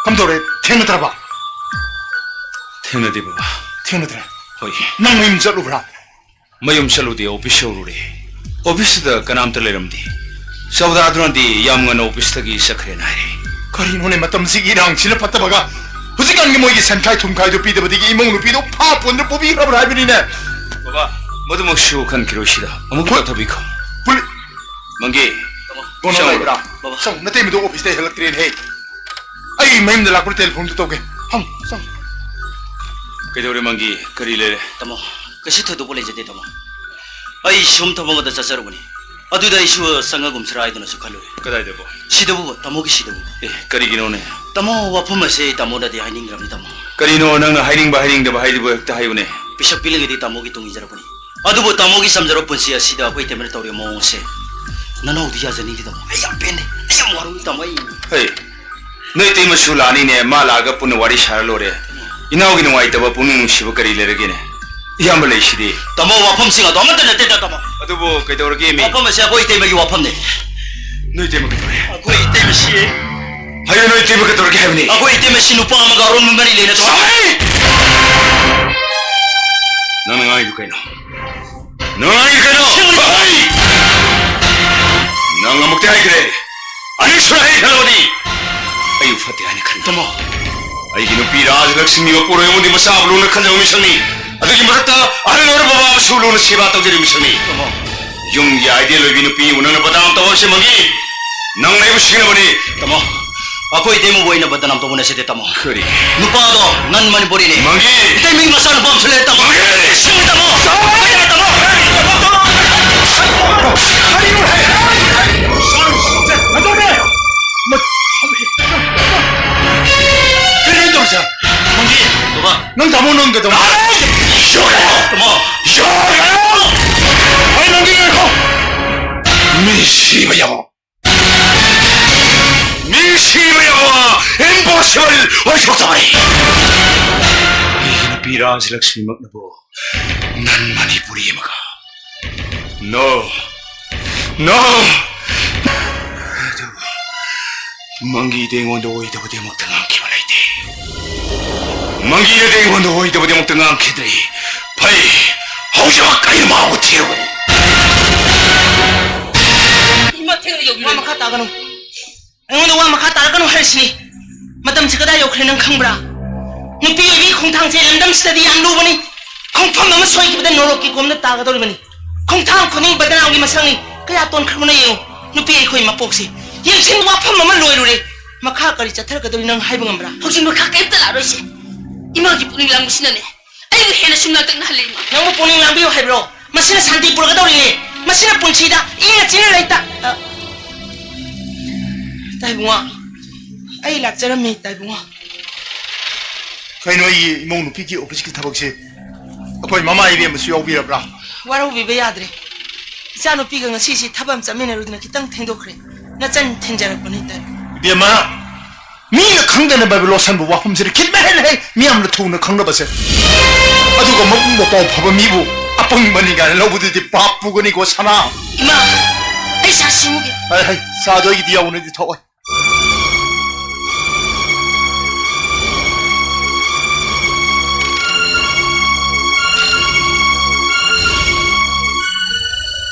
감독래 태어나더라 태어나디 바바 태어나더라 호이 난 임 절루브라 mayum chaludi office showrure office da kanamta leramdi saudadrandi yamngana office tagi sakre nai 거리노네 맞담시기랑 지나봤다바가 부지간 게 뭐이게 산카이 통카이도 삐드버디기 이몽루 삐도 파본들 뽑이 이라블 하비리네 baba madumok show kan kiroshida amuk tabiko 불 mangi 고노라이브라 성 나테미도 오피스에 헬럭트린 해 아이 매임들 라쿠르 텔폰도 또게 함성 kedore mangi karile tamo kasi to dubole jade tamo ai shum tamo mada chacharuguni aduda isu sanga gumsra aiduna su khalu kadai debo sidabu tamo gi sidabu e karigino ne tamo wapum ase tamo da di haining ram tamo karino nang hiding ba haidibu ekta haibune bishop bilingi di tamo gi tungi jarapuni adubu tamo gi samjaro punsi asida koi temene tawre mo se nanau di jani di tamo ai ampene ai amwaru tamo ai hey noi te masulani ne malaga pun wari sharlore inaugi no aitaba punu shiba karile regine yambale shidi tamo wapum singa tamo da te da tamo adubu kedore mi wapum ase koi temegi wapum ne noi te makadore koi temesi hayo noi te makadore ke havni koi temesi nu pa ma garon mari lena to nang ngai du kaino nang kaino hai nang amuk te hai kre ani surai khalodi ayu fate ani khan tamo ai ginu pi raj lakshmi wa puro mundi masablu na khanjau misani adagi marata arinor baba sulu na seba tawjeri misani tamo yung ya ide lo ginu pi unana badam tawse mangi nang nai bu singna bani tamo akoi temu boina badanam to bonase te tamo khari nupa do nan mani bori ne mangi ite ming masal bom sele tamo sing tamo kaya tamo 그래 동사 mangi toba 넌 다 못놓은 거다 tamo 아이 넘기고 미시바야 미시바야 impossible 어이소다리 이기는 pi raj lakshmi magnabo nan mani puri maga no mangi dengondo oidabode magtangang kiwalaite mangi dengondo oidabode magtangang kidri pai haujawa kaino mago tiro 이마태가 여기 와 막하 따가노 응원도 와 막하 따가노 할시 마담 지가다 요크레는 캉브라 누피 이 콩탕제 람담 스타디 안루버니 콩팡 너무 소이기보다 노롭기 곰나 따가도리버니 콩탕 코닝 바다나오기 마상니 그야 돈 크르모네요 누피 이코이 마폭시 옐신 와팜 너무 로이루레 막하 거리 짜타르가도리 능 하이붕암브라 혹시 뭐 가까이 따라로시 이마기 뿌링 랑무시나네 아이고 해나 숨나딱 날리마 너무 보닝 랑비요 하이브로 마시나 산디 뿌라가도리네 마시나 punchida 이나 찌는 라이다 다이붕아 아이 락자람미 다이붕아 그이노 이 이몽루 삐기 오피스키 타박시 아코이 마마 이비에 무슨 요비라브라 와로 비베 야드레 자노 삐가 nga 시시 타밤 짜메네로드나 기땅 탱도 그래 나짠 텐자라 보냈다 비에마 미가 강대는 바비 로산부 와품스를 길매해 미암로 투는 강로바세 아두가 먹은 거 뻔파바 미부 아뻥머니가 러브드디 바쁘거니고 사나 이마 아이 사시무게 아이 사저기 디아오는디 더워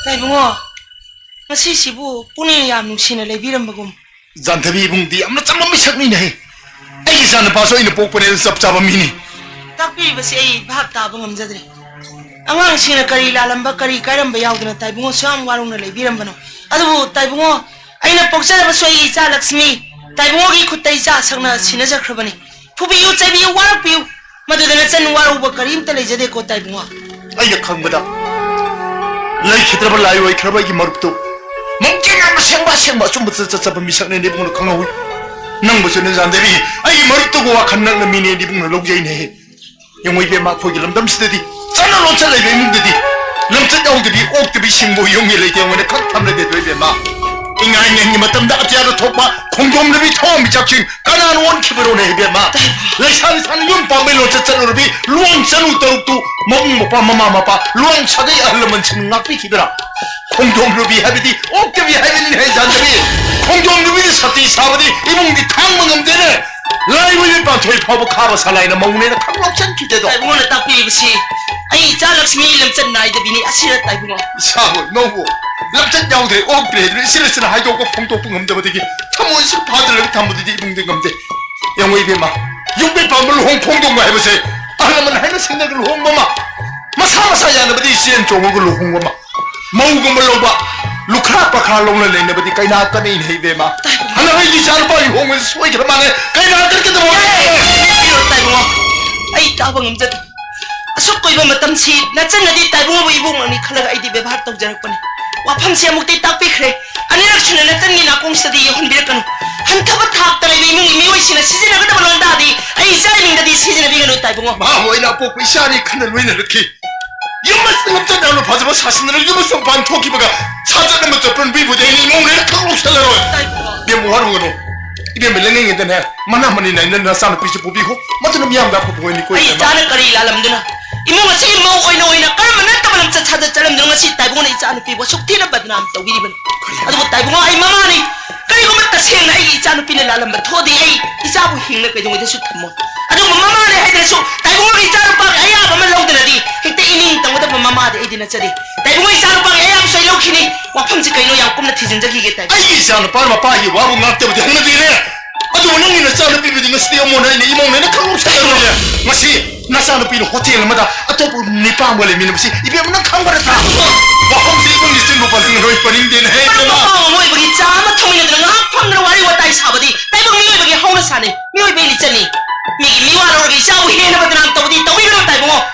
다이붕아 nga 시시부 뿌니 야 누시네 레비람바곰 잔타비 붕디 아무나 짬만 미쳤니네 에이 자는 봐서 이는 복분에 섭잡아 미니 딱비리버시 에이 밥 따봉 엄자드레 앙앙시나 까리 라람바 까리 까람바 야우드나 다이붕어 수암 와롱나 레비람바노 아두부 다이붕어 아이나 복자라바 소이 자 락스미 다이붕어기 굿다이 자 상나 시나자 크르바니 푸비유 짜비유 와락비유 마두드나 짠 와로우바 까림타 레자데 코 다이붕어 아이나 강보다 라이키드라바 라이와이 크라바이기 마룹도 멍청한 생바 좀 섭잡아 미쳤네 네 붕으로 강하고 nang bo chune jan debi ai mar to go khan nang mini di bung log jai ne yong wi be ma pho gi lam dam sti di chana lo chale be mung di lam cha dong di ok di sing bo yong ye le de ngone khak tham le de be ma ingai nge ni matam da apya ro thok ma khong jom le bi thom bi chak chin kanan won khibro ne be ma le san san yum pa me lo cha cha ro bi luang chanu to tu mong mo pa mama ma pa luang cha dei al man chin ngak pi khibra khong jom le bi ha bi di ok bi ha bi ni he jan de bi khong jom le bi sa ti sa ba di ibung di thang mang am de ne 라이브 일방토이 파고 카바 살라이나 먹네나 강락산 기대도 따이붕어는 딱비이것이 아이 이자 럭스미 일름전 나이드비니 아시라 따이붕어 사고 너무 람짠 야우들의 옥들의 실레스나 하이도고 홍도풍 엄대버되기 탐원식 파들을 탐부들이 이붕된 건데 영어 입에마 육백밤을 홍콩동가 해보세요 알라면 하는 생각을 홍마마 마사마사야 하는버디 시엔 종을 홍마마 먹음을 봐 루크라빠 칼롱을 내내버디 까이나까네 이네이베마 하나가 이기지 않을 바이 홍을 소이기를 만해 까이나까게도 뭐해 이런 따이붕어 아이 따방음전 속고 입은 맞담치 나짠나디 따이붕어부 이붕어니 칼라가 아이디 베바할 떡자락뻔해 와팜시야 목대 딱비 그래 아니락추나 나짠니 나공시다디 혼비락가노 한타바 탁다가 이명이 미워이시나 시즌을 그다발런다디 아이 사이밍다디 시즌을 비가노 따이붕어 마모이나 뽑고 시안이 큰을 왜 이렇게 이것만 없던 날로 봐주면 사신을 이것만 반토기바가 사자는 것 접은 비부대인이 몸을 턱록 살라로 이게 뭐하는 거노 이게 멜랭행이 되네 만나만이나 있는 나사는 빛이 보비고 맞는 미암다 보고 있고 아이 짜는거리 랄람드나 이모가 지금 뭐 오이나 깔면 나따만 남자 찾아 잘람드는 것이 따이붕어는 이 짜는 비고 속티는 받으나 암따 위리번 아도 따이붕어 아이 마마니 그리고 맞다 생나 이 짜는 비는 랄람바 토디 아이 이 짜부 힘을 그정도 대수 탐모 아도 마마니 하이드레수 따이붕어 이 짜는 방 아야 마마 라우드나디 핵대 이닝 땅보다 마마데 이디나 짜디 따이붕어 이 짜는 방 아야 무서 이렇게니 와팜지가 이노 양꿈나 티진 적이겠다 아이 사는 빠르마 빠이 와고 납때부터 행나들이네 아주 원형이는 싸는 비비딩 스티어 모나이네 이몽네는 강록 살라로네 마시 나사는 비는 호텔마다 아토부 니빵벌레 미는시 이베문은 강바랬다 와홈스 이봉이 쓴거 봤으면 로이 뻔인데는 해야되나 뭐 이거기 짜마 통이는 학팡으로 와리와 따이 사버디 따이붕 미워이버기 하우나 사네 미워이베 있잖니 미기 미와로기 짜부 해나버든 암 떠버디 떠위그런 따이붕어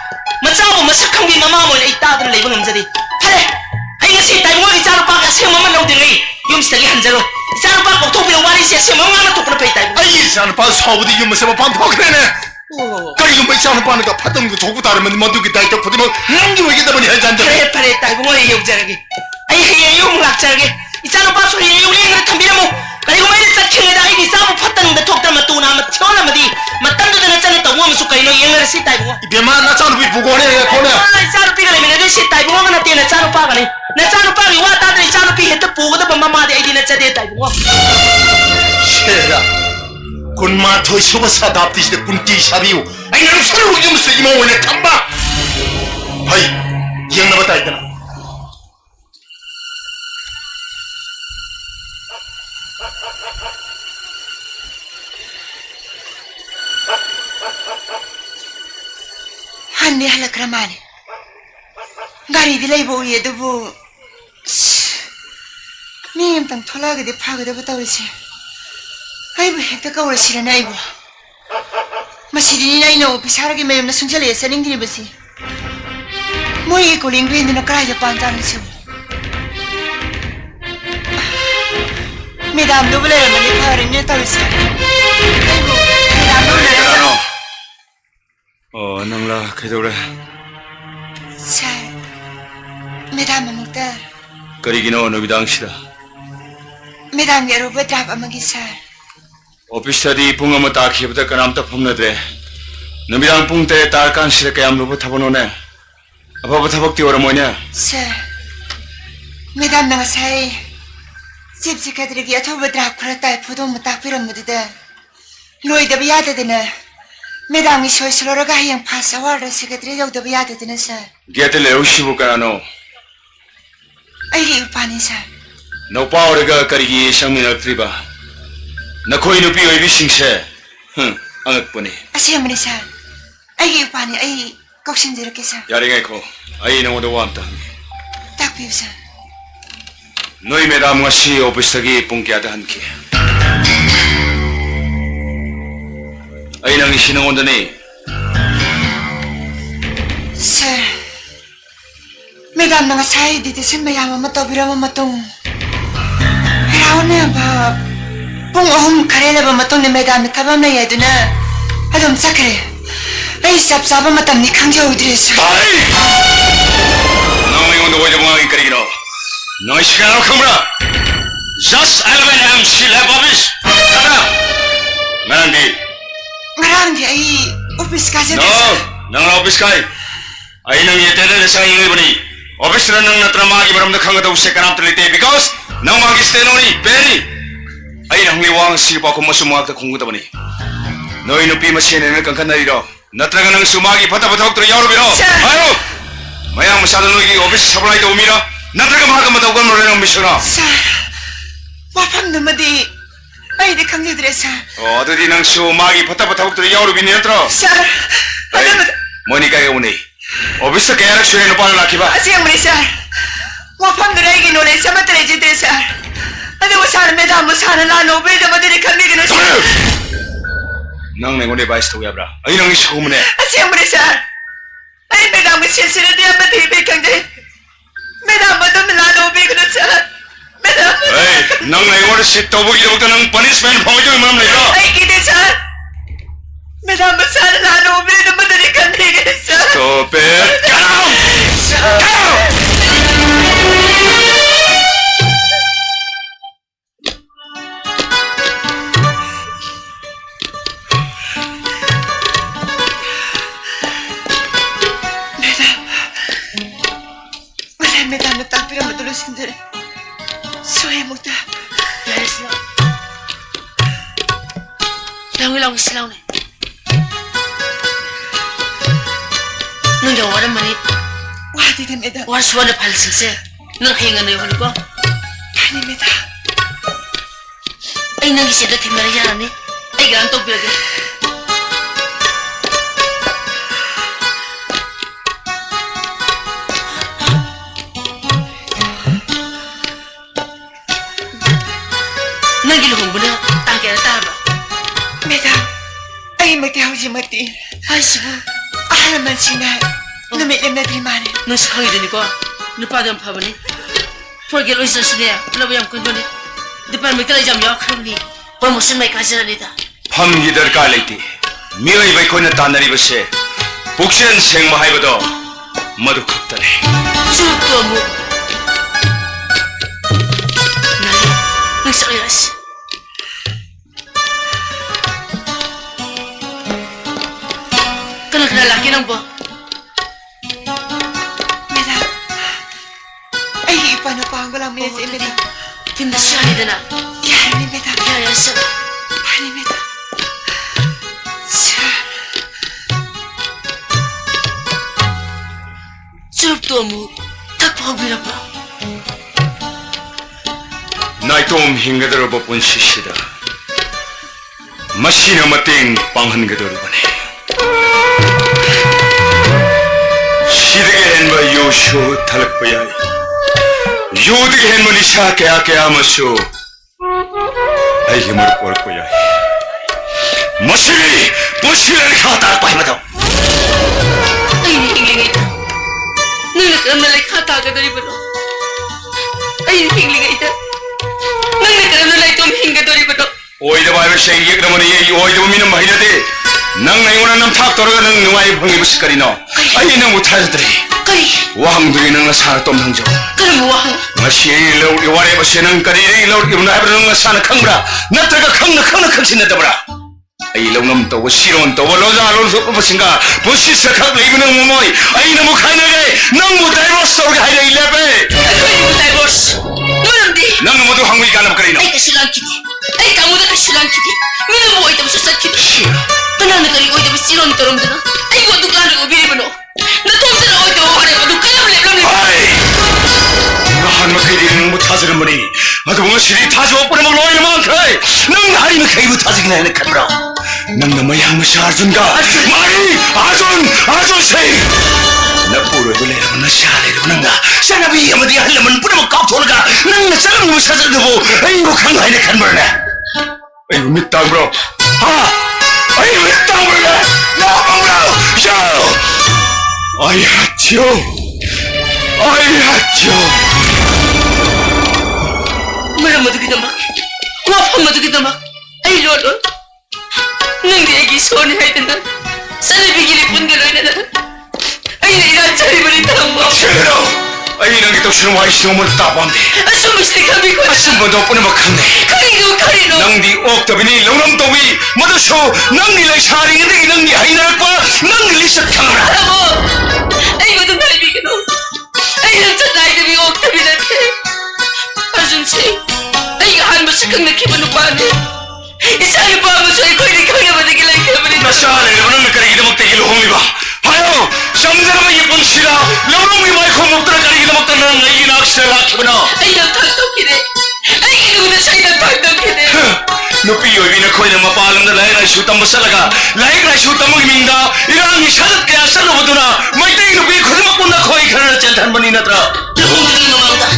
마짜부 마삭한기 마마모이나 이 따들을 내고 넘자디 하래 아이 ngasi 따이붕어기 짜루 빠가 세모만 나오더니 용시다기 한자로 짜루 빠가 토비는 와리시야 세모만 하나 토프로 페이 따이붕어 아이 사는 빠 서부디 유무세모 반포그래네 그리고 뭐 사는 빠는가 파던 거 도구 다르면 뭐두기 달때 보면 남기고 이게 되면 해잔다 그래 파래 따이붕어의 용자라기 아이 해의 용락자라기 이 짜루 빠 소리의 용리행을 탐비라모 그리고 말이 짝킹에다 이기 싸고 팠다는데 톡다마 또 나마 튀어나마디 맞담도 되나 짜냈다 우하면 속가이 너 얘를 씨 따이붕어 이베만 나 짜는 비 보고 하네 거네 아 짜루 삐가 내면 내 씨 따이붕어가 나 때나 짜루 빠가네 나 짜루 빠가 와 따들이 짜루 삐 했다 보고도 마마마디 아이디 나 짜대 따이붕어 쉐라 군마 더 쇼바사 답디시데 군띠 샤비우 아이 나는 서로 우기면서 이모원에 탐바 하이 기억나봤다 했잖아 한니 할라크라마니 가리디 레이보 우예도부 미임땅 톨라게디 파게데부 따오리시 아이부 핵다 까오리시라네 아이부 마시리니 나이노 비사라기 매임나 숭절에 사닝기리버시 모이게 꼴링그인드나 까라이자 반자는시 메담 도블레라마니 파르니 따오리시 아이부 메담 도블레라마니 낭라 그래도래 잘 메담 아무다 그리기노 너비당시다 메담 게로버 답 아마기 잘 오피스타디 붕어머 따키부터 까남다 폼나드래 너비당 붕때 딸깐 시래 까ям 로버 타보노네 아빠부 타벅디 오라 뭐냐 잘 메담 나가 사이 집지카드리기 어토버 답 그랬다 포도 못딱 비런무드다 로이더 비야드드네 메담이 쇼이슬로로가 하양 파사와르 시카드리 여우더 비야드드네 잘 게텔레 오시부까노 아이리 우파니 잘 너빠오르가 까리기 샹민학트리바 나코이 누피 오이비 싱세 앙악보니 아시아무니 잘 아이리 우파니 아이 꼭신지르게 잘 야링에코 아이 너오도 완다 딱 비우자 너희 메담과 시 오피스타기 뽕기하다 한키 아이 낭이 신앙 온다니 잘 메담 나가 사이 디디슨 마야마마 떠비라마 마똥 라오네 바 뽕어홈 카레라바 마똥네 메담이 타밤나 예드나 아좀 사크레 아이 쌉싸바 마땀니 강자우드레스 아이 너희 오늘 오이자 몽하기 까리기노 너희 시간으로 커무라 Just Alvin MC Lepovis 가라 나란디 ngaramdi ai office ka No, nang office kay. Ay nang yetele sa ingay bani. Office na nang natramagi baram na kanga daw sa kanam tulite because nang magisteno ni Benny. Ay nang liwang sipa ko masumuag ta kung bani. 너희 누피 마시에는 깡칸나리로 나트라가 능 수마기 바타바타 옥도로 야오르비로 아유 마양 마사도 너희 오피스 사블라이도 오미라 나트라가 마하가마다 오간 노래는 미셔나 와팜 넘어디 아이디 강제들에서 어디 능 수마기 바타바타 옥도로 야오르비니 나트라 살 아담 모니카에 오니 오피스 개야락 수레는 빨라키바 아시양 우리 살 와팜 노래기 노래 사마트레 지들에서 아담 살 메다 무사는 나노 베다 마들이 강리기는 nang nengon de bais to yabra ai nang isu mune 아시양 우리 살 아이 메다 무실시르 디아마 티베 강제 메다 마도 나노 베그는 살 메다 ai nang nengon de sit to bu gi to nang punishment phoi jo mam le ra 아이 기대 살 메다 무사는 나노 베다 마들이 강리기는 살 stop it get out 메다는 땅비라 못들어 신들에 소해 먹다 Yes, lang silaw na. Nung yung waran manit, 와디 메다 waras wala palising siya. Nang hinga na yung huli ko. 아니 메다 Ay, nang isida timariya ni. Ay, ganto bilagay. Nang giluhong mo na, tangkaya na tama. 메다 아이 먹대 하우지 먹대 Ay, sibo. 아라만 시나 놈의 렘나들이 많네 Nung sakang idin ko, nupadang pa ba ni? Forget o isa siya, labayang ko ba ni? Di pa may kalay jam yaw ka ni. Promotion may kasira nita. pham gidar ka leiti mioi bai khona tanari base buksen seng mahai bodo madu khaktane Suot ko mo. Nali, nagsakayas. Kanang lalaki ng bo. 메다 아이 이빠나 빵 거랑 메세 메다 Tinda siya ni Dana. 야니 메다 Kaya sa... 아니 메다 사 Suot ko mo. Tagpakabila pa. naitom hingadaro bopun shishida machine mating panghan gadaro bane shidege hen ba yosho thalak payai yodege hen manisha kya kya masu ai himar por payai machine pushir khata pai mado Ay, hingling ito. Nung nagkamalay kataga na rin ba no? Ay, hingling ito. Nung nagkamalay tumhinga na rin ba no? oida bai ba sheng yek ramani ye oida ba minam mahina de nang naingona nam thak toroga nang nuai bhangi buskari no ai nang uthajadri Kari, wahang duri nang nasara tom hangjo kari mo wahang. ngasi lo ware ba senang kari ri lo ibna habra nang nasana khangra natraga khangna khangsin na dabra ai lo nam to siron to lo ja lo so ko singa bosi sakha leibna momoi ai na mu khaina ge nang mu divorce so ga hai lebe Ay, mo divorce. Manam di. nang mu do hangwi kanam kari no Ay, kasilang kiti. Ay, kamu na kasilang kiti. Minam mo ito sa kiti. Tanan na kari ko ito siron torom dana. Ay, wadu klaro ko biri ba no? Natom dana ko ito wari wadu kalam leblam leblam. ai nahan ma kai ri mu thajram mani adu mo shiri thajo pore mo loi ma khai nang hari ma kai bu thajig na ne khabra nang na mayang ma arjun ga mari arjun sei na puro dole na shale nang na sanabi amadi halaman pura mo kap thol ga nang na salam mo sajal do ai ko khang hai ne khan bar na ai mitang bro ha ai mitang bro na bro yo I hate you Malam madu kita mak. Wafam madu kita mak. Ay lolo. Nang di agi soni hay tanan. Sana bigili pun galoy na nan. Ay nainacari ba rin tanong mo? Pero ay nang ito sinuway mo tapang de Asumis ni kami ko. asum mo daw po na makhande Karino. nang di ok tabi ni lonam tawi madusho nang nilay sharing hindi nang ni hainar pa nang nilisat kamera Alam mo. Ay madong kaibigan mo. Ay nagsatay kami og tabi natin. Asun siya. Ay gahan mo siya kang nakimanupaan eh. Isang pa mo sa iko'y di kaya matigilan ka ba nito? Nasa alam mo nang karigin mo tigil ba? Hayo, samda naman ipon sila. Laurong may may kumuktra karigin mo tanang ngay inaksela kibana. Ay, nagtagtog kini. Ay, inuna sa'y nagtagtog kini. Nupiyoy binakoy ng mapalam na lahir ay sutang masalaga. Lahir ay sutang mo iminda. Irang isalat kaya sa lubado na. May tayo nupiyoy ko naman kung nakoy ka na natsantahan maninatra. Lahong galing mamangga.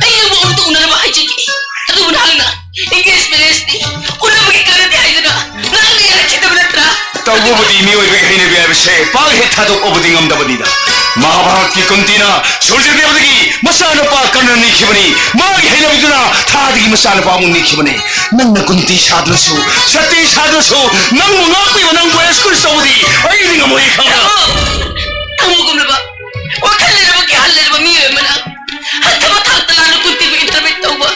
Ay, nabuong to una na makajiki. At umunahang na. Ingles Melesti. Una magikalat di ay na. Nakangayari kita ba natra? Tawbo mo di miyoy bigay na biyay bese. Paghetadok o buding am dabanida. Mahabharат की कुंती ना सोल्जर ने बदगी मसाला पा करना नहीं खिबनी माँ की है ना बिदुना थादी की मसाला पा मुन्नी खिबने नंग कुंती साधन सो सती साधन सो नंग मुंगा कोई वनंग को ऐस्कुल सऊदी आई नहीं गमोई खाना Tamo ko na ba? Huwag ka na ba kihalala ba miyo man ang hanta matagtala na kunti ba internet tao ba?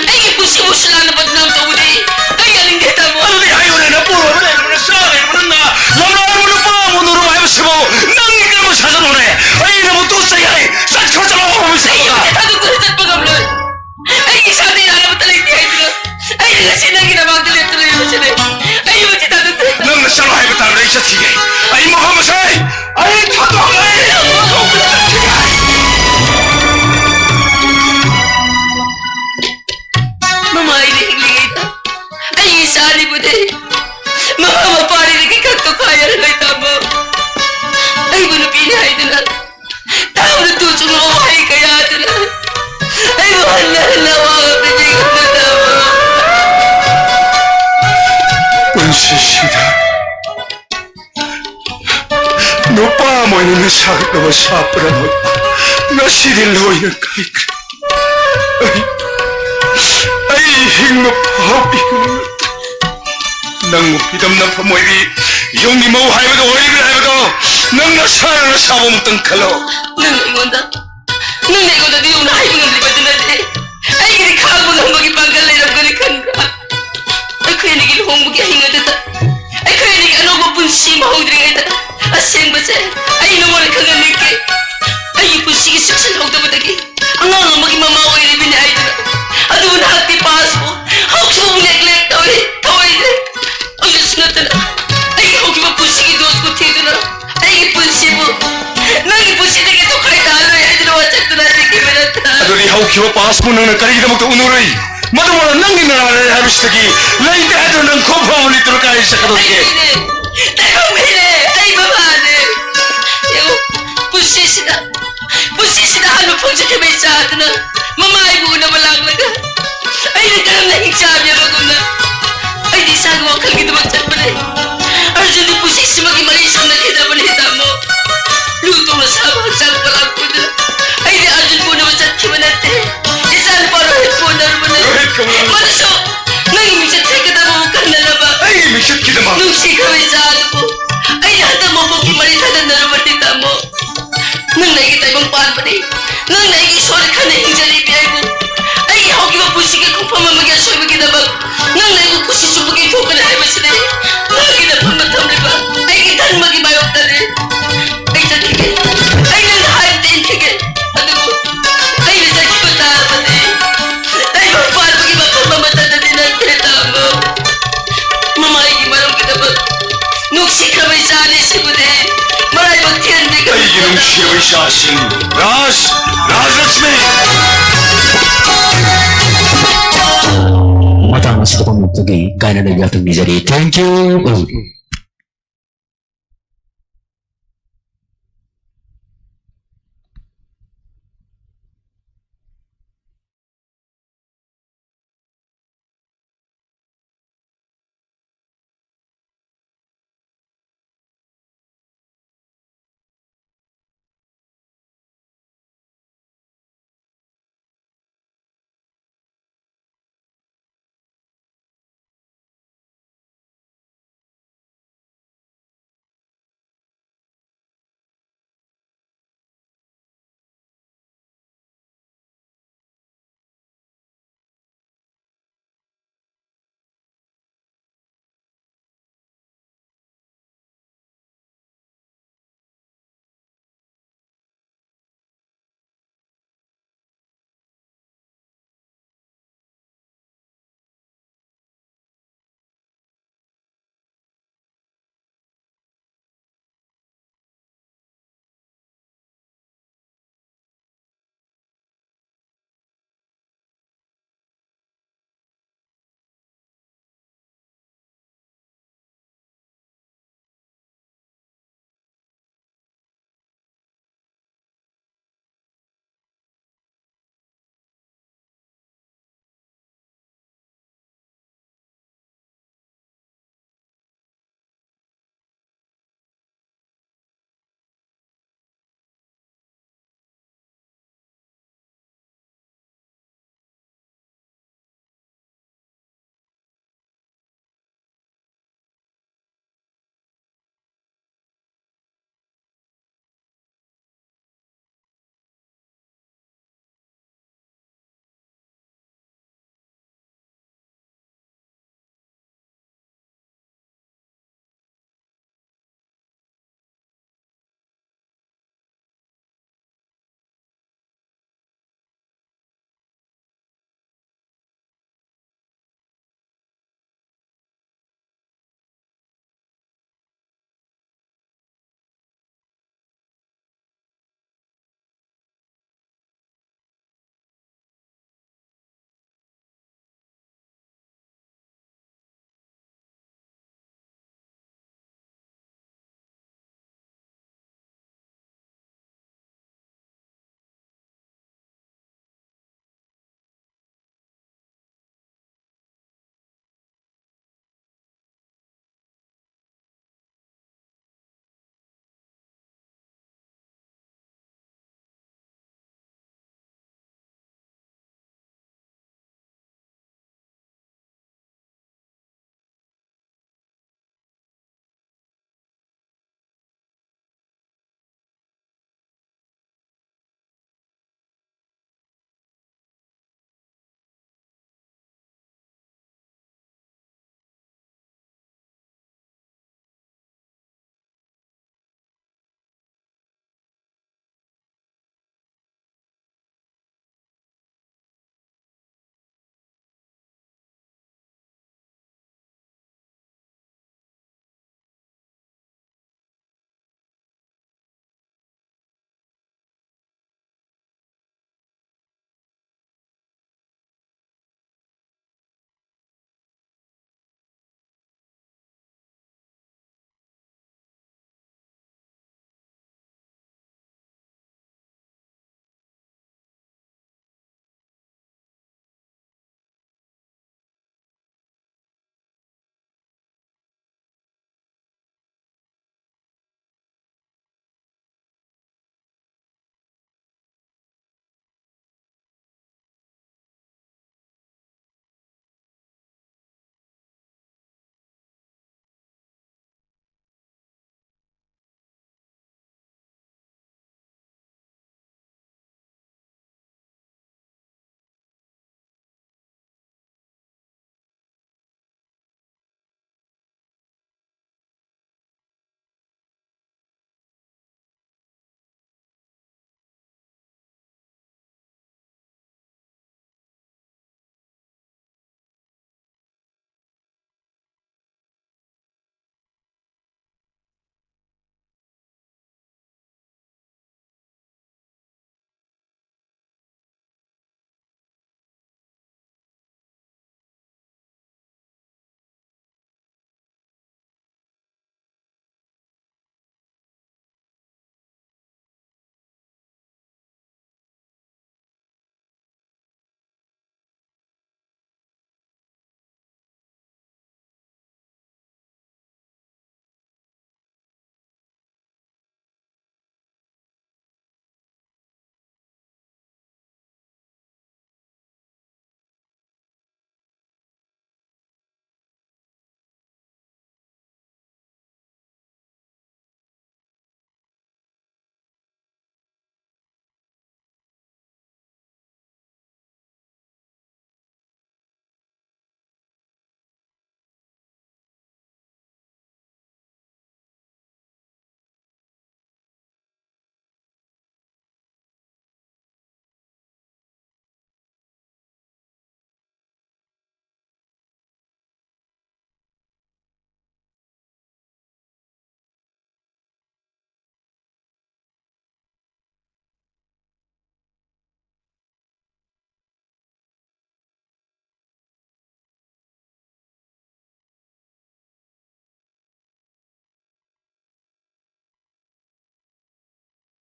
Ay, ipusi mo sila na badnang tao di. Ay, aling deta mo. ano di ayo na na puro na na sa ay mo na lamla mo na pa mo nuro ay mo simo nang ni mo sa mo na ay na mo to sa ay sa ko sa mo mo sa Ay, yung kitado ko sa pagamlon. Ay, isa din na naman talagang di ay dito. Ay, nila sinang ginamang tuloy-tuloy mo sila. Ay, yung kitado ko. nang na sa ay betar ray sa sige ay mo ha masay ay tato ay Mama, ay nilingligay ta. Ay, isari mo din. Mama, mapari na kikagto kaya na kay tamo. Ay, mo na pinahay na lang. Tao na tutso mo ay kaya na lang. Ay, mahal na mga pinigil na tamo. Unsisida no pa mo ni nasakit na masapra mo nasidiloy ng kahit ay hingma pahabi nang upidam ng pamoy yung ni mau hay mo to oy hay mo to nang nasara na sa mong tangkalo Nang naingon na di yung nahay mo ng lipat na natin. Ay, ginikahag mo ng magipanggalay ng galikan ka. Ay, kaya nagilhong magyahinga data. Ay, kaya nag-ano mapunsi mahong dring ay aseng basa. Ay, naman ang kanganig kay. Ay, ipunsi kisip sa lahog na matagi. Ang nga magimamaw ay ribin na ay data. Ano mo na hati paas mo. Hawag sa mong neglect taway na. Ang yus na tala. Ay, hawag mapunsi kidoos ko tito na. Ay, ipunsi mo. Nang ipunsi na kito kahit ano ay dinawatsak to natin kay Manata. ano ni hau kiwa paas mo nang nagkarigid mo to unuray madawala nang ginarala na habis lagi lain tayo ng kopra mo nito kahit sa Ay, karoke hindi! Tayo mili! Ay, babane! Yung, pusisina ano pong sa kamay sa atin na mamahay mo na malaglaga. Ay, nagkaram na higsabi ang maguna. Ay, di saan mo ang kalgito magchat pa rin. Arjun, di pusisi mag-imarisang na kita malita mo. Lutong na sa mga saan palang po na. Ay, di Arjun po na magchat kima natin. Di saan pa rohit po na naman na. Rohit ka mo na. Manaso! Nangimisit sa kita mo ka na na ba? ay misyon kita ma Nung siya kami sa ano po, ay nata mo po kimaritanan na naman tita mo. Nang nakikita ibang paan pa rin, nang nakikiswala ka na yung jalibiyay mo, ay ako kimapusiga kung pamamagyasoy mo kinabag, nang nakikukusisyo mo kito ka na naman sila, nang kinapamatam ba, ay kitan magibayok na rin. Ay sakigil, ay nang din kagil, ano mo, ay nasakit ko taman eh. Ay magpaan mo kimapamamatan na din ang tita mo. Mamay gimarong kita ba? Nuksi ka may sali si Budin. Maray magtiyandi ka. ay ginong siya ay sasing Ras Laxmi matang sa tukang magtagi kaya na nagatang ni Thank you.